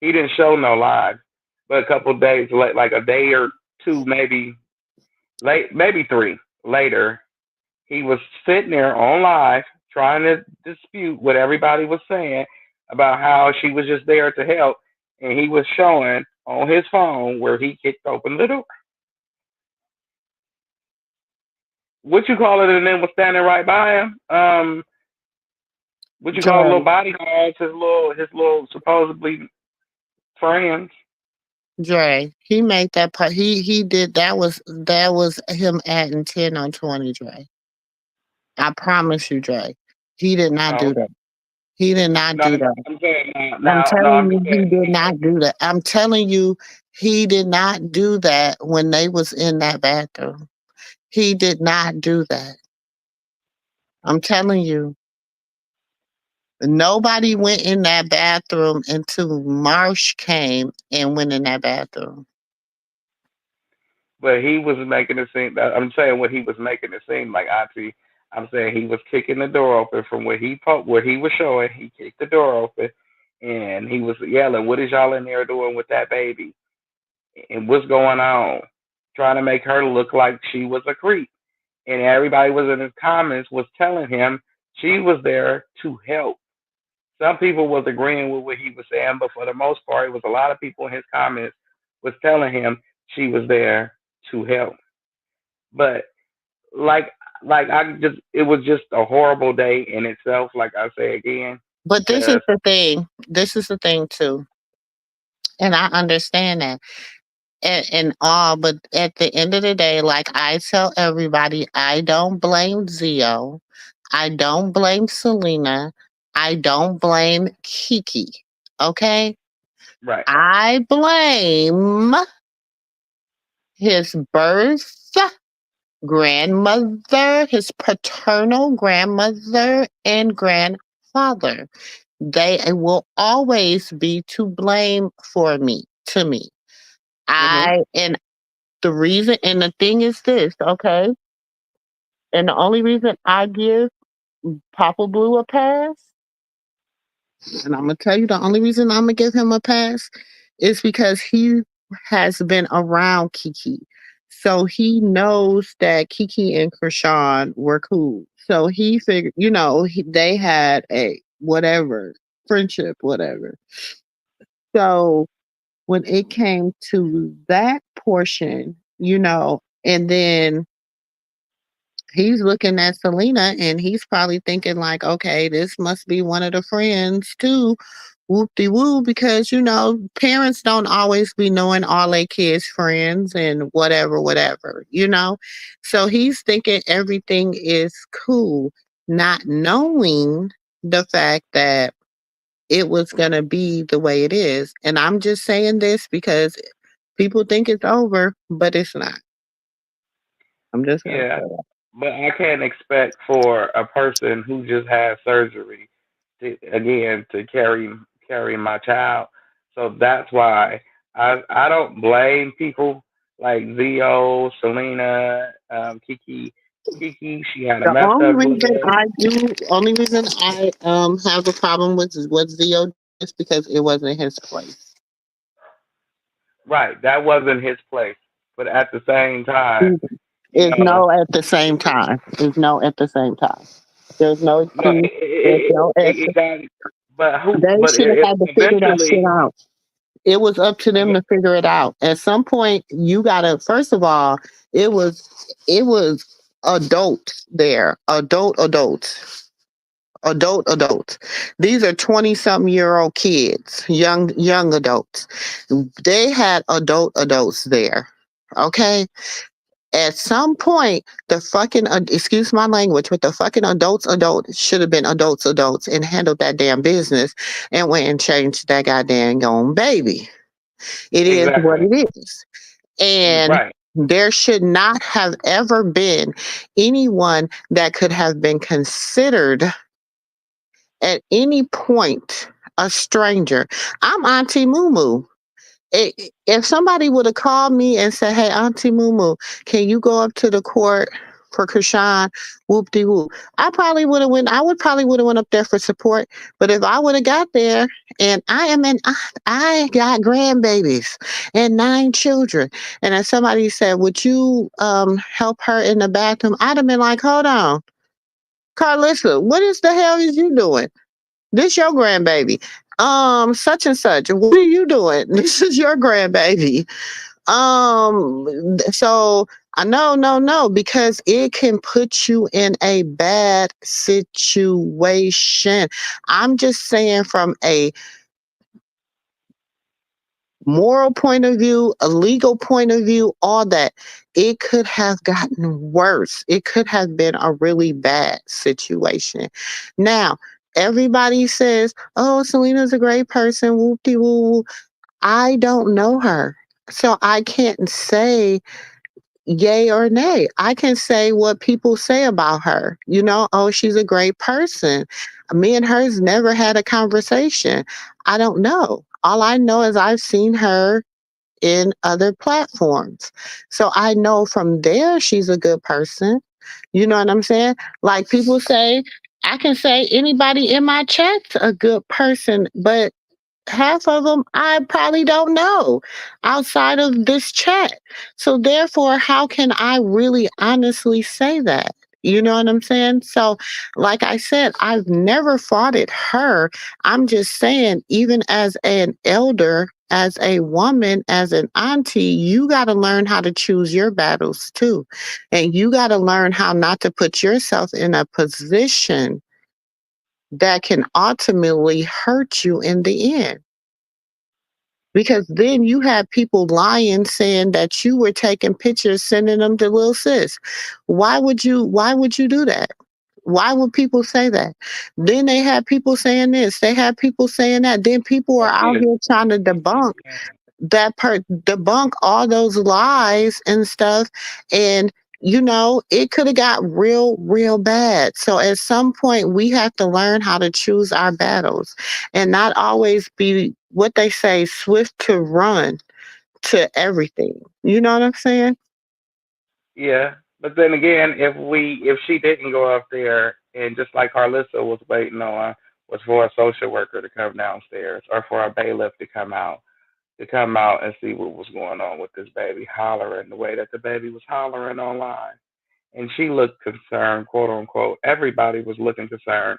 He didn't show no live, but a couple of days late, like a day or two, maybe late, maybe three later, he was sitting there on live trying to dispute what everybody was saying about how she was just there to help, and he was showing on his phone where he kicked open the door. What you call it? And then was standing right by him. What you call it,
Dre,
little bodyguards, his little supposedly friends.
Dre. He made that part. He did that was him adding 10 on 20, Dre. I promise you, Dre. He did not
Oh,
do
okay.
that. He did not
No,
do that.
I'm saying now,
I'm
no,
telling
I'm just
you, he
saying
did
now.
not do that. I'm telling you, he did not do that when they was in that bathroom. He did not do that. I'm telling you. Nobody went in that bathroom until Marsh came and went in that bathroom.
But he was making it seem. I'm saying what he was making it seem like. Auntie, I'm saying he was kicking the door open from what he was showing. He kicked the door open, and he was yelling, "What is y'all in there doing with that baby? And what's going on?" Trying to make her look like she was a creep, and everybody was in his comments was telling him she was there to help. Some people was agreeing with what he was saying, but for the most part, it was a lot of people in his comments was telling him she was there to help. But like like I just it was just a horrible day in itself, like I say again,
But this is
because
the thing. This is the thing too. And I understand that. And all, but at the end of the day, like I tell everybody, I don't blame Zio. I don't blame Selena. I don't blame Kiki. Okay?
right.
I blame his birth grandmother, his paternal grandmother, and grandfather. They will always be to blame for me, to me.
Mhm.
And the reason, and the thing is this, okay? And the only reason I give Papa Blue a pass, and I'm gonna tell you the only reason I'm gonna give him a pass is because he has been around Kiki. So he knows that Kiki and Krishan were cool. So he figured, they had a whatever friendship, whatever. So when it came to that portion, and then He's looking at Selena and he's probably thinking like, okay, this must be one of the friends too. Whoop de woo, because parents don't always be knowing all their kids' friends and whatever, whatever. So he's thinking everything is cool, not knowing the fact that it was gonna be the way it is. And I'm just saying this because people think it's over, but it's not. I'm just gonna
Yeah,
say that.
but I can't expect for a person who just had surgery to again to carry my child. So that's why I don't blame people like Zio, Selena, Kiki. Kiki, she had a
The
messed
only
up
reason
blood.
I do, only reason I have a problem with what Zio did is because it wasn't his place.
Right, that wasn't his place. But at the same time, you
Is
know,
no at the same time. Is no at the same time. There's no
no,
excuse. There's no
it
extra.
got. But who?
They
But
should have had to figure that shit
eventually,
out. It was up to them to figure it out. At some point, you gotta. First of all, it was adults there, adults. These are 20-something-year-old kids, young adults. They had adults there. Okay, at some point, the fucking excuse my language, but the fucking adults should have been adults and handled that damn business and went and changed that goddamn own baby. It is what
exactly.
it is. And
Right.
there should not have ever been anyone that could have been considered at any point a stranger. I'm Auntie Moo Moo. If somebody would have called me and said, "Hey, Auntie Moo, can you go up to the court for Krishan?" Whoop de whoop. I probably would have went. I would probably would have went up there for support. But if I would have got there, and I got grandbabies and 9 children, and if somebody said, "Would you help her in the bathroom?" I'd have been like, "Hold on, Carlissa, what is the hell is you doing? This your grandbaby. Such and such. What are you doing? This is your grandbaby." So I no, because it can put you in a bad situation. I'm just saying from a moral point of view, a legal point of view, all that, it could have gotten worse. It could have been a really bad situation. Now, everybody says, "Oh, Selena's a great person, whoop de woo." I don't know her. So I can't say yay or nay. I can say what people say about her. Oh, she's a great person. Me and her's never had a conversation. I don't know. All I know is I've seen her in other platforms. So I know from there she's a good person. You know what I'm saying? Like people say, I can say anybody in my chat's a good person, but half of them I probably don't know outside of this chat. So therefore, how can I really honestly say that? You know what I'm saying? So, like I said, I've never faulted her. I'm just saying, even as an elder, as a woman, as an auntie, you got to learn how to choose your battles too. And you got to learn how not to put yourself in a position that can ultimately hurt you in the end. Because then you have people lying saying that you were taking pictures, sending them to Lil Sis. Why would you do that? Why would people say that? Then they have people saying this, they have people saying that. Then people are out
Again,
here trying to debunk all those lies and stuff. And it could have got real bad. So at some point we have to learn how to choose our battles and not always be what they say swift to run to everything. You know what I'm saying?
yeah. But then again, if she didn't go up there, and just like Carlissa was waiting on, was for a social worker to come downstairs or for a bailiff to come out and see what was going on with this baby hollering the way that the baby was hollering online. And she looked concerned, quote unquote. Everybody was looking concerned.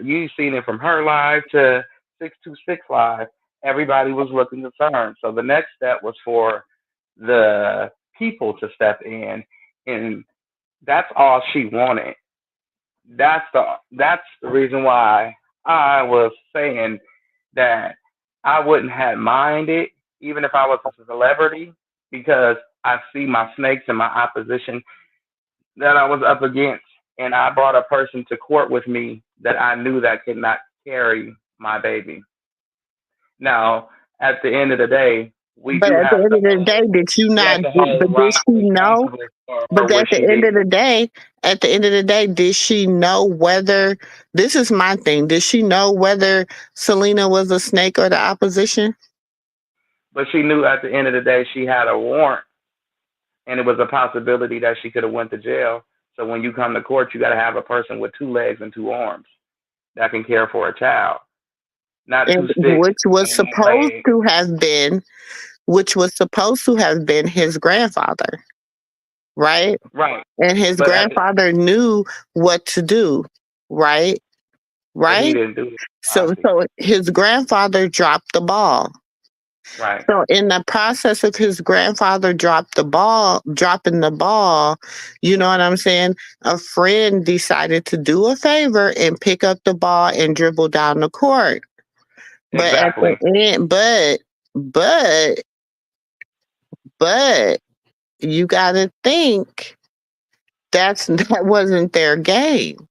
You seen it from her live to 626 live. Everybody was looking concerned. So the next step was for the people to step in and That's all she wanted. That's the reason why I was saying that I wouldn't have minded even if I was a celebrity because I see my snakes and my opposition that I was up against, and I brought a person to court with me that I knew that could not carry my baby. Now, at the end of the day, we
But
do
at the
have
end
to
of the
hold
day, did you
we
not?
have to hold
But did
Ron
she know?
responsible for
But
what
at the
she
end
did.
of the day, at the end of the day, did she know whether this is my thing? Did she know whether Selena was a snake or the opposition?
But she knew at the end of the day she had a warrant, and it was a possibility that she could have went to jail. So when you come to court, you got to have a person with two legs and two arms that can care for a child, not two
And
sticks and one leg.
which was supposed to have been his grandfather, right?
Right.
And his
But at the,
grandfather knew what to do, right?
but he
Right?
didn't do it,
So
Auntie.
so his grandfather dropped the ball.
Right.
So in the process of his grandfather dropping the ball, you know what I'm saying? A friend decided to do a favor and pick up the ball and dribble down the court. But at the
Exactly.
end, but, but you got to think that wasn't their game.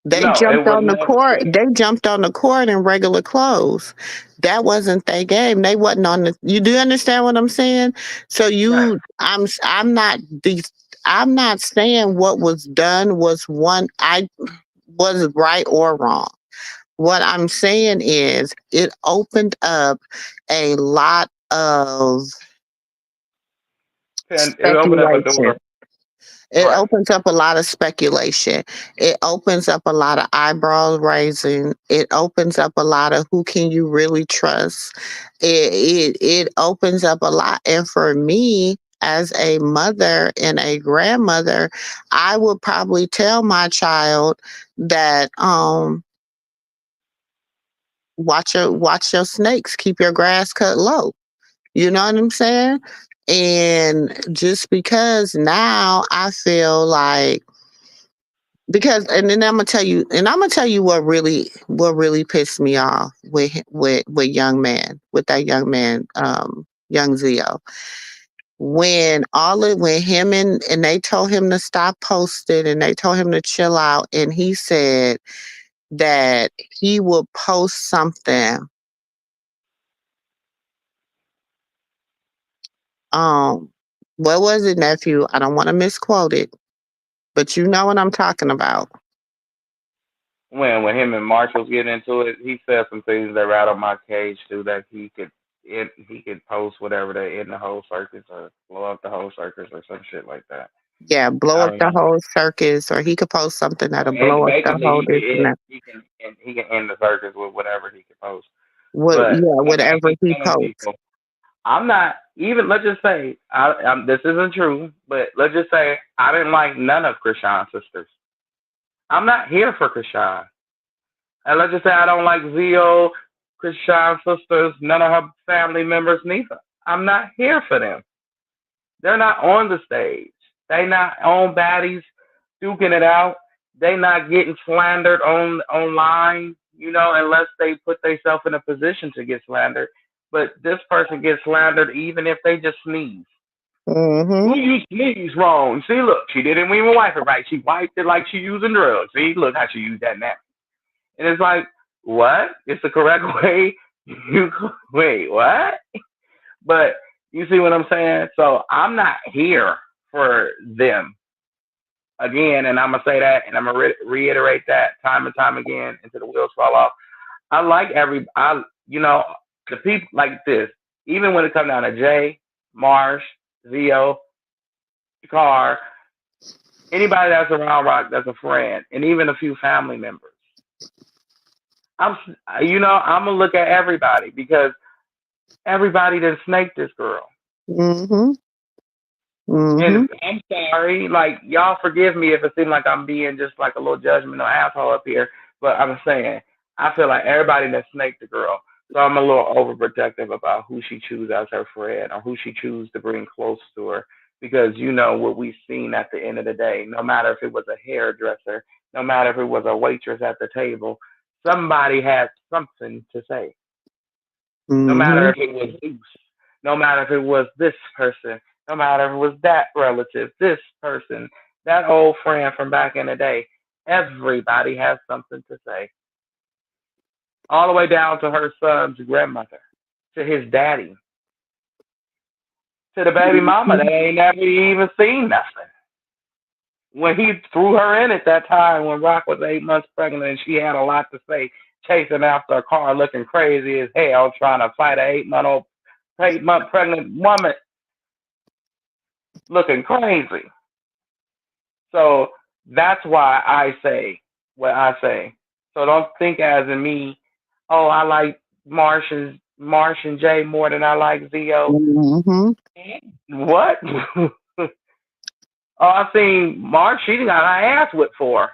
They
No, it
jumped
would
on the
never
court.
be.
They jumped on the court in regular clothes. That wasn't their game. They wasn't on the. You do understand what I'm saying? So
Right.
I'm not the. I'm not saying what was done was one. I was right or wrong. What I'm saying is it opened up a lot of
And it opened up a
speculation.
door.
It
Right.
opens up a lot of speculation. It opens up a lot of eyebrows raising. It opens up a lot of who can you really trust. It opens up a lot. And for me, as a mother and a grandmother, I would probably tell my child that watch your snakes, keep your grass cut low. You know what I'm saying? And just because now I feel like because and then I'm gonna tell you what really pissed me off with young man with that young man young Zio when him and they told him to stop posting and they told him to chill out and he said that he will post something um what was it, nephew? I don't want to misquote it, but you know what I'm talking about.
When him and Marshall was getting into it, he said some things that rattled my cage too. That he could post whatever to end the whole circus or blow up the whole circus or some shit like that.
Yeah, blow
I
up the
remember.
whole circus, or he could post something that'll
And
blow up the
basically,
whole this and that.
he can end the circus with whatever he can post.
What?
But
Yeah,
like I
whatever
keep
he
telling
posts.
people, I'm not even. Let's just say this isn't true, but let's just say I didn't like none of Krishan's sisters. I'm not here for Krishan. And let's just say I don't like Zio, Krishan's sisters, none of her family members neither. I'm not here for them. They're not on the stage. They not on baddies duking it out. They not getting slandered online, unless they put themselves in a position to get slandered. But this person gets slandered even if they just sneeze.
Mm-hmm.
Ooh, you sneeze wrong. See, look, she didn't even wipe it right. She wiped it like she using drugs. See, look how she used that now. And it's like, what? It's the correct way. You wait, what? But you see what I'm saying? So I'm not here for them again, and I'm gonna say that, and I'm gonna reiterate that time and time again until the wheels fall off. I like the people like this. Even when it comes down to Jay, Marsh, Zio, Car, anybody that's around Rock that's a friend, and even a few family members. I'm, I'm gonna look at everybody because everybody didn't snake this girl.
Mm-hmm.
And
Mm-hmm.
I'm sorry, like y'all forgive me if it seems like I'm being just like a little judgmental asshole up here, but I'm saying I feel like everybody that snaked the girl. So I'm a little overprotective about who she chooses as her friend or who she chooses to bring close to her. because you know what we've seen at the end of the day. No matter if it was a hairdresser, no matter if it was a waitress at the table, somebody had something to say. No matter
Mhm.
if it was Zeus, no matter if it was this person, no matter if it was that relative, this person, that old friend from back in the day. Everybody has something to say, all the way down to her son's grandmother, to his daddy, to the baby mama that ain't never even seen nothing. When he threw her in at that time when Rock was 8 months pregnant and she had a lot to say, chasing after a car looking crazy as hell, trying to fight an 8-month pregnant woman looking crazy. So that's why I say what I say. So don't think as in me, oh, I like Marsh and Jay more than I like Zo.
Mhm.
What? Oh, I seen Marsh. She got her ass whipped for.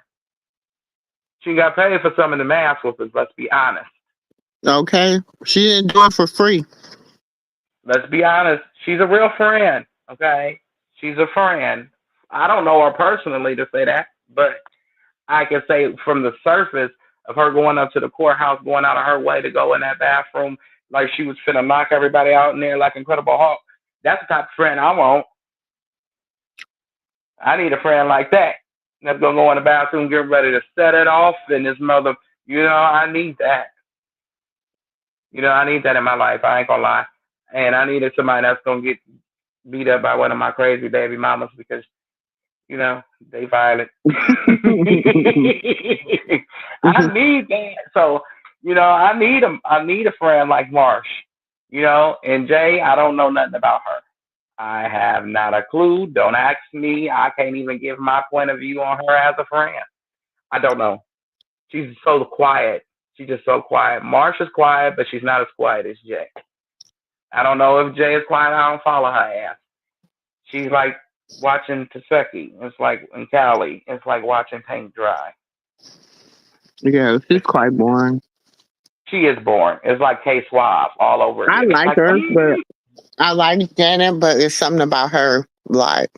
She got paid for some of the ass whoopers. Let's be honest.
Okay. She didn't do it for free.
Let's be honest. She's a real friend. Okay, she's a friend. I don't know her personally to say that, but I can say from the surface of her going up to the courthouse, going out of her way to go in that bathroom like she was finna knock everybody out in there like Incredible Hulk. That's the type of friend I want. I need a friend like that. That's gonna go in the bathroom, get ready to set it off, and this mother, I need that. I need that in my life. I ain't gonna lie. And I needed somebody that's gonna get beat up by one of my crazy baby mamas because you know, they violent. I need that. So, I need a friend like Marsh. And Jay, I don't know nothing about her. I have not a clue. Don't ask me. I can't even give my point of view on her as a friend. I don't know. She's so quiet. She's just so quiet. Marsh is quiet, but she's not as quiet as Jay. I don't know if Jay is quiet. I don't follow her ass. She's like watching Taseki. It's like in Cali. It's like watching paint dry.
Yeah, she's
It's,
quite boring.
she is boring. It's like K Suave all over
I
again. It's
like
like,
her, but I like Janet, but it's something about her. Like,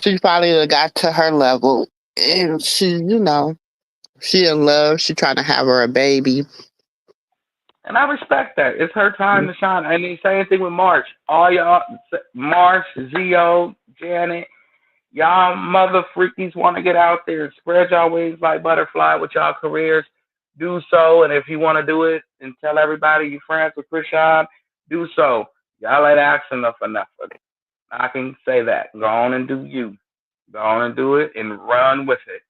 she probably done got to her level. And she in love. She trying to have her a baby.
and I respect that. It's her time to shine. And the same thing with March. All y'all, March, Zo, Janet, y'all mother freakies want to get out there and spread y'all wings like butterfly with y'all careers. Do so. And if you want to do it and tell everybody you're friends with Krishan, do so. Y'all ain't asking enough enough. I can say that. Go on and do you. Go on and do it and run with it.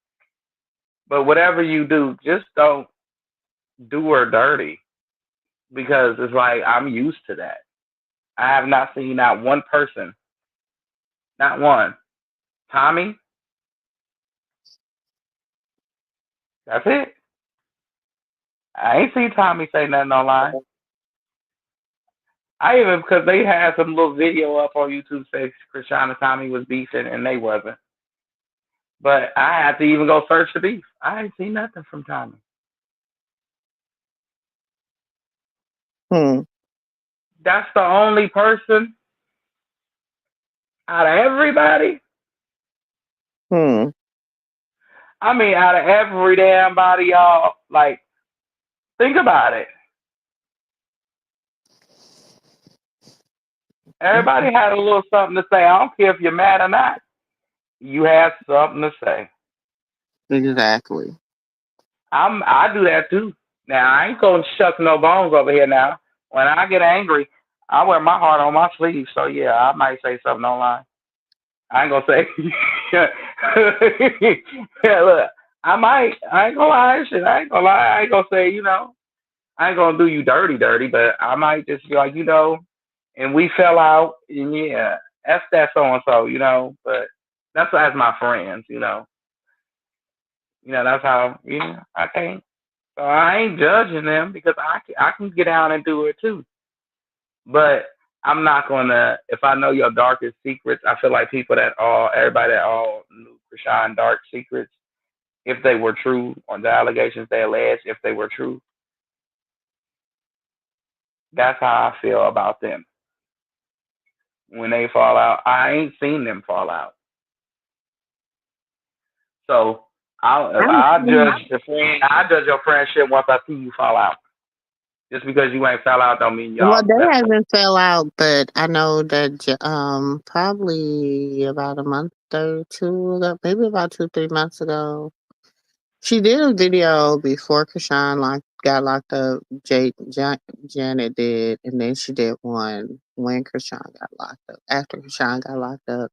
But whatever you do, just don't do her dirty because it's like I'm used to that. I have not seen not one person, not one. Tommy, that's it. I ain't seen Tommy say nothing online. I even because they had some little video up on YouTube say Krishan and Tommy was beefing and they wasn't. But I had to even go search the beef. I ain't seen nothing from Tommy.
Hmm.
That's the only person out of everybody.
Hmm.
I mean, out of every damn body, y'all, like, think about it. Everybody had a little something to say. I don't care if you're mad or not. You have something to say.
Exactly.
I do that too. Now I ain't gonna shuck no bones over here now. When I get angry, I wear my heart on my sleeve. So yeah, I might say something online. I ain't gonna say. Yeah, look, I might. I ain't gonna lie. Shit, I ain't gonna lie. I ain't gonna say. I ain't gonna do you dirty, dirty. But I might just be like, and we fell out. And yeah, that's that so and so. But that's as my friends. That's how. I can't. So I ain't judging them because I can get out and do it too. But I'm not gonna. If I know your darkest secrets, I feel like everybody that all knew Krishan dark secrets, if they were true, or the allegations they alleged, if they were true, that's how I feel about them. when they fall out. I ain't seen them fall out. So
I,
I judge the friend. I judge your friendship once I see you fall out. Just because you ain't fell out don't mean
well,
y'all
they
best friends.
haven't fell out, but I know that probably about a month or two ago, maybe about 2 3 months ago, she did a video before Krishan got locked up. Janet did, and then she did one when Krishan got locked up. After Krishan got locked up,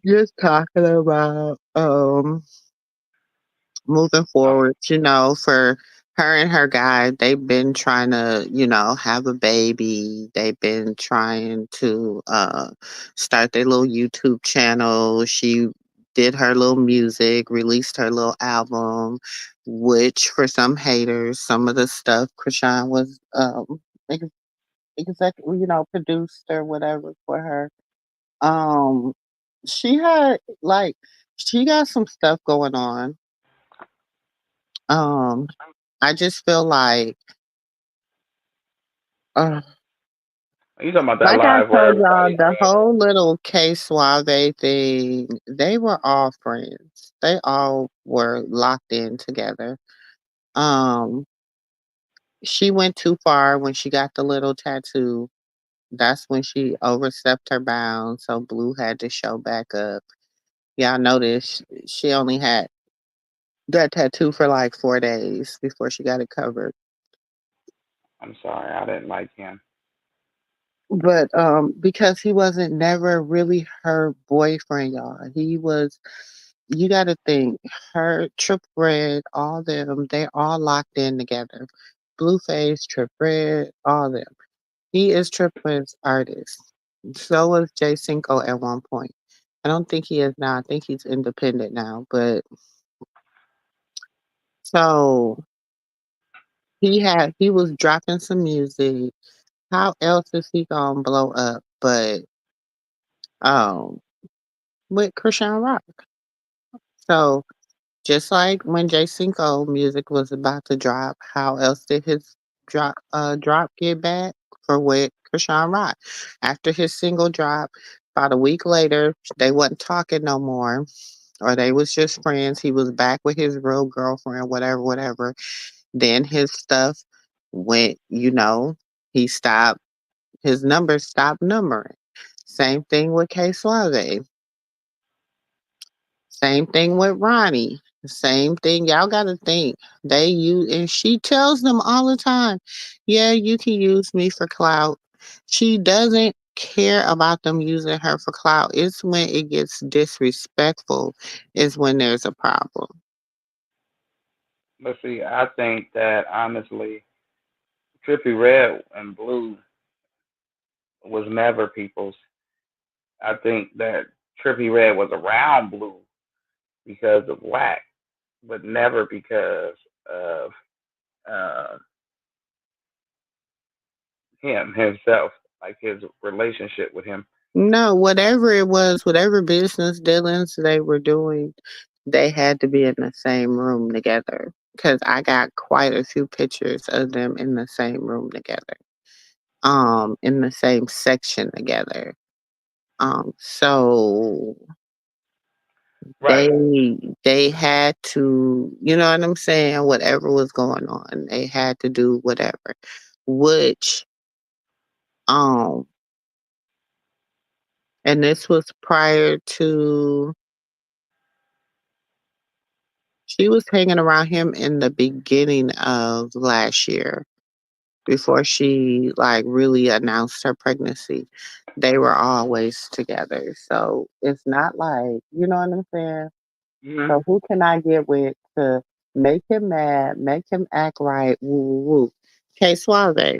just talking about moving
Oh,
forward, for her and her guy, they've been trying to, have a baby. They've been trying to start their little YouTube channel. She did her little music, released her little album, which for some haters, some of the stuff Krishan was ex- produced or whatever for her. Um she had she got some stuff going on. um I just feel uh,
you talking about that
like I
live where
told y'all,
everybody
the
said,
whole little K Suave thing, they were all friends. They all were locked in together. Um, she went too far when she got the little tattoo. That's when she overstepped her bounds, so Blue had to show back up. Y'all noticed she only had that tattoo for like 4 days before she got it covered.
I'm sorry, I didn't like him.
But because he wasn't never really her boyfriend, y'all. He was, you gotta think, her Trip Red, all them, they all locked in together. Blueface, Trip Red, all them. He is Trip Red's artist. So was Jay Cinco at one point. I don't think he is now. I think he's independent now. But so he was dropping some music. How else is he gonna blow up? But um with Krishan Rock. So just like when J Cinco music was about to drop, how else did his drop get back for with Krishan Rock? After his single drop, about a week later, they wasn't talking no more, or they was just friends. He was back with his real girlfriend, whatever, whatever. Then his stuff went, he stopped. His numbers stopped numbering. Same thing with K Suave. Same thing with Ronnie. Same thing. Y'all got to think. They use, and she tells them all the time, yeah, you can use me for clout. She doesn't care about them using her for clout. It's when it gets disrespectful, is when there's a problem.
But see, I think that honestly, Trippy Red and Blue was never people's. I think that Trippy Red was around Blue because of Whack, but never because of uh, him himself, like his relationship with him.
No, whatever it was, whatever business dealings they were doing, they had to be in the same room together. Because I got quite a few pictures of them in the same room together, in the same section together. So
Right.
they had to, you know what I'm saying, whatever was going on, they had to do whatever. Which um and this was prior to, she was hanging around him in the beginning of last year before she like really announced her pregnancy. They were always together. So it's not like, you know what I'm saying?
Hmm.
So who can I get with to make him mad, make him act right, woo woo woo. K Suave.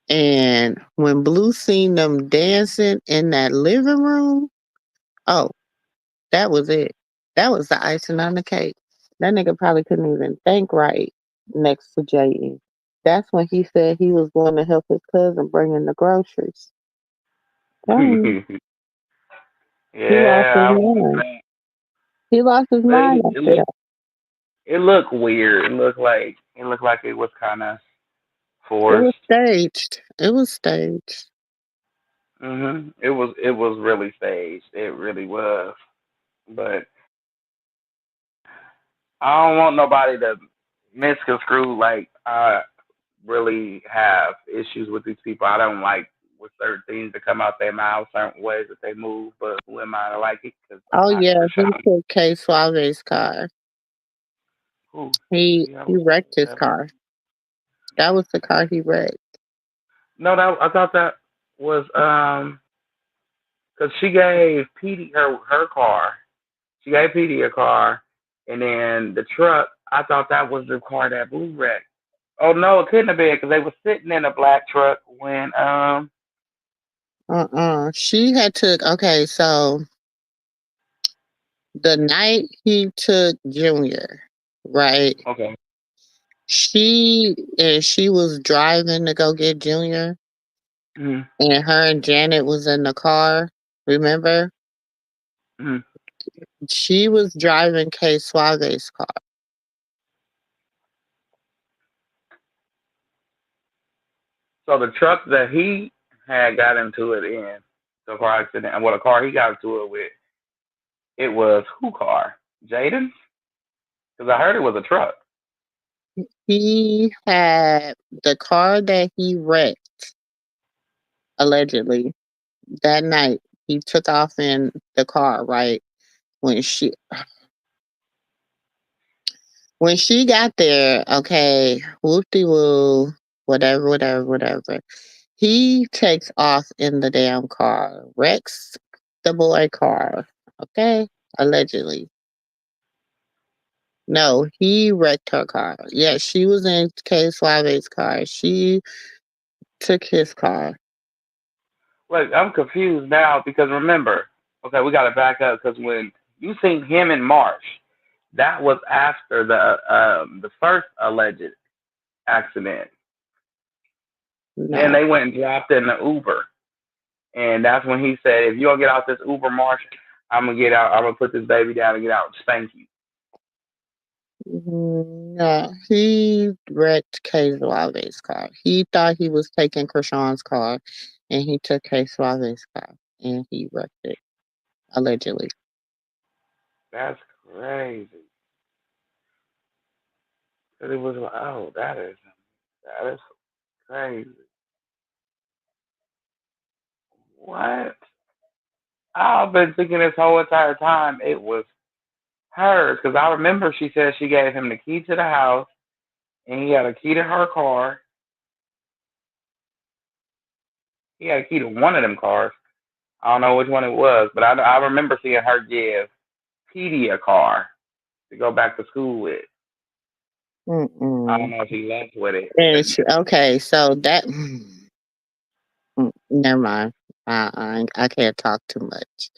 And when Blue seen them dancing in that living room, oh, that was it. That was the icing on the cake. That nigga probably couldn't even think right next to J.E. That's when he said he was going to help his cousin bring in the groceries. Telling you, he lost his
Yeah, I was gonna
mind.
say,
He lost his
but
mind
it
after that.
looked, it looked weird. It looked like it was kind of
It was
forced.
staged. It was staged.
It was really staged. It really was. But I don't want nobody to misconstrue like I really have issues with these people. I don't like with certain things that come out their mouth, certain ways that they move. But who am I to like it? Because I'm
Oh
not
yeah, he
Krishan.
took K Suave's car.
Who?
He
Yeah,
he wrecked his car. That was the car he wrecked.
no, that I thought that was because she gave Petey her car. She gave Petey a car, and then the truck. I thought that was the car that Blue wrecked. Oh no, it couldn't have been because they were sitting in a black truck when
She had took okay, so the night he took Junior, right?
okay.
She was driving to go get Junior,
Mm-hmm.
and her and Janet was in the car. Remember?
Mm-hmm.
She was driving K Suave's car.
So the truck that he had got into it in the car accident, and what a car he got into it with, it was who car? Jaden? Because I heard it was a truck.
He had the car that he wrecked allegedly that night. He took off in the car, right? When she when she got there, okay, whoop de woo, whatever, whatever, whatever. He takes off in the damn car, wrecks the boy car, okay? Allegedly. No, he wrecked her car. Yeah, she was in K Suave's car. She took his car.
Like I'm confused now because remember, okay, we got to back up because when you seen him in March, that was after the first alleged accident. Then
No.
they went and dropped in the Uber, and that's when he said, "If you don't get out this Uber, March, I'm gonna get out. I'm gonna put this baby down and get out and spank you."
No, he wrecked K Suave's car. He thought he was taking Krishan's car, and he took K Suave's car, and he wrecked it, allegedly.
That's crazy. Cause it was like, oh, that is crazy. What? I've been thinking this whole entire time it was hers because I remember she said she gave him the key to the house and he had a key to her car. He had a key to one of them cars. I don't know which one it was, but I remember seeing her give Petey a car to go back to school with. I don't
Mm-mm.
know if he left with it.
Okay, so that never mind. I can't talk too much.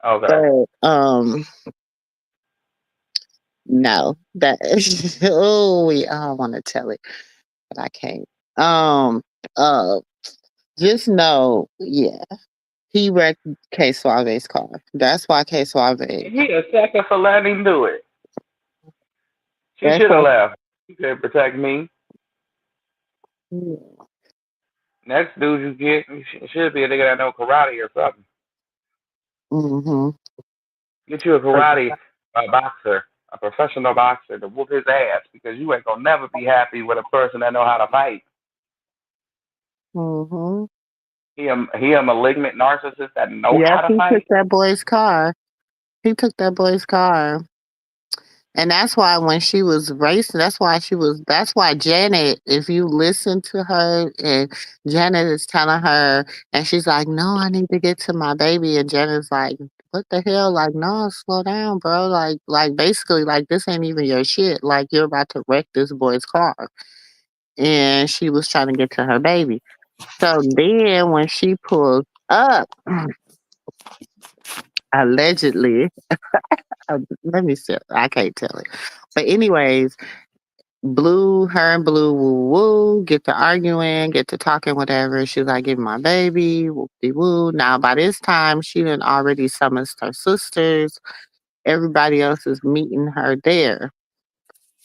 Okay.
But no, that oh, I want to tell it, but I can't. Um, uh, just know, yeah, he wrecked K Suave's car. That's why K Suave.
He a second for letting him do it. She
That's
should have
why.
left. He could protect me. Next dude you get, you should be a nigga that know karate or something.
Mm-hmm.
Get you a karate boxer, a professional boxer to whoop his ass because you ain't gonna never be happy with a person that know how to fight.
Mm-hmm.
He a malignant narcissist that know how
Yep,
to
he took
fight.
that boy's car. He took that boy's car. And that's why when she was racing, that's why Janet, if you listen to her and Janet is telling her and she's like, no, I need to get to my baby. And Janet's like, what the hell? Like, no, slow down, bro. Like basically like this ain't even your shit. Like you're about to wreck this boy's car. And she was trying to get to her baby. So then when she pulls up, allegedly, let me see, I can't tell it. But anyways, her and Blue woo woo, get to arguing, get to talking, whatever. She's like, give me my baby, whoop de woo. Now by this time she done already summoned her sisters. Everybody else is meeting her there.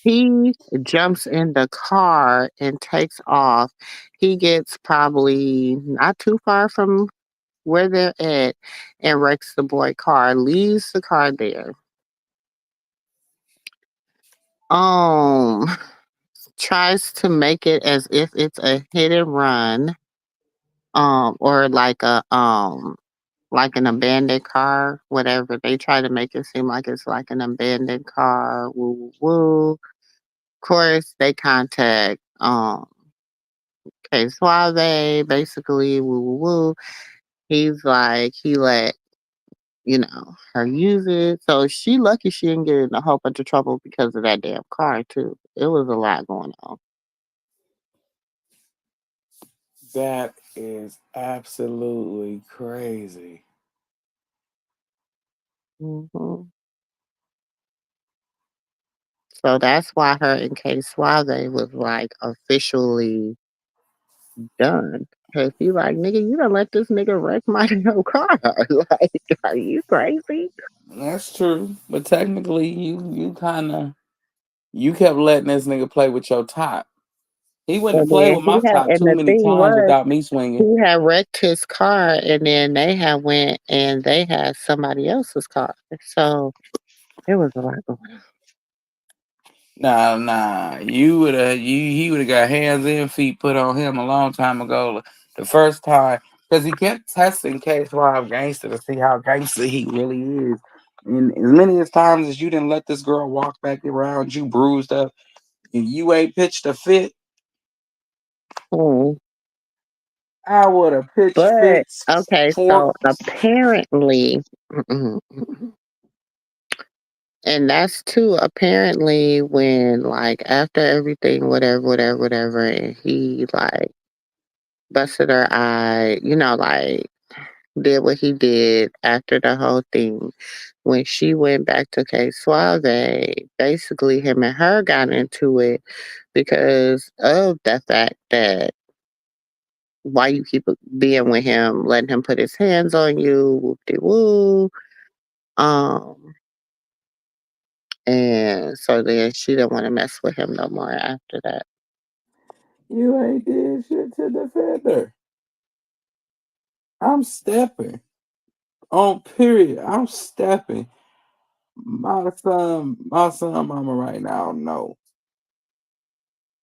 He jumps in the car and takes off. He gets probably not too far from where they're at and wrecks the boy car, leaves the car there. Um, Tries to make it as if it's a hit and run, or like an abandoned car, whatever. They try to make it seem like it's like an abandoned car. Woo woo. Of course, they contact K Suave, basically. Woo woo woo. He's like he let her use it. So she lucky she didn't get in a whole bunch of trouble because of that damn car too. It was a lot going on.
That is absolutely crazy.
Hmm. So that's why her and K Suave was like officially done. Cause he like, nigga, you done let this nigga wreck my damn car. Like, are you crazy?
That's true, but technically, you kept letting this nigga play with your top. He wouldn't have
And
played
then
with my top
and
too
the
many
thing
times
was,
without me swinging.
he had wrecked his car, and then they had went and they had somebody else's car. So it was a lot going on.
Nah, nah. He would have got hands and feet put on him a long time ago. The first time, because he kept testing Case Five Gangster to see how gangster he really is. And as many as times as you didn't let this girl walk back around, you bruised up, and you ain't pitched a fit,
Mm.
I would have pitched
But
fits
okay,
for.
so apparently, and that's too apparently when like after everything, whatever, whatever, whatever, and he like busted her eye, like did what he did after the whole thing. When she went back to K Suave, basically him and her got into it because of the fact that why you keep being with him, letting him put his hands on you, whoop de woo. Um, and so then she didn't want to mess with him no more after that.
You ain't did shit to defend her. I'm stepping on period. I'm stepping. My son, mama right now know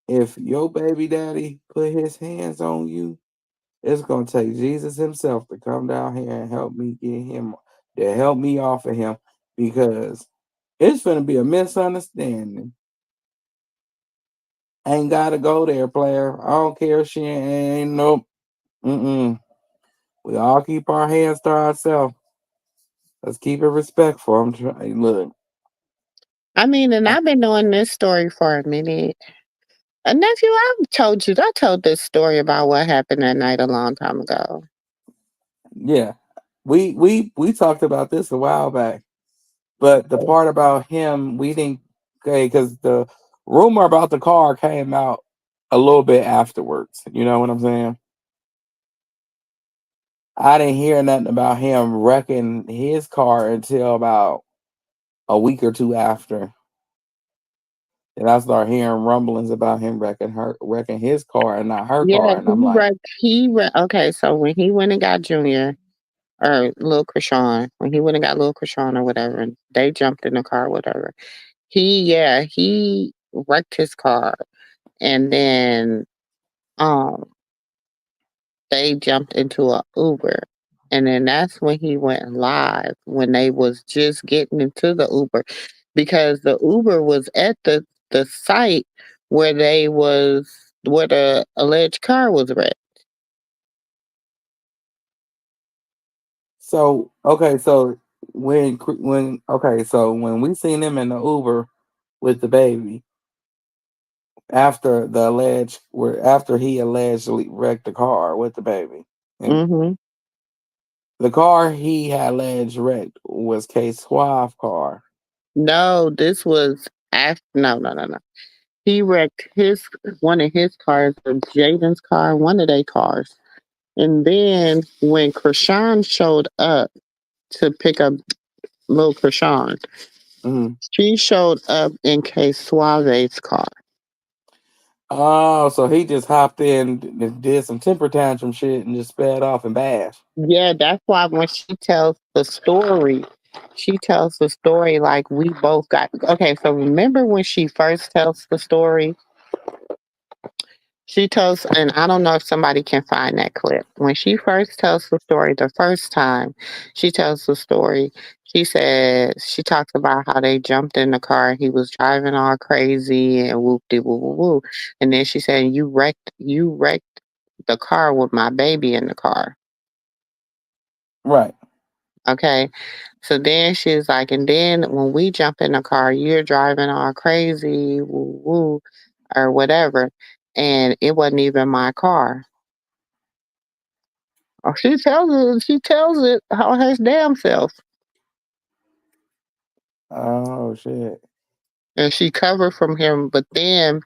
if your baby daddy put his hands on you, it's gonna take Jesus himself to come down here and help me get him to help me off of him because it's gonna be a misunderstanding. Ain't gotta go there, player. I don't care if she ain't nope. Mm-mm. We all keep our hands to ourselves. Let's keep it respectful. I'm trying. Look,
I mean, and I've been knowing this story for a minute. A nephew, I told this story about what happened that night a long time ago.
yeah, we talked about this a while back, but the part about him, we didn't. Okay, because the rumor about the car came out a little bit afterwards. You know what I'm saying? I didn't hear nothing about him wrecking his car until about a week or two after. And I started hearing rumblings about him wrecking his car and not her
Yeah,
car. And I'm like,
okay, so when he went and got Junior or Lil Krishan, when he went and got Lil Krishan or whatever, and they jumped in the car, whatever. He wrecked his car, and then um they jumped into a Uber. And then that's when he went live when they was just getting into the Uber because the Uber was at the site where the alleged car was wrecked.
so okay, so when we seen him in the Uber with the baby after he allegedly wrecked the car with the baby, and
Mhm.
the car he had alleged wrecked was K Suave car.
No, this was after no, no, no, no. He wrecked his one of his cars or Jaden's car, one of their cars. And then when Krishan showed up to pick up Lil Krishan,
Mhm.
She showed up in K Suave's car.
Oh, so he just hopped in, did some temper tantrum shit, and just sped off and bashed.
Yeah, that's why when she tells the story like we both got. Okay, so remember when she first tells the story? She tells, and I don't know if somebody can find that clip. When she first tells the story the first time, she tells the story. She said she talks about how they jumped in the car and he was driving all crazy and whoop de woo woo woo. And then she said, you wrecked the car with my baby in the car.
Right.
Okay. So then she's like, and then when we jump in the car, you're driving all crazy, woo woo, or whatever. And it wasn't even my car. Oh, she tells it how her damn self.
Oh shit.
And she covered from him. But then,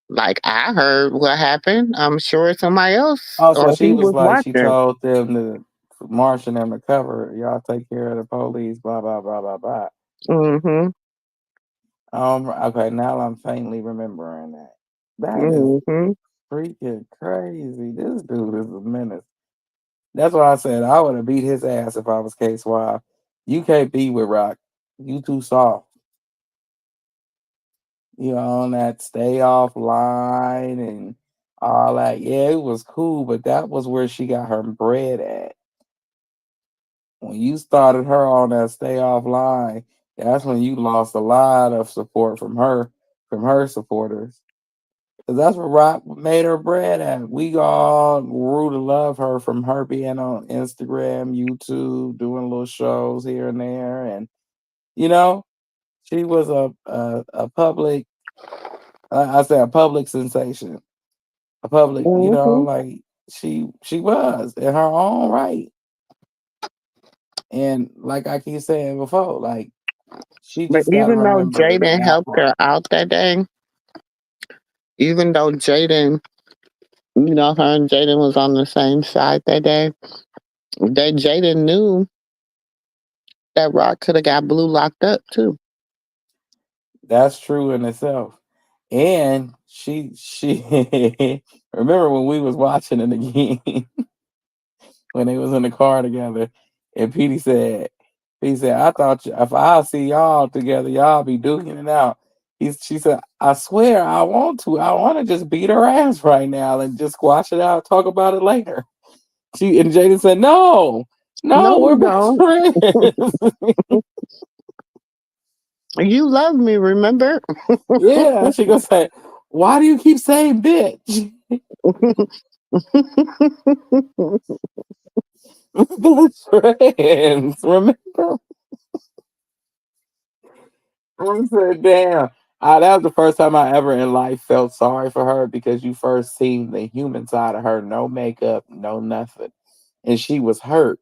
like, I heard what happened. I'm sure somebody else
Oh, so
or
she
he
was
was
like, she
watching.
told them to Martian them to cover. Y'all take care of the police. Blah blah blah blah blah.
Mm-hmm.
Okay, now I'm faintly remembering that. That is
Mm-hmm.
freaking crazy. This dude is a menace. That's why I said I would have beat his ass if I was Case Wild. You can't be with Rock. You too soft. You on that stay offline and all that. Yeah, it was cool, but that was where she got her bread at. When you started her on that stay offline, that's when you lost a lot of support from her supporters. 'Cause that's what Rock made her bread at. We all grew to love her from her being on Instagram, YouTube, doing little shows here and there, and you know, she was a public, I say a public sensation, a public,
Mm-hmm.
like she was in her own right, and like I keep saying before, like she
But
just got to
even though
remember
Jaden
that
helped
part.
her out that day, even though her and Jaden was on the same side that day, Jaden knew that Rock could have got Blue locked up too.
That's true in itself. And she remember when we was watching it again when they was in the car together, and Petey said, I thought if I see y'all together, y'all be duking it out. She said, I swear I want to. I want to just beat her ass right now and just squash it out, talk about it later. She and Jaden said, no,
No,
no, we're
you
best
don't.
friends.
You love me, remember?
Yeah, she gonna say, why do you keep saying bitch? Best friends, remember? I said, damn. That was the first time I ever in life felt sorry for her because you first seen the human side of her, no makeup, no nothing. And she was hurt.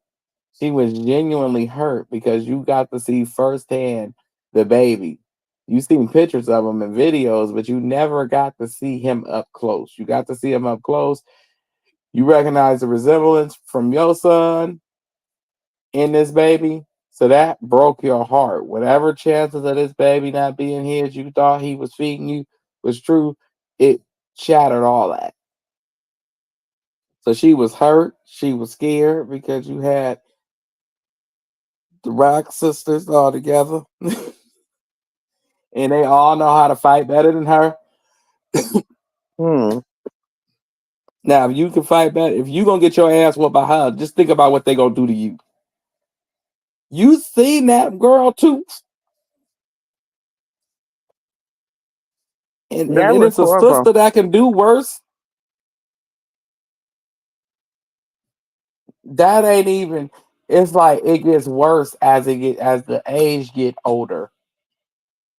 She was genuinely hurt because you got to see firsthand the baby. You seen pictures of him and videos, but you never got to see him up close. You got to see him up close. You recognize the resemblance from your son in this baby. So that broke your heart. Whatever chances of this baby not being his you thought he was feeding you was true, it shattered all that. So she was hurt. She was scared because you had the Rock sisters all together. And they all know how to fight better than her.
Hmm.
Now, if you can fight better, if you gonna get your ass whooped by her, just think about what they gonna do to you. You seen that girl too,
That
and
was
it's a
horrible.
sister that can do worse. That ain't even. It's like it gets worse as the age get older.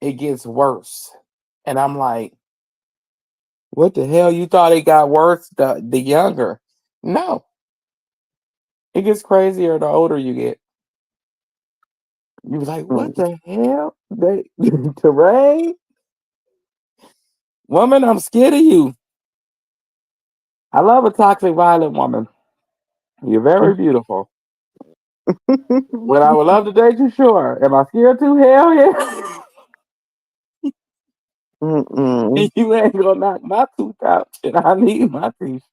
It gets worse, and I'm like, what the hell? You thought it got worse the younger? No, it gets crazier the older you get. You was like, what
Mm.
the hell? They Terrain, woman, I'm scared of you. I love a toxic, violent woman. You're very beautiful. Would I would love to date you? Sure. Am I scared to? Hell yeah.
Mm-mm.
You ain't gonna knock my tooth out, and I need my teeth.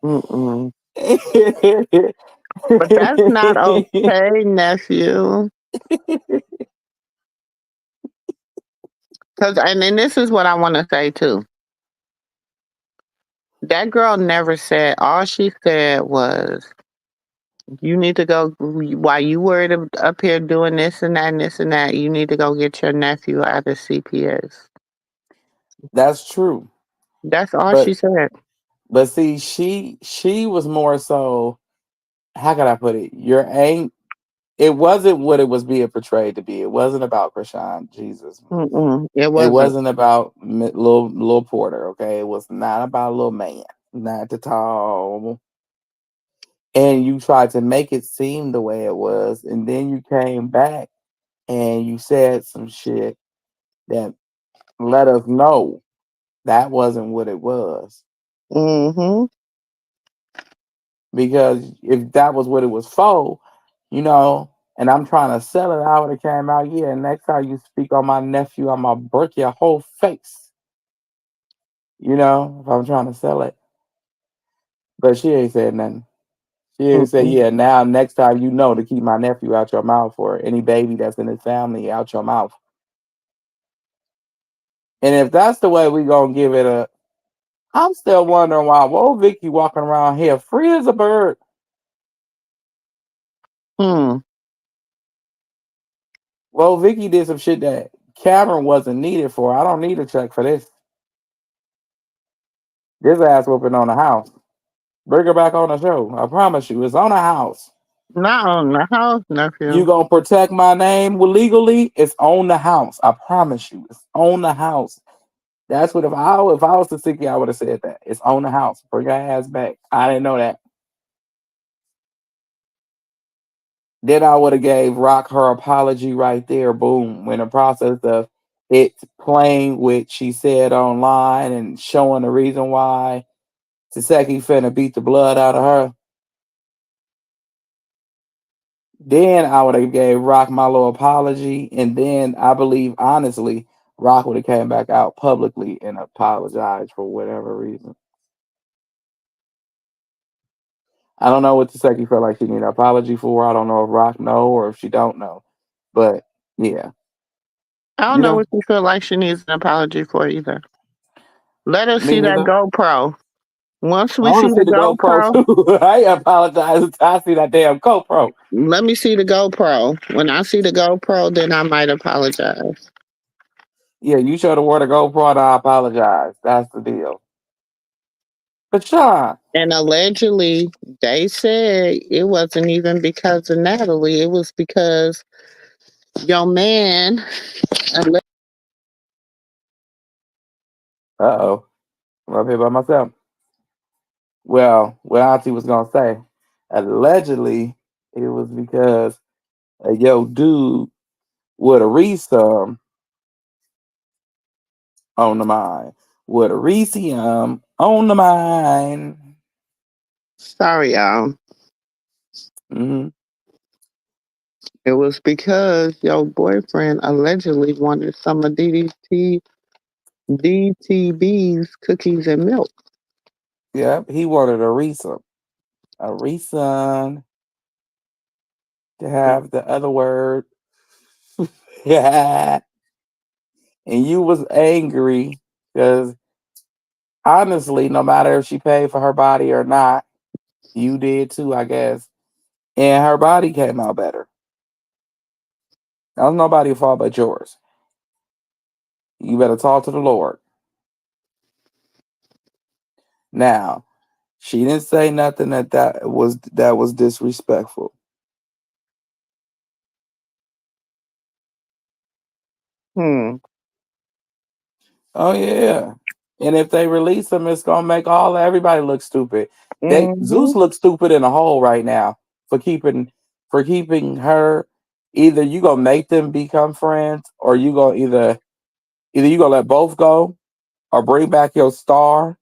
Mm-mm. But that's not okay, nephew. Cause and then this is what I want to say too. That girl never said. All she said was, "You need to go. While you were up here doing this and that and this and that, you need to go get your nephew out of CPS."
That's true,
That's all she
but
said.
see, she was more so. How can I put it? Your ain't. It wasn't what it was being portrayed to be. It wasn't about Krishan. Jesus,
Mm-mm. It
it
wasn't.
wasn't about little Porter. Okay, it was not about little man. Not at all. And you tried to make it seem the way it was, and then you came back and you said some shit that let us know that wasn't what it was.
Mm-hmm.
Because if that was what it was for, you know, and I'm trying to sell it, I would have came out, yeah, next time you speak on my nephew, I'm gonna break your whole face. You know, if I'm trying to sell it. But she ain't said nothing. She ain't say,
Mm-mm.
yeah, now next time you know to keep my nephew out your mouth or any baby that's in his family out your mouth. And if that's the way we gonna give it up, I'm still wondering why Whoa Vicky walking around here free as a bird.
Hmm.
Well, Vicky did some shit that Cameron wasn't needed for. I don't need a check for this. This ass whooping on the house. Bring her back on the show. I promise you, it's on the house.
Not on the house,
You
nephew.
gonna protect my name legally? It's on the house. I promise you, it's on the house. That's what if I was the Sicky, I would have said that. It's on the house. Bring your ass back. I didn't know that. Then I would have gave Rock her apology right there. Boom. When the process of it playing what she said online and showing the reason why Taseki finna beat the blood out of her. Then I would have gave Rock my little apology, and then I believe honestly, Rock would have came back out publicly and apologized for whatever reason. I don't know what Taseki felt like she needed an apology for. I don't know if Rock know or if she don't know, but yeah,
I don't
you
know
know,
what you feel like she needs an apology for either. Let us
me
see that
neither.
GoPro. Once
I
we
want
see
to see
the
the GoPro
GoPro,
too. I apologize. I see that damn GoPro.
let me see the GoPro. When I see the GoPro, then I might apologize.
Yeah, you show the word of GoPro, and I apologize. That's the deal. But Sean,
And allegedly, they said it wasn't even because of Natalie. It was because your man.
uh-oh, I'm up here by myself. Well, what Auntie was gonna say, allegedly, it was because a yo dude with a resum on the mind, with a resium on the mind.
Sorry, y'all.
Mm-hmm.
It was because your boyfriend allegedly wanted some of DTB's cookies and milk.
Yep, he wanted a reason to have the other word. Yeah, and you was angry because honestly, no matter if she paid for her body or not, you did too, I guess. And her body came out better. That was nobody's fault but yours. You better talk to the Lord. Now, she didn't say nothing that was disrespectful.
Hmm.
Oh yeah. And if they release him, it's gonna make everybody look stupid.
Mm-hmm.
Zeus looks stupid in a hole right now for keeping her. Either you gonna make them become friends, or you gonna either you gonna let both go, or bring back your star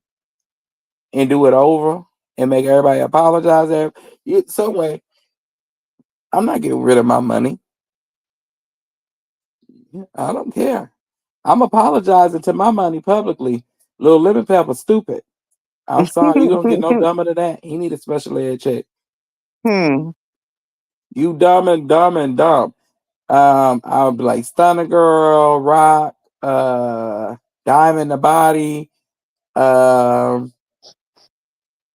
and do it over and make everybody apologize. Some way, I'm not getting rid of my money. I don't care. I'm apologizing to my money publicly. Little Lemon Pepper, stupid. I'm sorry. You don't get no dumber than that. He need a special ed check.
Hmm.
You dumb and dumb and dumb. I'll be like Stunner Girl, Rock, Diamond the Body, um,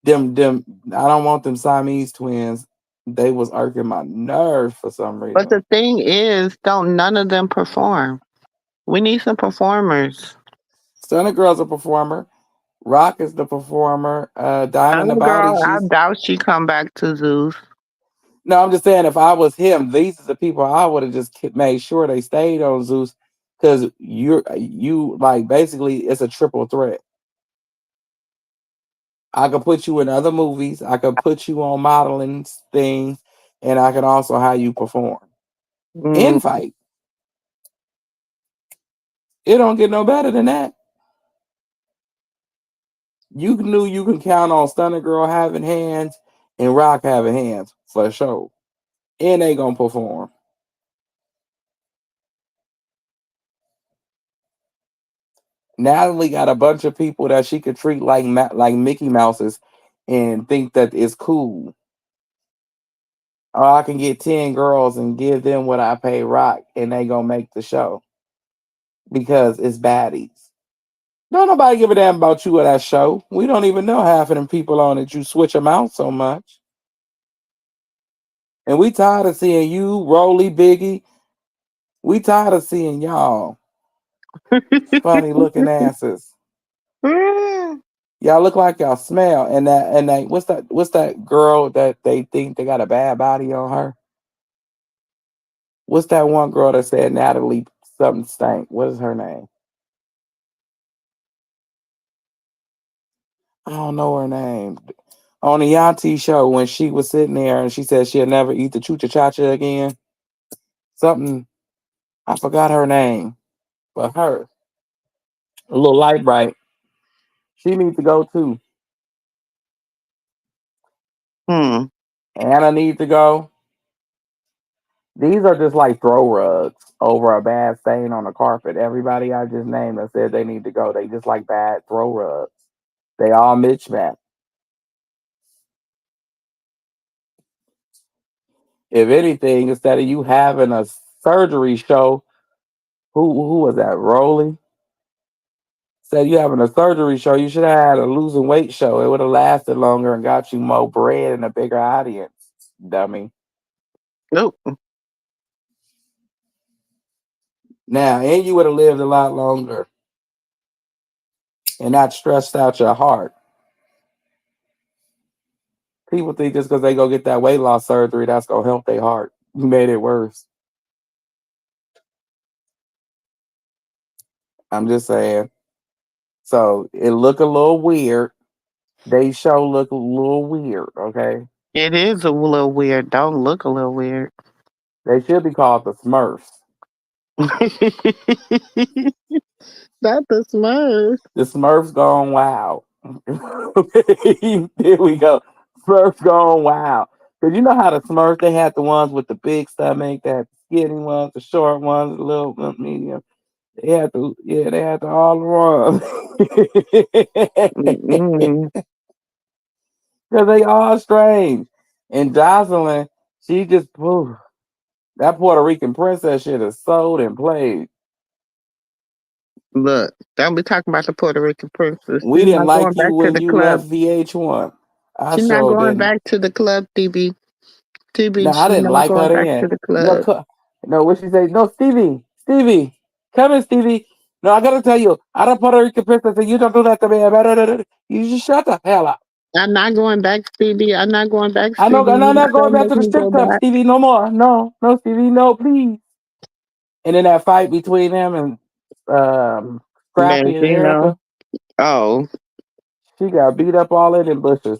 them. I don't want them Siamese twins. They was irking my nerves for some
But
reason.
the thing is, don't none of them perform. We need some performers.
Stunner Girl's a performer. Rock is the performer. Diamond the
Other
Body,
girl, I
she's
doubt she come back to Zeus.
no. I'm just saying, if I was him, these are the people I would have just made sure they stayed on Zeus, because you like basically it's a triple threat. I could put you in other movies. I could put you on modeling things, and I can also how you perform
Mm,
and fight. It don't get no better than that. You knew you can count on Stunner Girl having hands and Rock having hands for sure, and they gonna perform. Natalie got a bunch of people that she could treat like like Mickey Mouses, and think that it's cool. Or I can get 10 girls and give them what I pay Rock, and they gonna make the show because it's baddies. Don't nobody give a damn about you or that show. We don't even know half of them people on it. You switch them out so much. And we tired of seeing you, Rolly, Biggie. We tired of seeing y'all funny looking asses.
mm.
Y'all look like y'all smell. And that what's that girl that they think they got a bad body on her? What's that one girl that said Natalie something stank? What is her name? I don't know her name. On the Auntie show when she was sitting there and she said she'll never eat the chucha chacha again. Something I forgot her name, but her a little light bright. She needs to go too.
Hmm.
Anna needs to go. These are just like throw rugs over a bad stain on the carpet. Everybody I just named that said they need to go. They just like bad throw rugs. They all mismatch. If anything, instead of you having a surgery show, who was that? Rolly said you having a surgery show. You should have had a losing weight show. It would have lasted longer and got you more bread and a bigger audience, dummy.
Nope.
Now, and you would have lived a lot longer and not stressed out your heart. People think just because they go get that weight loss surgery, that's gonna help their heart. You made it worse. I'm just saying. So it look a little weird. They show look a little weird. Okay,
It is a little weird. Don't look a little weird.
they should be called the Smurfs.
Not the Smurf.
The Smurfs gone wild. Here we go. Smurfs gone wild. Cause you know how the Smurfs they had the ones with the big stomach, they had the skinny ones, the short ones, the little medium. They had the all the ones.
Mm-mm.
Cause they all strange. And Jocelyn, she just poof, that Puerto Rican princess shit is sold and played.
Look, don't be talking about the Puerto Rican princess.
We
She's
didn't
not going
like you
back to
when
the
you left
club.
VH1. I
She's not
sure
going
didn't.
back to the club, TB.
No,
TB,
I
she's
didn't
not
like her
going back to
then.
the
No,
club.
no, what she say? No, Stevie, come in, Stevie. No, I gotta tell you, I don't Puerto Rican princess, and you don't do that to me. You just shut the hell up.
I'm not going back, Stevie. I'm not going back,
I know,
Stevie.
and I'm
You
not going
don't
back
make
to the
me
strip
go
club,
back.
Stevie, no more. No, no, Stevie, no, please. And then that fight between them and Scrappy and
Benzino.
Erica,
Oh,
she got beat up all in them bushes.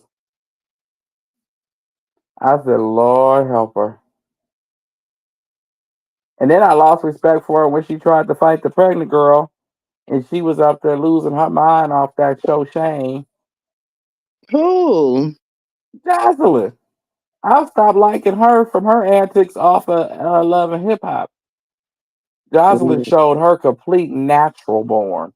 I said, Lord help her. And then I lost respect for her when she tried to fight the pregnant girl, and she was up there losing her mind off that show Shane.
who?
Jocelyn. I've stopped liking her from her antics off of Love and Hip Hop. Jocelyn
Mm.
showed her complete natural born.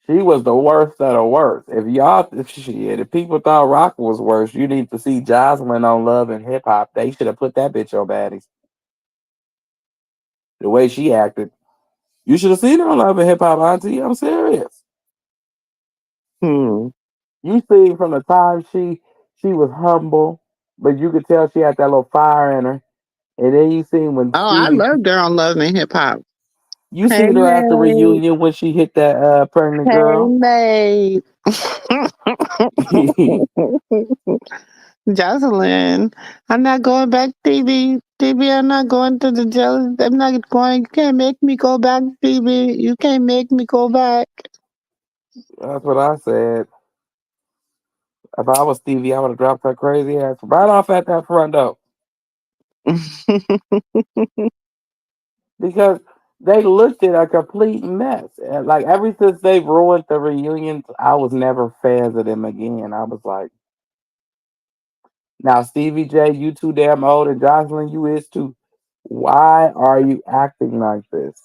She was the worst of the worst. If people thought Rock was worse, you need to see Jocelyn on Love and Hip Hop. They should have put that bitch on baddies. The way she acted, you should have seen her on Love and Hip Hop, Auntie. I'm serious.
Hmm.
You see, from the time she was humble, but you could tell she had that little fire in her. And then you seen when
Oh, I
Stevie,
love her on Love and Hip Hop.
you
Hey,
seen her at the
Nate.
reunion when she hit that pregnant
Hey,
girl.
Nate. Jocelyn, I'm not going back, TV. TV, I'm not going to the jail. I'm not going. You can't make me go back, TV. You can't make me go back.
That's what I said. If I was Stevie, I would have dropped her crazy ass right off at that front door because they looked at a complete mess. And like ever since they've ruined the reunions, I was never fans of them again. I was like, now Stevie J, you too damn old, and Jocelyn, you is too. Why are you acting like this?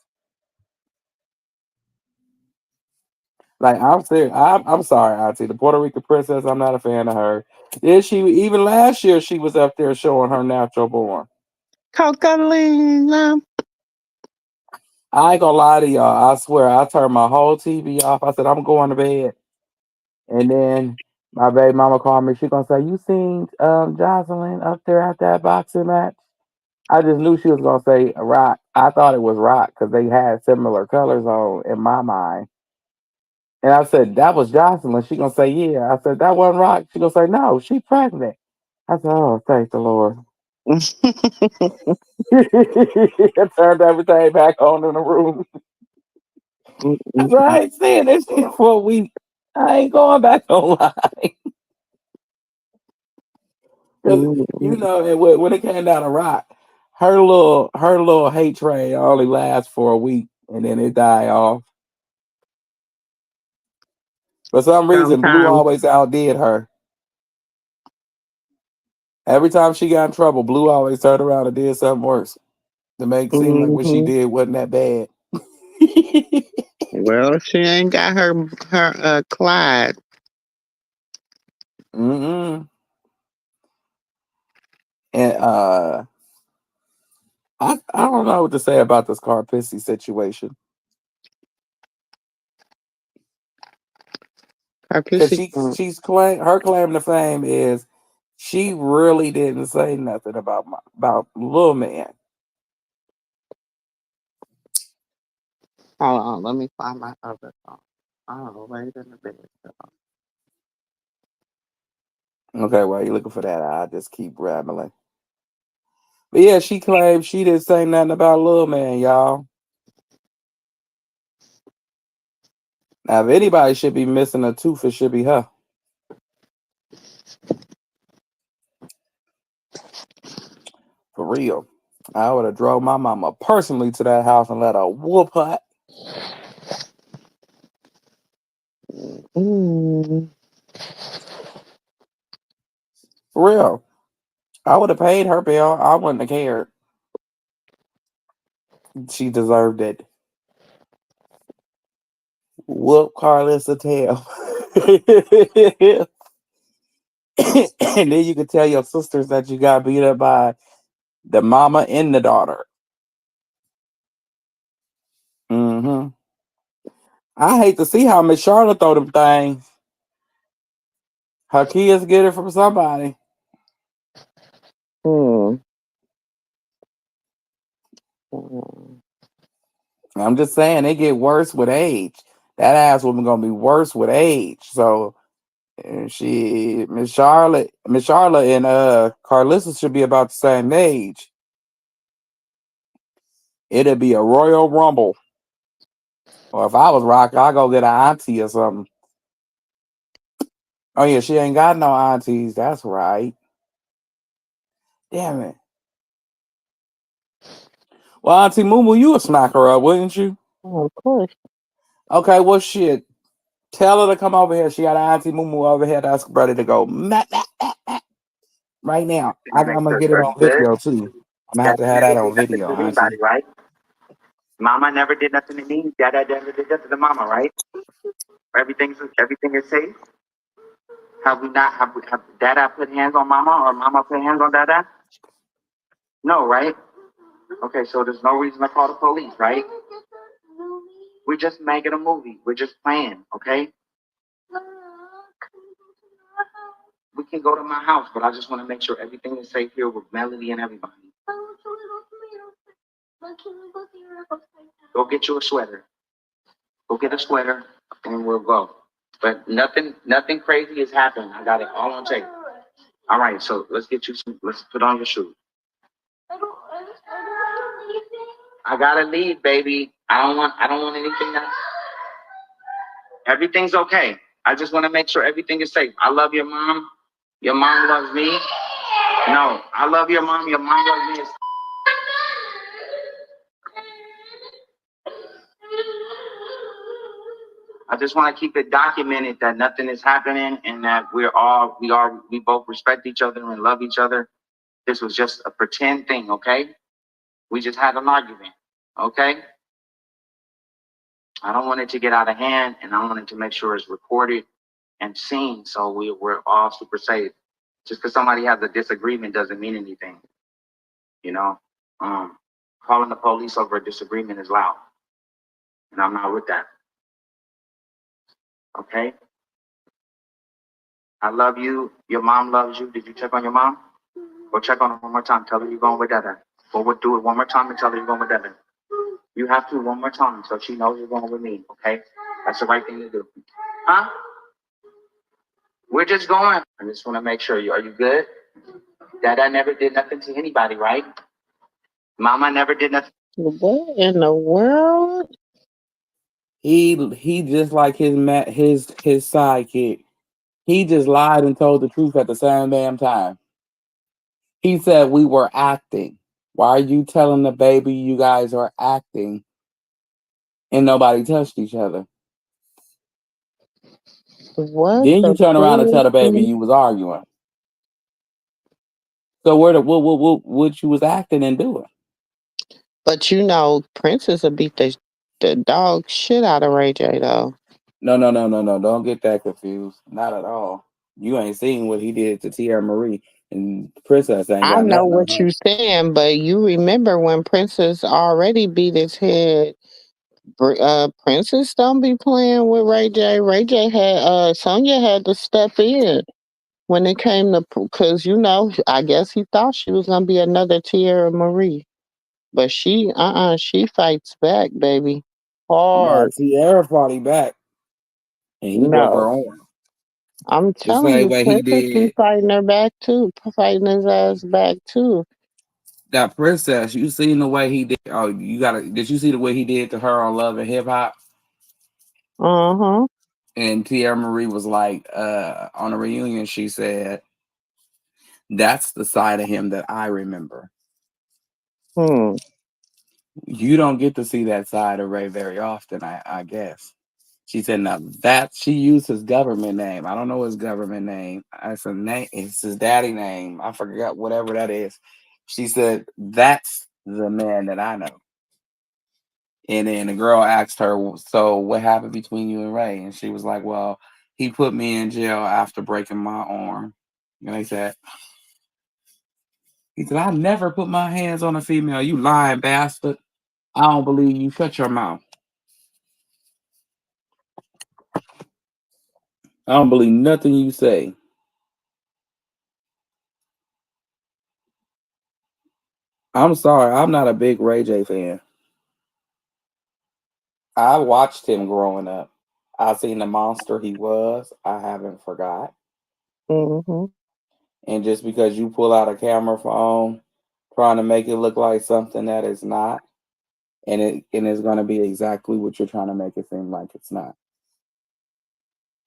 Like I'm serious. I'm sorry, Auntie. The Puerto Rican princess. I'm not a fan of her. Then she even last year she was up there showing her natural born.
Cocaine.
I ain't gonna lie to y'all. I swear, I turned my whole TV off. I said I'm going to bed, and then my baby mama called me. She gonna say, "You seen Jocelyn up there at that boxing match?" I just knew she was gonna say Rock. I thought it was Rock because they had similar colors on in my mind. And I said, that was Jocelyn. She gonna say, yeah. I said, that wasn't Rock. She gonna say, no, she pregnant. I said, oh, thank the Lord. I turned everything back on in the room. I said, I ain't saying this shit for a week. I ain't going back online. Because, you know, when it came down to Rock, her little hate train only lasts for a week and then it die off. For some reason, Blue
Sometimes.
always outdid her. Every time she got in trouble, Blue always turned around and did something worse to make it seem like what she
Hmm.
did wasn't that bad.
Well, she ain't got her Clyde.
Mm-mm. And I don't know what to say about this Carpissy situation
Her
because
pussy.
her claim to fame is she really didn't say nothing about Lil Man.
Hold on, let me find my other phone. Oh, wait in the bed.
Okay, while you looking for that, I just keep rambling. But yeah, she claimed she didn't say nothing about Lil Man, y'all. Now, if anybody should be missing a tooth, it should be her. For real. I would have drove my mama personally to that house and let her whoop her.
Mm.
For real. I would have paid her bill. I wouldn't have cared. She deserved it. Whoop Carlos a tail. And then you could tell your sisters that you got beat up by the mama and the daughter. Hmm. I hate to see how Miss Charlotte throw them things. Her kids get it from somebody.
Mm. Mm.
I'm just saying they get worse with age. That ass woman gonna be worse with age. So she Miss Charlotte and Carlissa should be about the same age. It'd be a Royal Rumble. Or if I was Rock, I'd go get an auntie or something. Oh yeah, she ain't got no aunties. That's right. Damn it. Well, Auntie Moo, you would smack her up, wouldn't you?
Oh, of course.
Okay, well shit. Tell her to come over here. She got an auntie Moo over here that's ready to go. Right now.
Gonna make
I'm gonna
sure
get it
you're
on
good.
video too. I'm gonna have
Dada
to have
never
that
did
on
nothing
video,
to anybody,
auntie.
right? Mama never did nothing to me. Dada never did nothing to mama, right? Everything is safe. Have we not? Have Dada put hands on mama or mama put hands on Dada? No, right? Okay, so there's no reason to call the police, right? We're just making a movie. We're just playing, okay? We can go to my house, but I just want to make sure everything is safe here with Melody and everybody. Go get you a sweater. Go get a sweater, and we'll go. But nothing crazy has happened. I got it all on tape. All right, so let's get you some. Let's put on your shoes. I gotta leave, baby. I don't want anything that. Everything's okay. I just want to make sure everything is safe. I love your mom. Your mom loves me. No, I love your mom. Your mom loves me. I just want to keep it documented that nothing is happening and that we both respect each other and love each other. This was just a pretend thing, okay? We just had an argument, okay? I don't want it to get out of hand, and I wanted to make sure it's recorded and seen so we're all super safe. Just because somebody has a disagreement doesn't mean anything, you know? Um, Calling the police over a disagreement is loud, and I'm not with that, okay? I love you. Your mom loves you. Did you check on your mom? Go check on her one more time. Tell her you're going with Dada. Go do it one more time and tell her you're going with Dada. You have to one more time so she knows you're going with me, okay? That's the right thing to do. Huh? We're just going. I just want to make sure are you good? Dada never did nothing to anybody, right? Mama never did nothing.
What in the world?
He just like his sidekick. He just lied and told the truth at the same damn time. He said we were acting. Why are you telling the baby you guys are acting and nobody touched each other?
What
Then you
the
turn around and tell the baby
foolishness?
you was arguing. So where the what you was acting and doing?
But you know, Princess will beat the dog shit out of Ray J though.
No. Don't get that confused. Not at all. You ain't seen what he did to Tierra Marie, and Princess ain't
I
got
know
nothing on
what
her.
you saying, but you remember when Princess already beat his head. Princess don't be playing with Ray J. Ray J had Sonya had to step in when it came to because you know I guess he thought she was gonna be another Tierra Marie, but she fights back, baby,
No,
hard.
Tierra fought him back, and he broke her
No,
arm
I'm
the
telling
same
you,
way he
Princess be
did
fighting her back too, fighting his ass back too.
that Princess. You seen the way he did? Oh, you gotta. Did you see the way he did to her on Love and Hip Hop?
Uh huh.
And Tierra Marie was like, on a reunion, she said, "That's the side of him that I remember.
Hmm.
You don't get to see that side of Ray very often, I guess." She said, "Now that she used his government name. I don't know his government name. It's a name. It's his daddy name. I forgot whatever that is." She said, "That's the man that I know." And then the girl asked her, "So what happened between you and Ray?" And she was like, "Well, he put me in jail after breaking my arm." And they said, he said, "I never put my hands on a female. You lying bastard. I don't believe you. Shut your mouth. I don't believe nothing you say." I'm sorry. I'm not a big Ray J fan. I watched him growing up. I seen the monster he was. I haven't forgot.
Mm-hmm.
And just because you pull out a camera phone trying to make it look like something that is not, and it's gonna be exactly what you're trying to make it seem like it's not.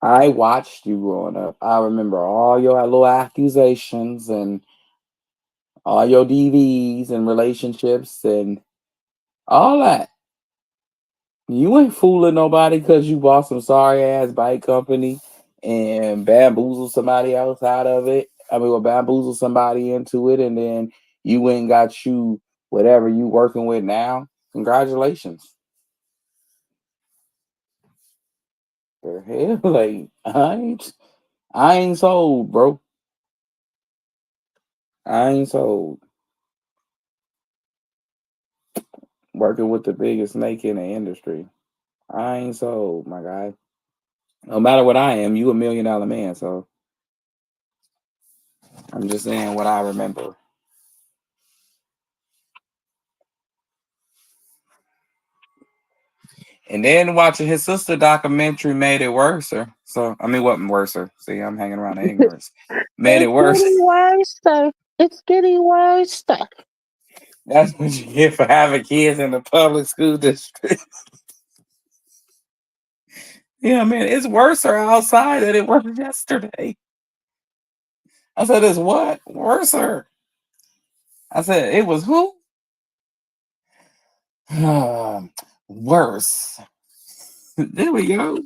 I watched you growing up. I remember all your little accusations and all your DVs and relationships and all that.
You ain't fooling nobody because you bought some sorry ass bike company and bamboozle somebody else out of it. I mean, well, bamboozle somebody into it, and then you went and got you whatever you working with now. Congratulations. The hell, like I ain't sold, bro. I ain't sold. Working with the biggest snake in the industry. I ain't sold, my guy. No matter what I am, you $1 million man. So I'm just saying what I remember. And then watching his sister documentary made it worser. So I mean, wasn't worser. See, I'm hanging around the ignorance. Made it
It's
worse.
getting worse. It's getting worse.
That's what you get for having kids in the public school district. Yeah, man, it's worser outside than it was yesterday. I said, it's what? Worser. I said, it was who? Worse. There we go.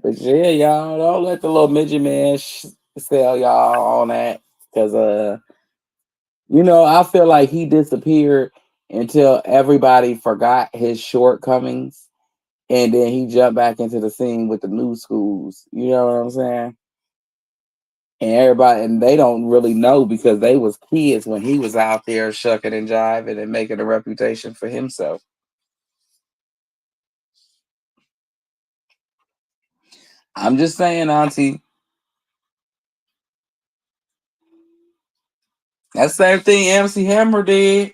But yeah, y'all don't let the little midget man sell y'all on that, because I feel like he disappeared until everybody forgot his shortcomings, and then he jumped back into the scene with the new schools. You know what I'm saying? And everybody, and they don't really know because they was kids when he was out there shucking and jiving and making a reputation for himself. I'm just saying, Auntie, that same thing MC Hammer did.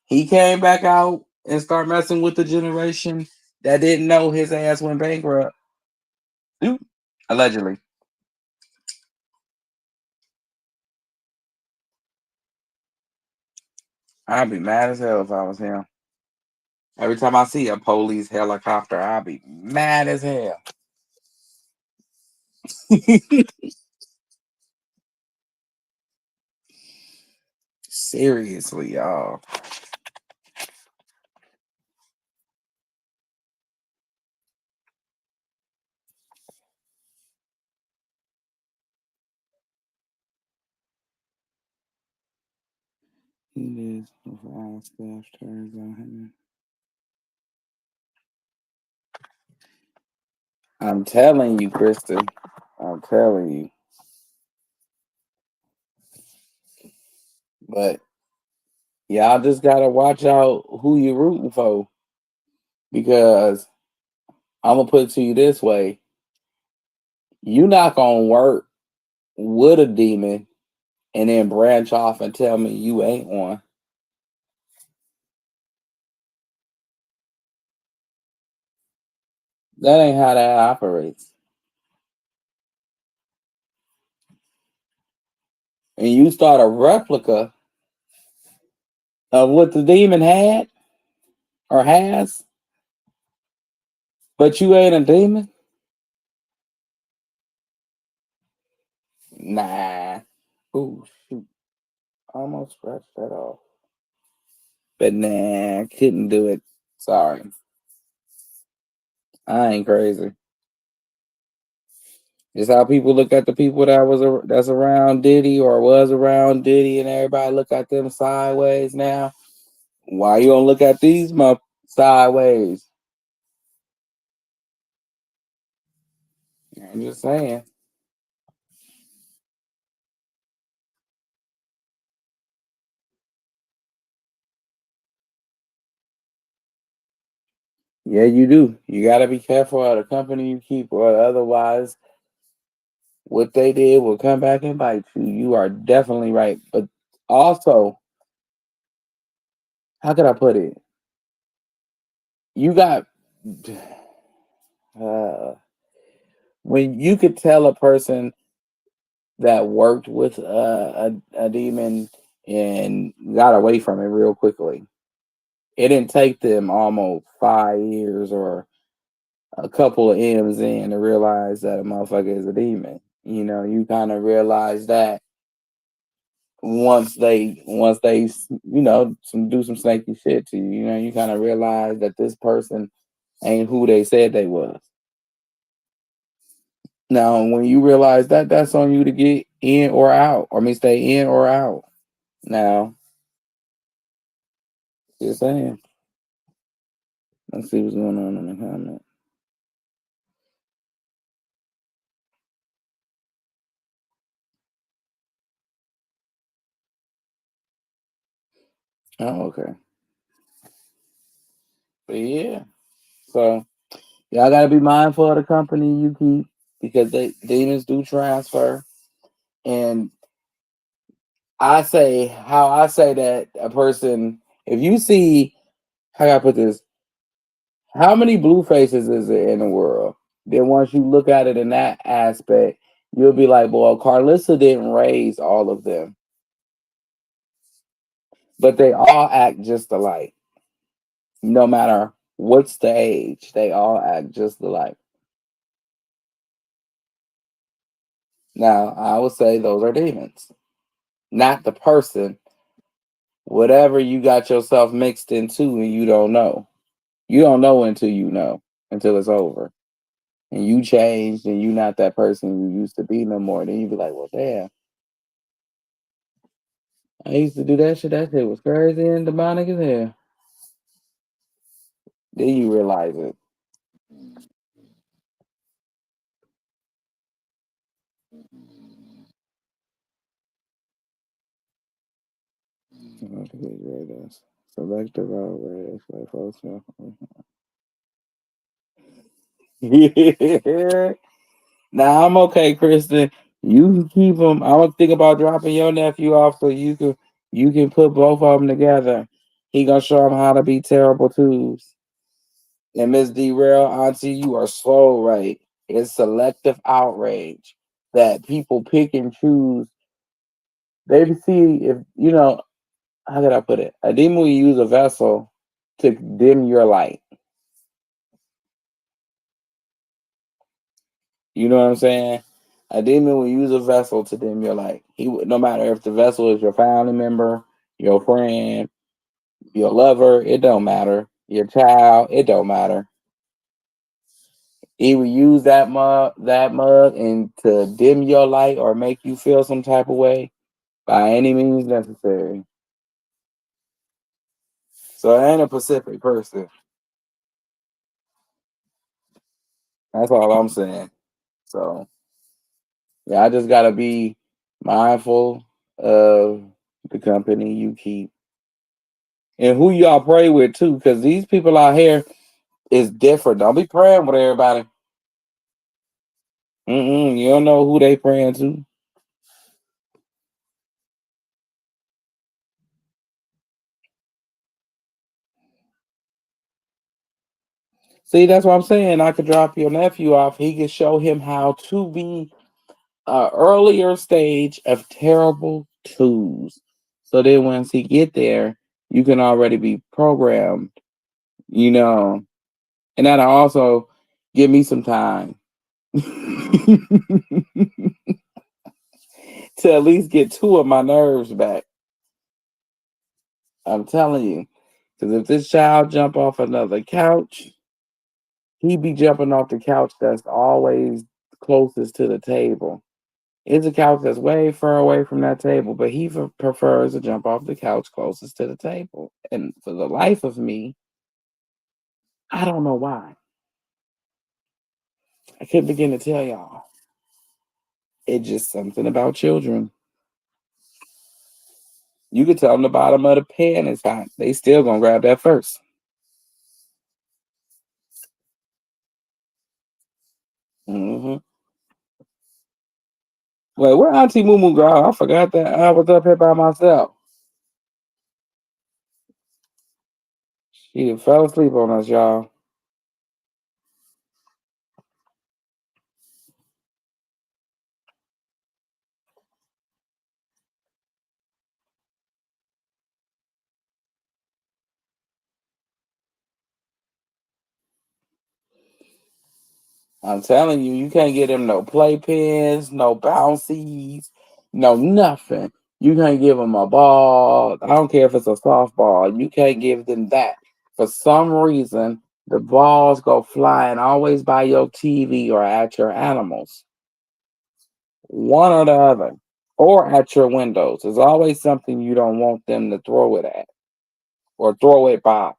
He came back out and started messing with the generation that didn't know his ass went bankrupt. Oop. Allegedly. I'd be mad as hell if I was him. Every time I see a police helicopter, I'd be mad as hell. Seriously, y'all. He is all splash turns on him. I'm telling you, Kristen. I'm telling you. But y'all just gotta watch out who you rooting for, because I'm gonna put it to you this way: you not gonna work with a demon and then branch off and tell me you ain't one. That ain't how that operates. And you start a replica of what the demon had or has, but you ain't a demon. Nah. Ooh, shoot. Almost scratched that off. But nah, couldn't do it. Sorry. I ain't crazy. It's how people look at the people that's around Diddy or was around Diddy, and everybody look at them sideways now. Why you don't look at these sideways? I'm just saying. Yeah, you do. You got to be careful of the company you keep, or otherwise, what they did will come back and bite you. You are definitely right. But also, how could I put it? You got uh, when you could tell a person that worked with a demon and got away from it real quickly. It didn't take them almost 5 years or a couple of M's in to realize that a motherfucker is a demon. You kind of realize that
once they do some snaky shit to you, you kind of realize that this person ain't who they said they was. Now, when you realize that, that's on you to get in or out, or I mean, stay in or out. Now, just saying. Let's see what's going on in the comment. Oh, okay. But yeah, so y'all gotta be mindful of the company you keep because demons do transfer. And how I say that a person, if you see, how can I put this? How many blue faces is there in the world? Then once you look at it in that aspect, you'll be like, well, Carlissa didn't raise all of them, but they all act just alike. No matter what's the age, they all act just alike. Now, I would say those are demons, not the person. Whatever you got yourself mixed into and you don't know. You don't know until you know, until it's over. And you changed and you not that person you used to be no more. Then you be like, well, damn, I used to do that shit. That shit was crazy and demonic as hell. Then you realize it. Selective outrage, like folks. Now I'm okay, Kristen. You can keep them. I was thinking about dropping your nephew off so you can put both of them together. He gonna show them how to be terrible twos. And Miss Derail, Auntie, you are so right. It's selective outrage that people pick and choose. They see if how could I put it? A demon will use a vessel to dim your light. You know what I'm saying? A demon will use a vessel to dim your light. No matter if the vessel is your family member, your friend, your lover, it don't matter. Your child, it don't matter. He will use that mug and to dim your light or make you feel some type of way by any means necessary. So I ain't a Pacific person. That's all I'm saying. So yeah, I just gotta be mindful of the company you keep and who y'all pray with too, because these people out here is different. Don't be praying with everybody. You don't know who they praying to. See, that's what I'm saying. I could drop your nephew off. He could show him how to be an earlier stage of terrible twos. So then once he get there, you can already be programmed, you know. And that'll also give me some time to at least get two of my nerves back. I'm telling you. Because if this child jump off another couch, he be jumping off the couch that's always closest to the table. It's a couch that's way far away from that table, but he prefers to jump off the couch closest to the table. And for the life of me, I don't know why. I couldn't begin to tell y'all. It's just something about children. You could tell them the bottom of the pan is hot. They still gonna grab that first. Mm-hmm. Wait, where Auntie Moo Moo go? I forgot that I was up here by myself. She done fell asleep on us, y'all. I'm telling you, you can't get him no playpens, no bouncies, no nothing. You can't give them a ball. I don't care if it's a softball. You can't give them that. For some reason, the balls go flying always by your TV or at your animals. One or the other. Or at your windows. There's always something you don't want them to throw it at or throw it by.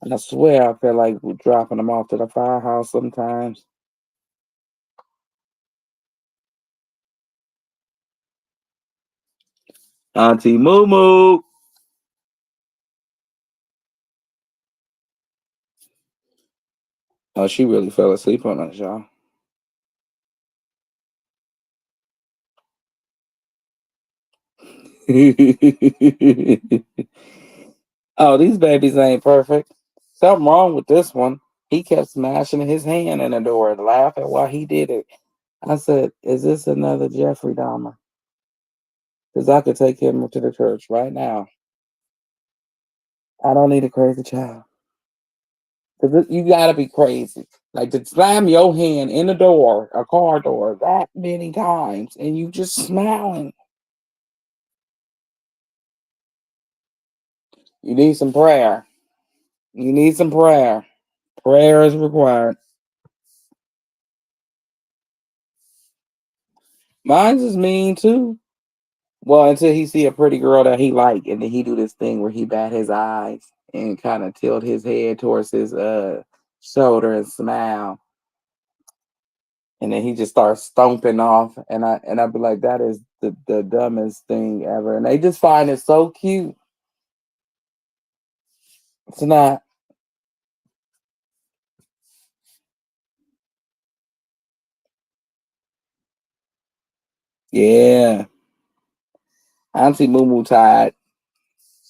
And I swear I feel like we're dropping them off to the firehouse sometimes. Auntie Moo Moo. Oh, she really fell asleep on us, y'all. Oh, these babies ain't perfect. Something wrong with this one. He kept smashing his hand in the door and laughing while he did it. I said, "Is this another Jeffrey Dahmer? Because I could take him to the church right now. I don't need a crazy child. Because you gotta be crazy. Like to slam your hand in the door, a car door, that many times, and you just smiling. You need some prayer. You need some prayer. Prayer is required. Mine's is mean too. Well, until he see a pretty girl that he like, and then he do this thing where he bat his eyes and kind of tilt his head towards his shoulder and smile, and then he just starts stomping off, and I be like, that is the dumbest thing ever, and they just find it so cute. It's not. Yeah, Auntie Moo Moo tired.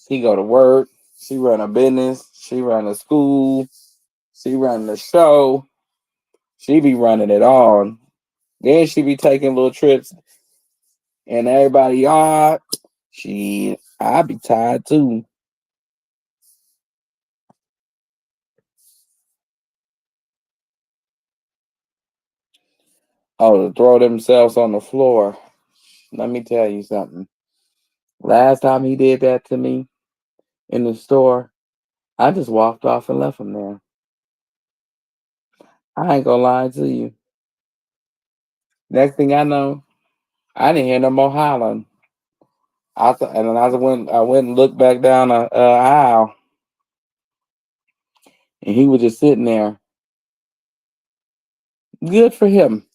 She go to work. She run a business. She run a school. She run the show. She be running it all. Then she be taking little trips and everybody yard. I be tired too. Oh, to throw themselves on the floor. Let me tell you something. Last time he did that to me in the store, I just walked off and left him there. I ain't gonna lie to you. Next thing I know, I didn't hear no more hollering. And then I went and looked back down the aisle, and he was just sitting there. Good for him.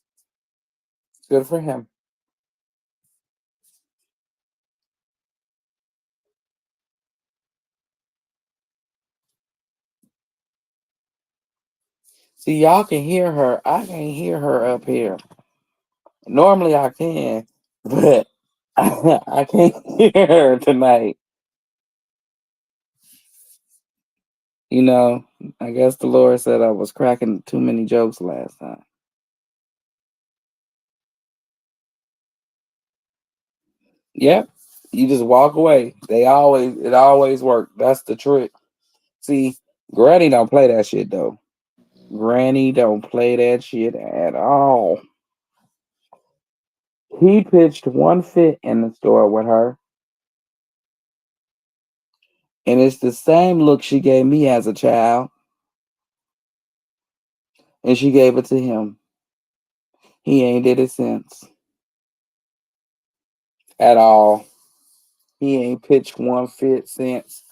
Good for him. See, y'all can hear her. I can't hear her up here. Normally I can, but I can't hear her tonight. You know, I guess the Lord said I was cracking too many jokes last time. Yep. You just walk away. It always works. That's the trick. See, Granny don't play that shit though. Granny don't play that shit at all. He pitched one fit in the store with her, and it's the same look she gave me as a child, and she gave it to him. He ain't did it since at all. He ain't pitched one fit since.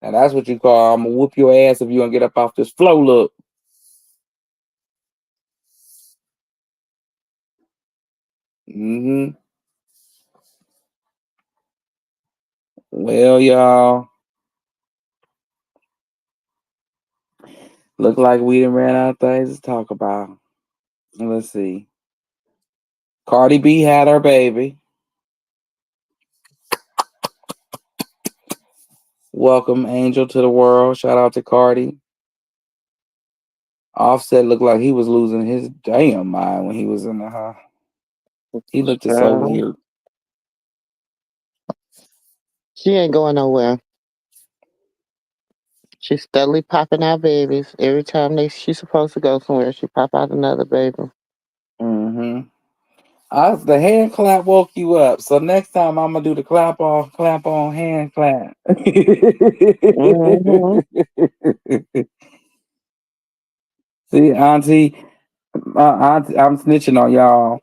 And that's what you call I'm gonna whoop your ass if you don't get up off this floor look. Mm-hmm. Well, y'all, look like we done ran out of things to talk about. Let's see. Cardi B had her baby. Welcome Angel to the world. Shout out to Cardi. Offset looked like he was losing his damn mind when he was in the house. He looked so
Girl,
weird.
she ain't going nowhere. She's steadily popping out babies. Every time she's supposed to go somewhere, she pop out another baby.
Mm-hmm. The hand clap woke you up. So next time I'm gonna do the clap on, hand clap.
Mm-hmm.
See, Auntie, Auntie, I'm snitching on y'all.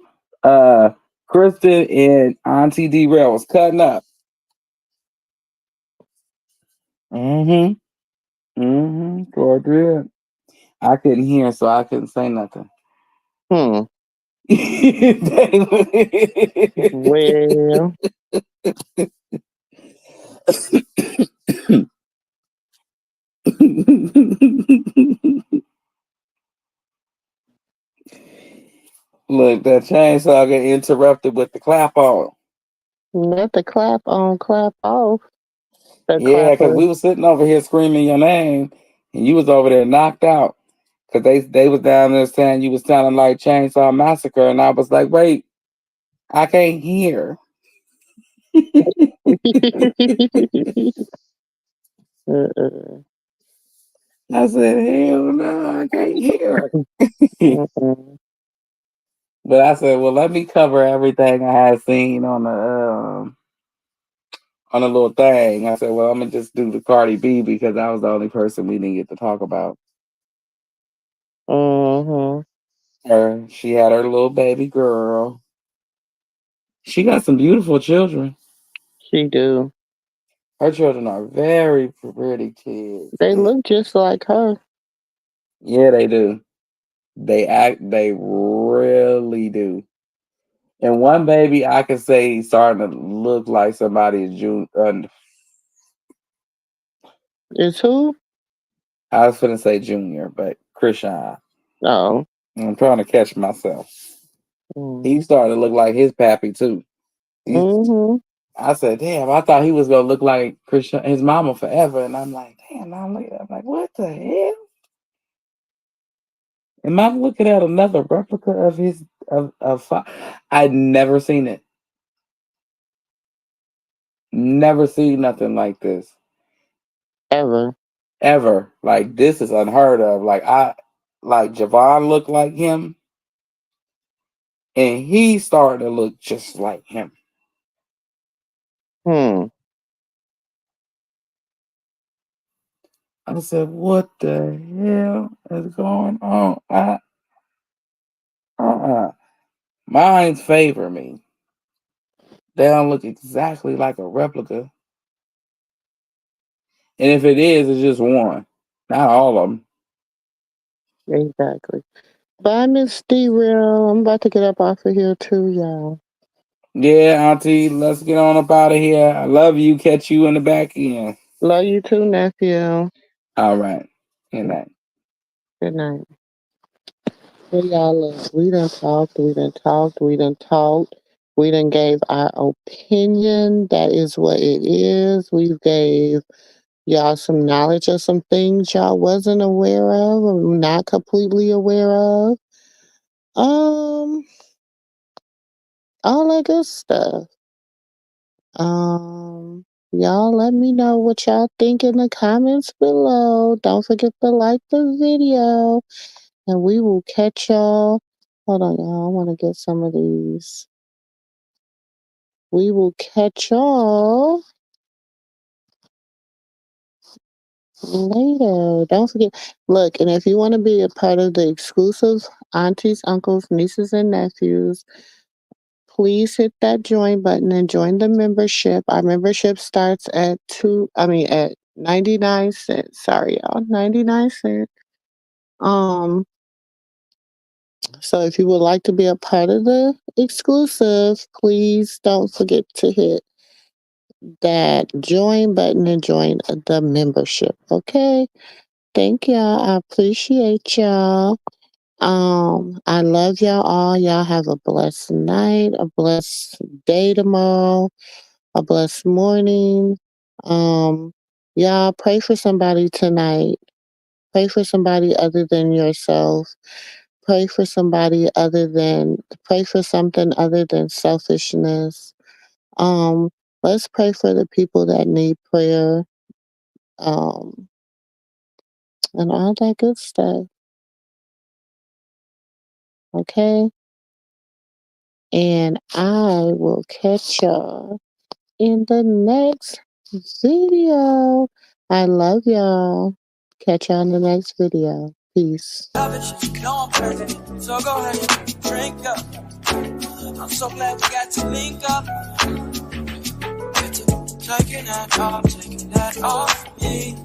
Kristen and Auntie D Rail was cutting up. Mm-hmm. Mm-hmm. Sure did. I couldn't hear, so I couldn't say nothing.
Hmm. Well,
Look, that chainsaw got interrupted with the clap on.
not the clap on, clap off. The
Yeah, because
clapper.
we was sitting over here screaming your name, and you was over there knocked out. Because they was down there saying you was sounding like Chainsaw Massacre, and I was like, wait, I can't hear.
Uh-uh.
I said, hell no, I can't hear.
Mm-mm.
But I said, well, let me cover everything I had seen on a little thing. I said, well, I'm gonna just do the Cardi B because I was the only person we didn't get to talk about.
Mm-hmm.
Her, she had her little baby girl. She got some beautiful children.
She do.
Her children are very pretty kids.
They look just like her.
Yeah, they do. They really do. And one baby, I can say he's starting to look like somebody's June.
Is who?
I was gonna say junior, but Krishan.
Oh.
I'm trying to catch myself.
Mm.
He's starting to look like his pappy too. He's,
Mm-hmm.
I said, damn, I thought he was gonna look like Krishan, his mama forever, and I'm like, damn, I'm like, what the hell? Am I looking at another replica of his I'd never seen it. Never seen nothing like this
Ever.
ever. Like this is unheard of. Like Javon looked like him, and he started to look just like him.
Hmm.
I said, "What the hell is going on?" Mines favor me. They don't look exactly like a replica, and if it is, it's just one, not all of them.
Exactly. Bye, Miss D-Real. I'm about to get up off of here too, y'all.
Yeah, Auntie, let's get on up out of here. I love you. Catch you in the back end.
Love you too, nephew.
All right. Good night.
Good night. Well, y'all, look, we done talked, we done talked, we done talked. We done gave our opinion. That is what it is. We gave y'all some knowledge of some things y'all wasn't aware of or not completely aware of. Um, all that good stuff. Y'all let me know what y'all think in the comments below. Don't forget to like the video. And we will catch y'all. Hold on, y'all. I want to get some of these. We will catch y'all later. Don't forget. Look, and if you want to be a part of the exclusive aunties, uncles, nieces, and nephews, please hit that join button and join the membership. Our membership starts at at 99 cents. Sorry, y'all. 99 cents. Um, so if you would like to be a part of the exclusive, please don't forget to hit that join button and join the membership. Okay. Thank y'all. I appreciate y'all. I love y'all all. Y'all have a blessed night, a blessed day tomorrow, a blessed morning. Um, y'all pray for somebody tonight. Pray for somebody other than yourself. Pray for something other than selfishness. Um, let's pray for the people that need prayer. Um, and all that good stuff. Okay. And I will catch y'all in the next video. I love y'all. Catch y'all in the next video. Peace.
know I'm crazy, so go ahead and drink up. I'm so glad we got to link up. Get to taking that off me.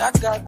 I got